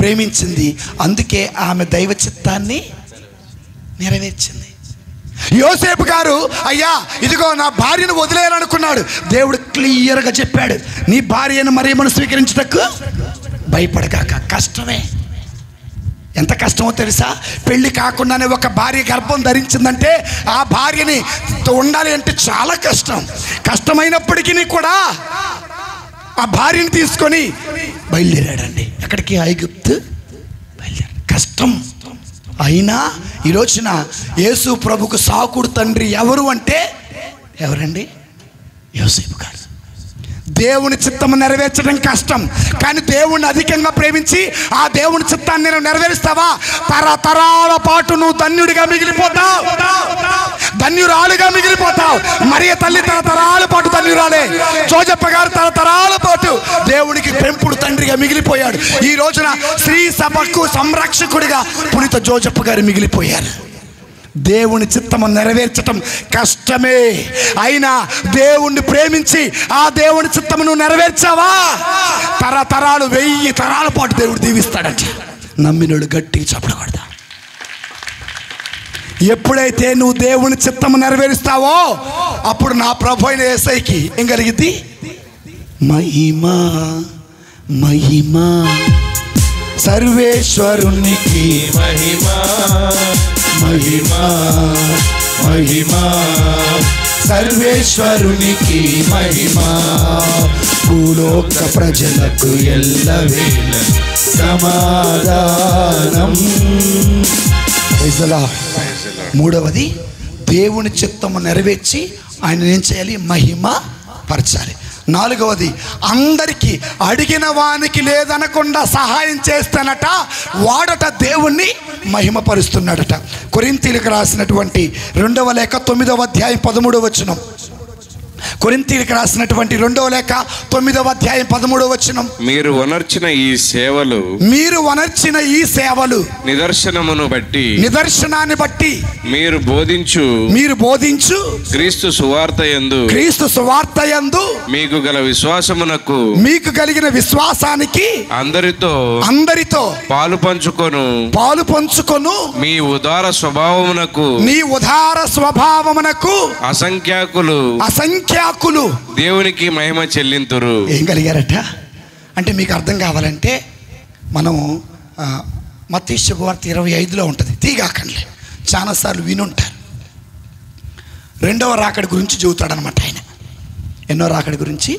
ప్రేమించింది. అందుకే ఆమె దైవ చిత్తాన్ని నెరవేర్చింది. యోసేపు గారు, అయ్యా ఇదిగో నా భార్యను వదిలేయాలనుకున్నాడు. దేవుడు క్లియర్గా చెప్పాడు, నీ భార్యను మరియమ్మను స్వీకరించుటకు భయపడగాక. కష్టమే, ఎంత కష్టమో తెలుసా? పెళ్లి కాకుండానే ఒక భార్య గర్భం ధరించిందంటే ఆ భార్యని ఉండాలి అంటే చాలా కష్టం. కష్టమైనప్పటికీ కూడా ఆ భార్యని తీసుకొని బయలుదేరాడండి. ఎక్కడికి? ఐగుప్తు బయలుదేరాడు. కష్టం అయినా ఈ రోజున యేసు ప్రభుకు సాకుడు తండ్రి ఎవరు అంటే ఎవరండి? యోసేపు గారు. దేవుని చిత్తము నెరవేర్చడం కష్టం, కానీ దేవుణ్ణి అధికంగా ప్రేమించి ఆ దేవుని చిత్తాన్ని నేను నెరవేరుస్తావా, తరతరాల పాటు నువ్వు ధన్యుడిగా మిగిలిపోతావు, ధన్యురాలుగా మిగిలిపోతావు. మరియ తల్లి తరతరాల పాటు ధన్యురాలే. జోజప్ప గారు తరతరాల పాటు దేవునికి పెంపుడు తండ్రిగా మిగిలిపోయాడు. ఈ రోజున శ్రీ సభకు సంరక్షకుడిగా పునీత జోజప్ప గారు మిగిలిపోయారు. దేవుని చిత్తము నెరవేర్చటం కష్టమే, అయినా దేవుణ్ణి ప్రేమించి ఆ దేవుని చిత్తమును నెరవేర్చావా, తరతరాలు 1000 తరాల పాటు దేవుడు దీవిస్తాడట. నమ్మినోడు గట్టిగా చెప్పకూడదా? ఎప్పుడైతే నువ్వు దేవుని చిత్తము నెరవేరుస్తావో అప్పుడు నా ప్రభు అయిన యేసయ్యకి ఏం కలిగింది? మహిమా మహిమా సర్వేశ్వరునికి మహిమా మహిమా మహిమా సర్వేశ్వరునికి మహిమా. భూలోక ప్రజలకు ఎల్లవేళ సమాధానం. మూడవది, దేవుని చిత్తము నెరవేర్చి ఆయన ఏం చేయాలి? మహిమ పరచాలి. 4వది, అందరికీ అడిగిన వానికి లేదనకుండా సహాయం చేస్తానట, వాడట దేవుణ్ణి మహిమపరుస్తున్నాడట. కొరింథీయులకు రాసినటువంటి 2వ లేఖ 9వ అధ్యాయం 13వ వచనం. కొరింథీయులకు రాసినటువంటి 2వ లేఖ 9వ అధ్యాయం 13వ వచనం. మీరు వనర్చిన ఈ సేవలు నిదర్శనాన్ని బట్టి మీరు బోధించు క్రీస్తు సువార్త యందు మీకు కలిగిన విశ్వాసానికి అందరితో పాలు పంచుకొను మీ ఉదార స్వభావమునకు అసంఖ్యాకులు దేవునికి మహిమ చెల్లింతురు. ఏం కలిగారట అంటే మీకు అర్థం కావాలంటే మనం మత్తయి శుభవార్త 25లో ఉంటుంది, తీగాకండి, చాలాసార్లు వినుంటారు. 2వ రాకడ గురించి చెబుతాడు అనమాట ఆయన. ఎన్నో రాకడ గురించి?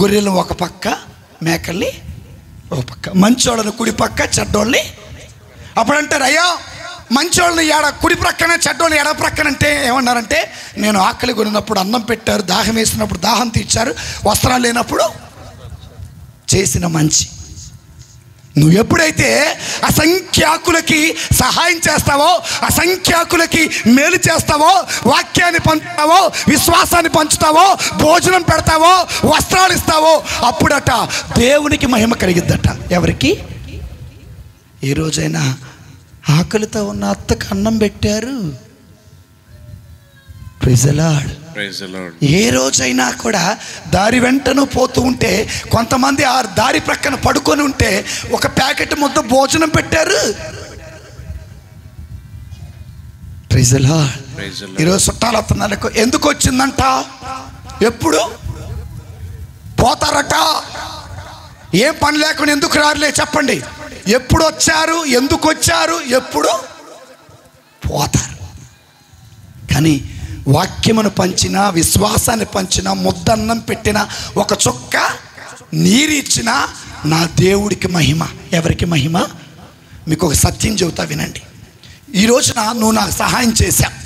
గొర్రెలు ఒక పక్క, మేకల్ని ఒక పక్క, మంచోళ్ళని కుడి పక్క, చెడ్డోళ్ళని. అప్పుడు అంటారు, అయ్యో మంచోళ్ళని కుడి ప్రక్కన, చెడ్డోళ్ళని ఎడ ప్రక్కన. అంటే ఏమన్నారంటే, నేను ఆకలి కొనినప్పుడు అన్నం పెట్టారు, దాహం వేసినప్పుడు దాహం తీర్చారు, వస్త్రాలు లేనప్పుడు చేసిన మంచి. నువ్వు ఎప్పుడైతే అసంఖ్యాకులకి సహాయం చేస్తావో, అసంఖ్యాకులకి మేలు చేస్తావో, వాక్యాన్ని పంచుతావో, విశ్వాసాన్ని పంచుతావో, భోజనం పెడతావో, వస్త్రాలు ఇస్తావో, అప్పుడట దేవునికి మహిమ కలిగిద్దట. ఎవరికి? ఏ రోజైనా ఆకలితో ఉన్న అత్తకు అన్నం పెట్టారు, ప్రైజ్ ది లార్డ్. ఏ రోజైనా కూడా దారి వెంటను పోతూ ఉంటే కొంతమంది ఆ దారి ప్రక్కన పడుకొని ఉంటే ఒక ప్యాకెట్ ముద్ద భోజనం పెట్టారు, ప్రైజ్ ది లార్డ్. ఈరోజు చుట్టాలు వస్తున్నారు, ఎందుకు వచ్చిందంట? ఎప్పుడు పోతారట? ఏం పని లేకుండా ఎందుకు రారులే చెప్పండి. ఎప్పుడు వచ్చారు, ఎందుకు వచ్చారు, ఎప్పుడు పోతారు. కానీ వాక్యమును పంచిన, విశ్వాసాన్ని పంచిన, ముద్దన్నం పెట్టిన, ఒక చుక్క నీరు ఇచ్చిన నా దేవుడికి మహిమ. ఎవరికి మహిమ? మీకు ఒక సత్యం చెబుతా వినండి. ఈ రోజున నువ్వు నాకు సహాయం చేశావు,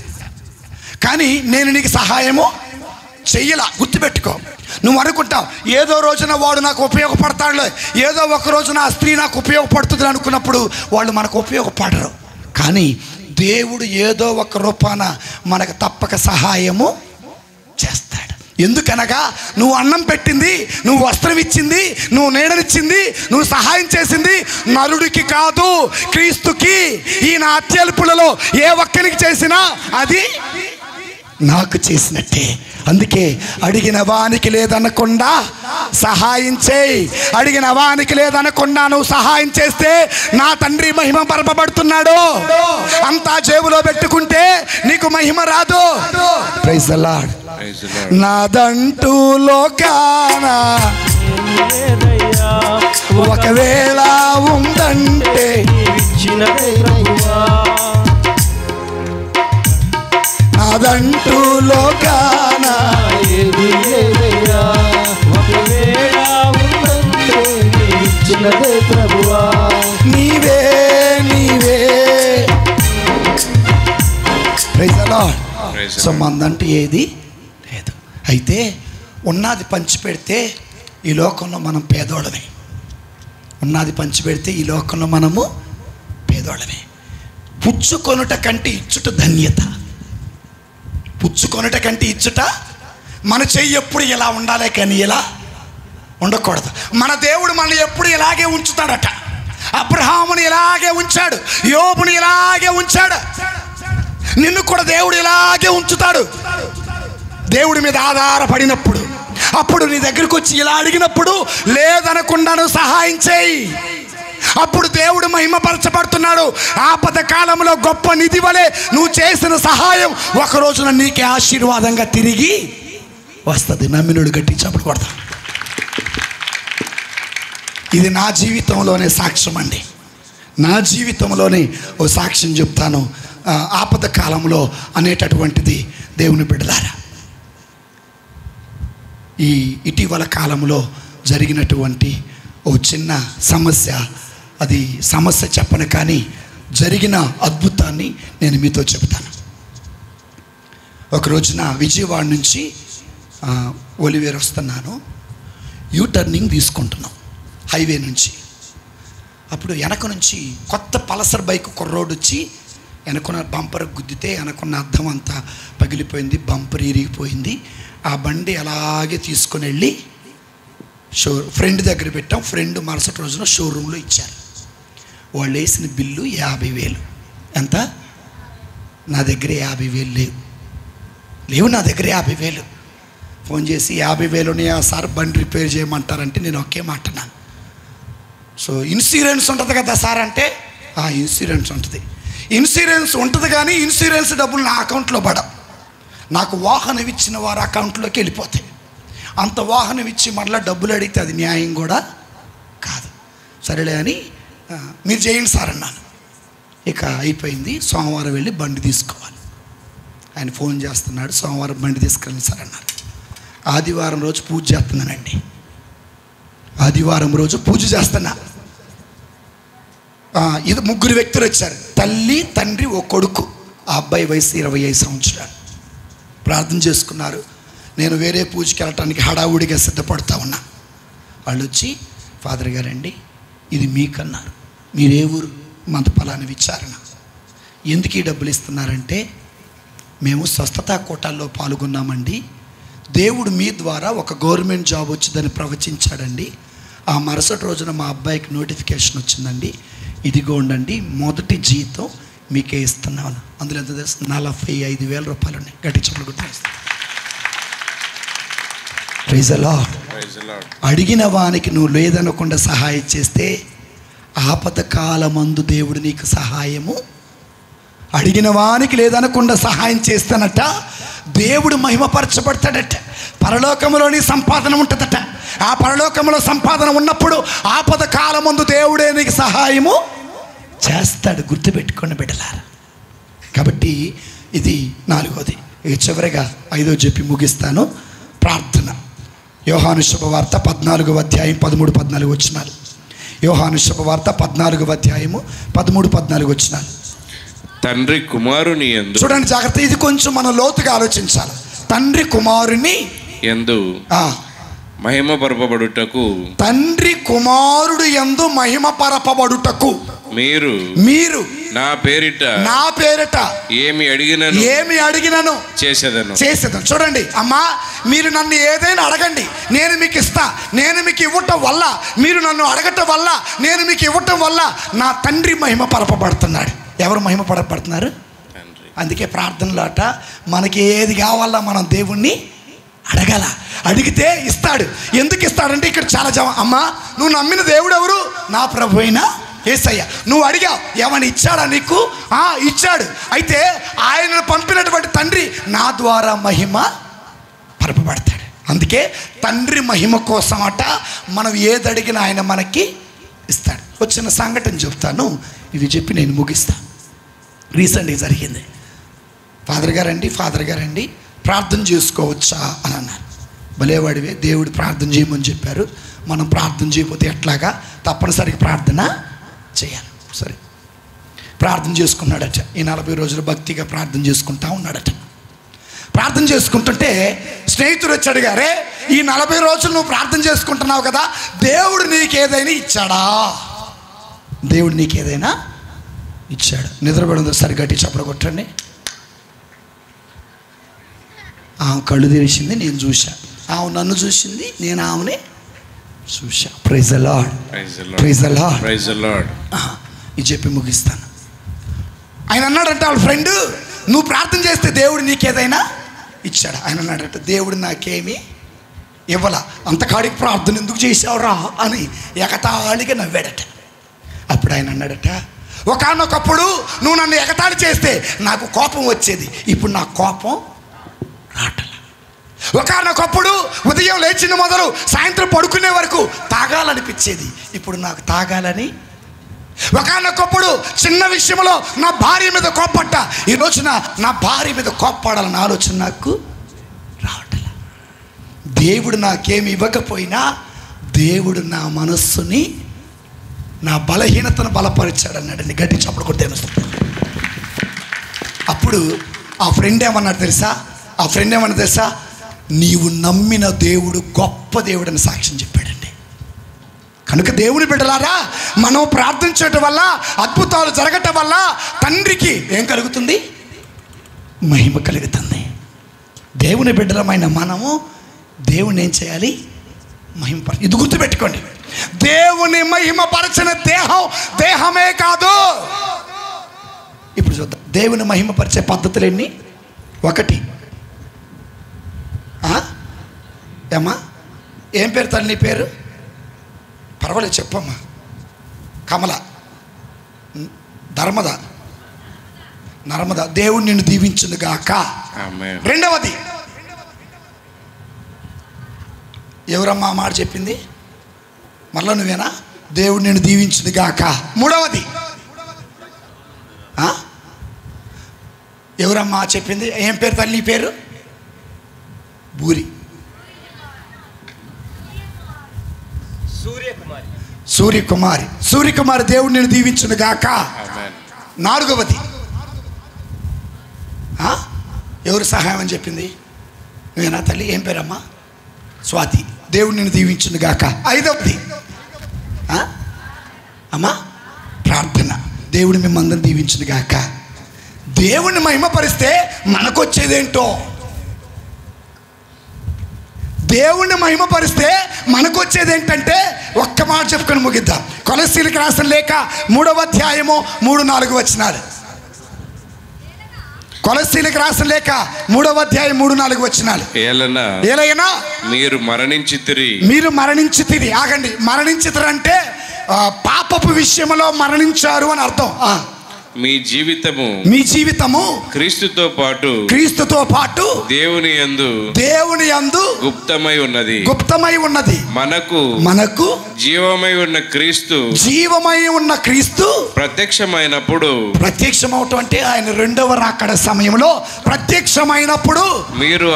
కానీ నేను నీకు సహాయము చెయ్యలా. గుర్తుపెట్టుకో. నువ్వు అనుకుంటావు ఏదో రోజున వాడు నాకు ఉపయోగపడతాడులే, ఏదో ఒక రోజున ఆ స్త్రీ నాకు ఉపయోగపడుతుంది అనుకున్నప్పుడు వాళ్ళు మనకు ఉపయోగపడరు. కానీ దేవుడు ఏదో ఒక రూపాన మనకు తప్పక సహాయము చేస్తాడు. ఎందుకనగా నువ్వు అన్నం పెట్టింది, నువ్వు వస్త్రం ఇచ్చింది, నువ్వు నీడనిచ్చింది, నువ్వు సహాయం చేసింది నరుడికి కాదు, క్రీస్తుకి. ఈ నా అత్యల్పులలో ఏ ఒక్కరికి చేసినా అది నాకు చేసినట్టే. అందుకే అడిగిన వానికి లేదనకుండా సహాయం చేయి. అడిగిన వానికి లేదనకుండా నువ్వు సహాయం చేస్తే నా తండ్రి మహిమ పరపబడుతున్నాడు. అంతా జేబులో పెట్టుకుంటే నీకు మహిమ రాదు. Praise the lord. నాదంటూ లోకాన ఒకవేళ ఉందంటే నాదంటూ లోకాన ఏది లేదయ్యా, ఒకవేళ ఉందంటే ఇచ్చినదే ప్రభువా, నీవే నీవే. Praise the Lord. సో మందంటూ ఏది లేదు. అయితే ఉన్నది పంచిపెడితే ఈ లోకంలో మనం పేదోళ్ళమే. ఉన్నది పంచిపెడితే ఈ లోకంలో మనము పేదోళ్ళమే. పుచ్చుకొనుట కంటే ఇచ్చుట ధన్యత. పుచ్చుకొనుట కంటే ఇచ్చుట. మన చెయ్యి ఎప్పుడు ఇలా ఉండాలి కానీ ఇలా ఉండకూడదు. మన దేవుడు మన ఎప్పుడు ఇలాగే ఉంచుతాడట. అబ్రహాముని ఇలాగే ఉంచాడు, యోబుని ఇలాగే ఉంచాడు, నిన్ను కూడా దేవుడు ఇలాగే ఉంచుతాడు. దేవుడి మీద ఆధారపడినప్పుడు, అప్పుడు నీ దగ్గరకు వచ్చి ఇలా అడిగినప్పుడు లేదనకుండా నువ్వు సహాయం చేయి. అప్పుడు దేవుడు మహిమపరచబడుతున్నాడు. ఆపద కాలంలో గొప్ప నిధి వలె నువ్వు చేసిన సహాయం ఒక రోజున నీకే ఆశీర్వాదంగా తిరిగి వస్తుంది. నమ్మినుడు గట్టి చప్పుడు కొడతా. ఇది నా జీవితంలోనే సాక్ష్యం అండి. నా జీవితంలోనే ఓ సాక్ష్యం చెప్తాను. ఆపద కాలంలో అనేటటువంటిది దేవుని బిడ్డలారా, ఈ ఇటీవల కాలంలో జరిగినటువంటి ఓ చిన్న సమస్య, అది సమస్య చెప్పను కానీ జరిగిన అద్భుతాన్ని నేను మీతో చెప్తాను. ఒక రోజున విజయవాడ నుంచి ఒలివేరు వస్తున్నాను, యూటర్నింగ్ తీసుకుంటున్నాం హైవే నుంచి. అప్పుడు వెనక నుంచి కొత్త పల్సర్ బైక్ కుర్రోడు వచ్చి వెనకున్న బంపర్ గుద్దితే వెనకున్న అద్దం అంతా పగిలిపోయింది, బంపర్ ఇరిగిపోయింది. ఆ బండి అలాగే తీసుకొని వెళ్ళి ఫ్రెండ్ దగ్గర పెట్టాం. ఫ్రెండ్ మరుసటి రోజున షోరూంలో ఇచ్చారు. వాళ్ళు వేసిన బిల్లు 50,000. ఎంత? నా దగ్గర 50,000 లేవు నా దగ్గర 50,000. ఫోన్ చేసి 50,000 సార్ బండి రిపేర్ చేయమంటారంటే నేను ఒకే మాట అన్నాను. సో ఇన్సూరెన్స్ ఉంటుంది కదా సార్ అంటే, ఇన్సూరెన్స్ ఉంటుంది. ఇన్సూరెన్స్ ఉంటుంది కానీ ఇన్సూరెన్స్ డబ్బులు నా అకౌంట్లో పడవు. నాకు వాహనం ఇచ్చిన వారి అకౌంట్లోకి వెళ్ళిపోతాయి. అంత వాహనం ఇచ్చి మళ్ళీ డబ్బులు అడిగితే అది న్యాయం కూడా కాదు. సరేలే అని మీరు చేయండి సార్ అన్నాను. ఇక అయిపోయింది. సోమవారం వెళ్ళి బండి తీసుకోవాలి. ఆయన ఫోన్ చేస్తున్నాడు, సోమవారం బండి తీసుకెళ్ళండి సార్ అన్నారు. ఆదివారం రోజు పూజ చేస్తున్నానండి. ఆదివారం రోజు పూజ చేస్తున్నా. ఇది 3 వ్యక్తులు వచ్చారు. తల్లి, తండ్రి, ఓ కొడుకు. ఆ అబ్బాయి వయసు 25 సంవత్సరాలు. ప్రార్థన చేసుకున్నారు. నేను వేరే పూజకి వెళ్ళటానికి హడావుడిగా సిద్ధపడుతూ ఉన్నా. వాళ్ళు వచ్చి, ఫాదర్ గారండి ఇది మీకన్నారు. మీరే ఊరు? మంత ఫలాని విచారణ. ఎందుకు ఈ డబ్బులు ఇస్తున్నారంటే, మేము స్వస్థతా కోటాల్లో పాల్గొన్నామండి. దేవుడు మీ ద్వారా ఒక గవర్నమెంట్ జాబ్ వచ్చిందని ప్రవచించాడండి. ఆ మరుసటి రోజున మా అబ్బాయికి నోటిఫికేషన్ వచ్చిందండి. ఇదిగోండండి మొదటి జీతం మీకే ఇస్తున్నాను. అందులో ఎంత తెలుసు? 45,000 రూపాయలు ఉన్నాయి. గట్టి చెప్పులు గుర్తు. Praise the Lord. అడిగిన వానికి నువ్వు లేదనకుండా సహాయం చేస్తే ఆపద కాలమందు దేవుడు నీకు సహాయము. అడిగిన వానికి లేదనకుండా సహాయం చేస్తానట, దేవుడు మహిమపరచబడతాడట. పరలోకములోని సంపాదన ఉంటుందట. ఆ పరలోకములో సంపాదన ఉన్నప్పుడు ఆపద కాలమందు దేవుడే నీకు సహాయము చేస్తాడు. గుర్తుపెట్టుకోండి బిడ్డలారా. కాబట్టి ఇది 4వది. చివరిగా 5వ చెప్పి ముగిస్తాను. ప్రార్థన. యోహాను శుభవార్త 14వ అధ్యాయం 13-14 వచనాలు. యోహాను శుభవార్త 14వ అధ్యాయము 13-14 వచనాలు. తండ్రి కుమారుని యందు, చూడండి జాగ్రత్త, ఇది కొంచెం మనం లోతుగా ఆలోచించాలి. తండ్రి కుమారుని యందు మహిమపరపబడుటకు, తండ్రి కుమారుడు యందు మహిమపరపబడుటకు మీరు నా పేరిట ఏమి అడిగినను చేసేదను. చూడండి అమ్మా, మీరు నన్ను ఏదైనా అడగండి, నేను మీకు ఇస్తా. నేను మీకు ఇవ్వటం వల్ల, మీరు నన్ను అడగటం వల్ల, నేను మీకు ఇవ్వటం వల్ల నా తండ్రి మహిమపరపబడుతున్నాడు. ఎవరు మహిమపరపడుతున్నారు? అందుకే ప్రార్థనలాట మనకి ఏది కావాలా మనం దేవుణ్ణి అడగాల. అడిగితే ఇస్తాడు. ఎందుకు ఇస్తాడంటే ఇక్కడ చాలా అమ్మా, నువ్వు నమ్మిన దేవుడు ఎవరు? నా ప్రభు అయిన యేసయ్య. నువ్వు అడిగావు, ఏమని ఇచ్చాడా నీకు? ఇచ్చాడు. అయితే ఆయనను పంపినటువంటి తండ్రి నా ద్వారా మహిమ పరపబడతాడు. అందుకే తండ్రి మహిమ కోసం అట మనం ఏది అడిగినా ఆయన మనకి ఇస్తాడు. వచ్చిన సంఘటన చెప్తాను, ఇది చెప్పి నేను ముగిస్తాను. రీసెంట్గా జరిగింది. ఫాదర్ గారండి ప్రార్థన చేసుకోవచ్చా అని అన్నారు. భలేవాడివే, దేవుడు ప్రార్థన చేయమని చెప్పారు. మనం ప్రార్థన చేయకపోతే ఎట్లాగా? తప్పనిసరిగా ప్రార్థన చేయాలి. సరే, ప్రార్థన చేసుకున్నాడట. ఈ 40 రోజులు భక్తిగా ప్రార్థన చేసుకుంటా ఉన్నాడట. ప్రార్థన చేసుకుంటుంటే స్నేహితుడు వచ్చి అడిగారే, ఈ 40 రోజులు నువ్వు ప్రార్థన చేసుకుంటున్నావు కదా, దేవుడు నీకేదైనా ఇచ్చాడా? దేవుడు నీకేదైనా ఇచ్చాడు? నిద్రపడిందో సరి గట్టి చప్పుడు కొట్టండి. ఆమె కళ్ళు తెరిచింది, నేను చూసా. ఆమె నన్ను చూసింది, నేను ఆమెని చూసా. Praise the Lord. ఇది చెప్పి ముగిస్తాను. ఆయన అన్నాడంట వాళ్ళ ఫ్రెండ్, నువ్వు ప్రార్థన చేస్తే దేవుడు నీకేదైనా ఇచ్చాడు. ఆయన అన్నాడట, దేవుడు నాకేమీ ఇవ్వాల, అంతకాడికి ప్రార్థన ఎందుకు చేసావురా అని ఎగతాళిగా నవ్వాడట. అప్పుడు ఆయన అన్నాడట, ఒకానొకప్పుడు నువ్వు నన్ను ఎగతాళి చేస్తే నాకు కోపం వచ్చేది, ఇప్పుడు నాకు కోపం రావట్ల. ఒకానొకప్పుడు ఉదయం లేచిన మొదలు సాయంత్రం పడుకునే వరకు తాగాలనిపించేది, ఇప్పుడు నాకు తాగాలని. ఒకానొకప్పుడు చిన్న విషయంలో నా భార్య మీద కోప్పట్ట, ఈ రోజున నా భార్య మీద కోప్పడాలన్న ఆలోచన నాకు రావట్ల. దేవుడు నాకేమి ఇవ్వకపోయినా దేవుడు నా మనస్సుని, నా బలహీనతను బలపరిచాడు అన్నాడండి. గట్టి చప్పుడు కొడితే అప్పుడు ఆ ఫ్రెండ్ ఏమన్నాడు తెలుసా? నీవు నమ్మిన దేవుడు గొప్ప దేవుడు అని సాక్ష్యం చెప్పాడండి. కనుక దేవుని బిడ్డలారా, మనం ప్రార్థించటం వల్ల, అద్భుతాలు జరగటం వల్ల తండ్రికి ఏం కలుగుతుంది? మహిమ కలుగుతుంది. దేవుని బిడ్డలమైన మనము దేవుని ఏం చేయాలి? మహిమపర. ఇది గుర్తుపెట్టుకోండి, దేవుని మహిమపరచిన దేహమే కాదు. ఇప్పుడు చూద్దాం, దేవుని మహిమపరిచే పద్ధతులు ఎన్ని? ఒకటి, ఏమ్మా ఏం పేరు తల్లి నీ పేరు? పర్వాలేదు చెప్పమ్మా. కమల, ధర్మద, నర్మద. దేవుడు నిన్ను దీవించును గాక. రెండవది, ఎవరమ్మా మాట చెప్పింది? మరలా నువ్వేనా? దేవుడు నిన్ను దీవించును గాక. మూడవది, ఎవరమ్మా చెప్పింది? ఏం పేరు తల్లి పేరు? బూరి సూర్యకుమారి. సూర్యకుమారి, దేవుడు నిన్ను దీవించును గాక. నాలుగవది, ఎవరు సహాయం అని చెప్పింది? నువ్వేనా తల్లి? ఏం పేరమ్మా? స్వాతి, దేవుడు నిన్ను దీవించును గాక. ఐదవది అమ్మా ప్రార్థన, దేవుడు మిమ్మల్ని దీవించును గాక. దేవుణ్ణి మహిమపరిస్తే మనకొచ్చేదేంటో, దేవుణ్ణి మహిమపరిస్తే మనకొచ్చేది ఏంటంటే, ఒక్క మాట చెప్పుకొని ముగిద్దాం. కొలస్సీలకు రాసిన లేఖ 3వ అధ్యాయము 3-4 వచనాలు. కొలస్సీలకు రాసిన లేఖ 3వ అధ్యాయం 3-4 వచనాలు. ఏలైనా మీరు మరణించితిరి. ఆగండి, మరణించితిరి అంటే పాపపు విషయంలో మరణించారు అని అర్థం. మీ జీవితము క్రీస్తుతో పాటు దేవుని యందు గుప్తమై ఉన్నది. మనకు జీవమై ఉన్న క్రీస్తు ప్రత్యక్షమవటం అంటే ఆయన రెండవ రాకడ సమయంలో ప్రత్యక్షమైనప్పుడు మీరు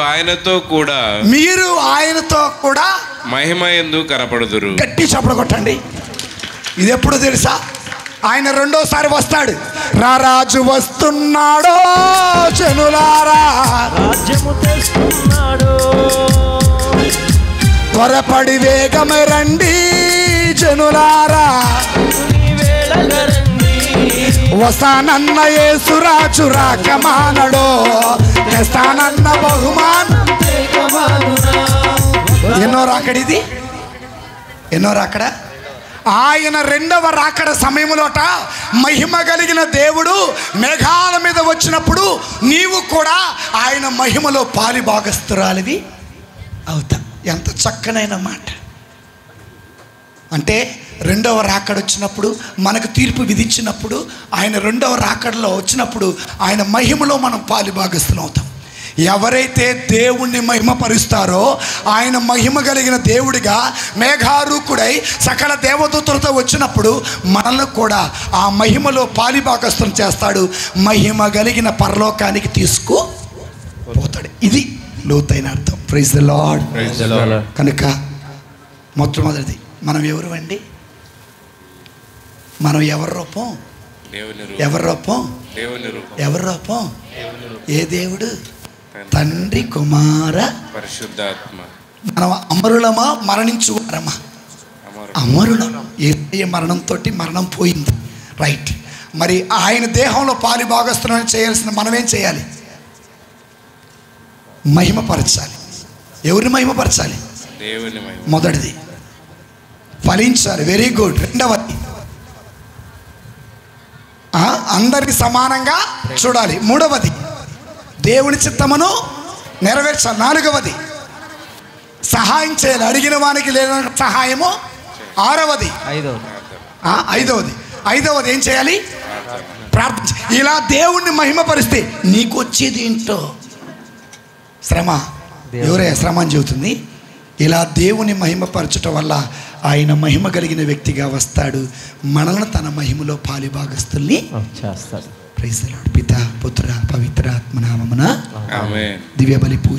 ఆయనతో కూడా మహిమయందు కనపడుదురు. గట్టి చప్పుడు కొట్టండి. ఇది ఎప్పుడు తెలుసా? ఆయన రెండోసారి వస్తాడు. రారాజు వస్తున్నాడో జనులారా, రాజ్యము తెస్తున్నాడో, త్వరపడి వేగమే రండి జనులారా, వస్తానన్న యేసురాజు రాకమానడో, తెస్తానన్న బహుమానం. ఎన్నో రాకడిది? ఎన్నో రాకడ? ఆయన రెండవ రాకడ సమయంలోట మహిమ కలిగిన దేవుడు మేఘాల మీద వచ్చినప్పుడు నీవు కూడా ఆయన మహిమలో పాలి భాగస్తురాలివి అవుతా. ఎంత చక్కనైన మాట. అంటే రెండవ రాకడ వచ్చినప్పుడు, మనకు తీర్పు విధించినప్పుడు, ఆయన రెండవ రాకడలో వచ్చినప్పుడు ఆయన మహిమలో మనం పాలి భాగస్తులు అవుతాం. ఎవరైతే దేవుణ్ణి మహిమపరుస్తారో ఆయన మహిమ కలిగిన దేవుడిగా మేఘారూకుడై సకల దేవదూతలతో వచ్చినప్పుడు మనల్ని కూడా ఆ మహిమలో పాలిభాగస్తులను చేస్తాడు. మహిమ కలిగిన పరలోకానికి తీసుకుపోతాడు. ఇది లోతైన అర్థం. Praise the Lord. కనుక మొట్టమొదటిది, మనం ఎవరు అండి? మనం ఎవరి రూపం? ఎవరి రూపం? ఎవరి రూపం? ఏ దేవుడు? తండ్రి, కుమార, పరిశుద్ధాత్మ. మనం అమరులమా మరణించువారమా? అమరులం. ఏ మరణంతో మరణం పోయింది. రైట్. మరి ఆయన దేహంలో పాలి భాగస్తులను చేయాల్సిన మనమేం చేయాలి? మహిమపరచాలి. ఎవరిని మహిమపరచాలి? మొదటిది ఫలించాలి. Very good. రెండవది అందరినీ సమానంగా చూడాలి. మూడవది దేవుని చిత్తమును నెరవేర్చాలి. నాలుగవది సహాయం చేయాలి, అడిగిన వానికి లేని సహాయము. ఆరవది ఐదవది ఏం చేయాలి? ప్రార్థన. ఇలా దేవుణ్ణి మహిమపరిస్తే నీకు వచ్చేది ఏంటో? శ్రమ. ఎవరే శ్రమ అని చెబుతుంది? ఇలా దేవుని మహిమపరచటం వల్ల ఆయన మహిమ కలిగిన వ్యక్తిగా వస్తాడు. మనల్ని తన మహిమలో పాలిభాగస్తుల్ని చేస్తాడు. Praise the Lord. పితా, పుత్ర, పవిత్ర ఆత్మ నామమున ఆమేన్. దివ్య బలి పూజ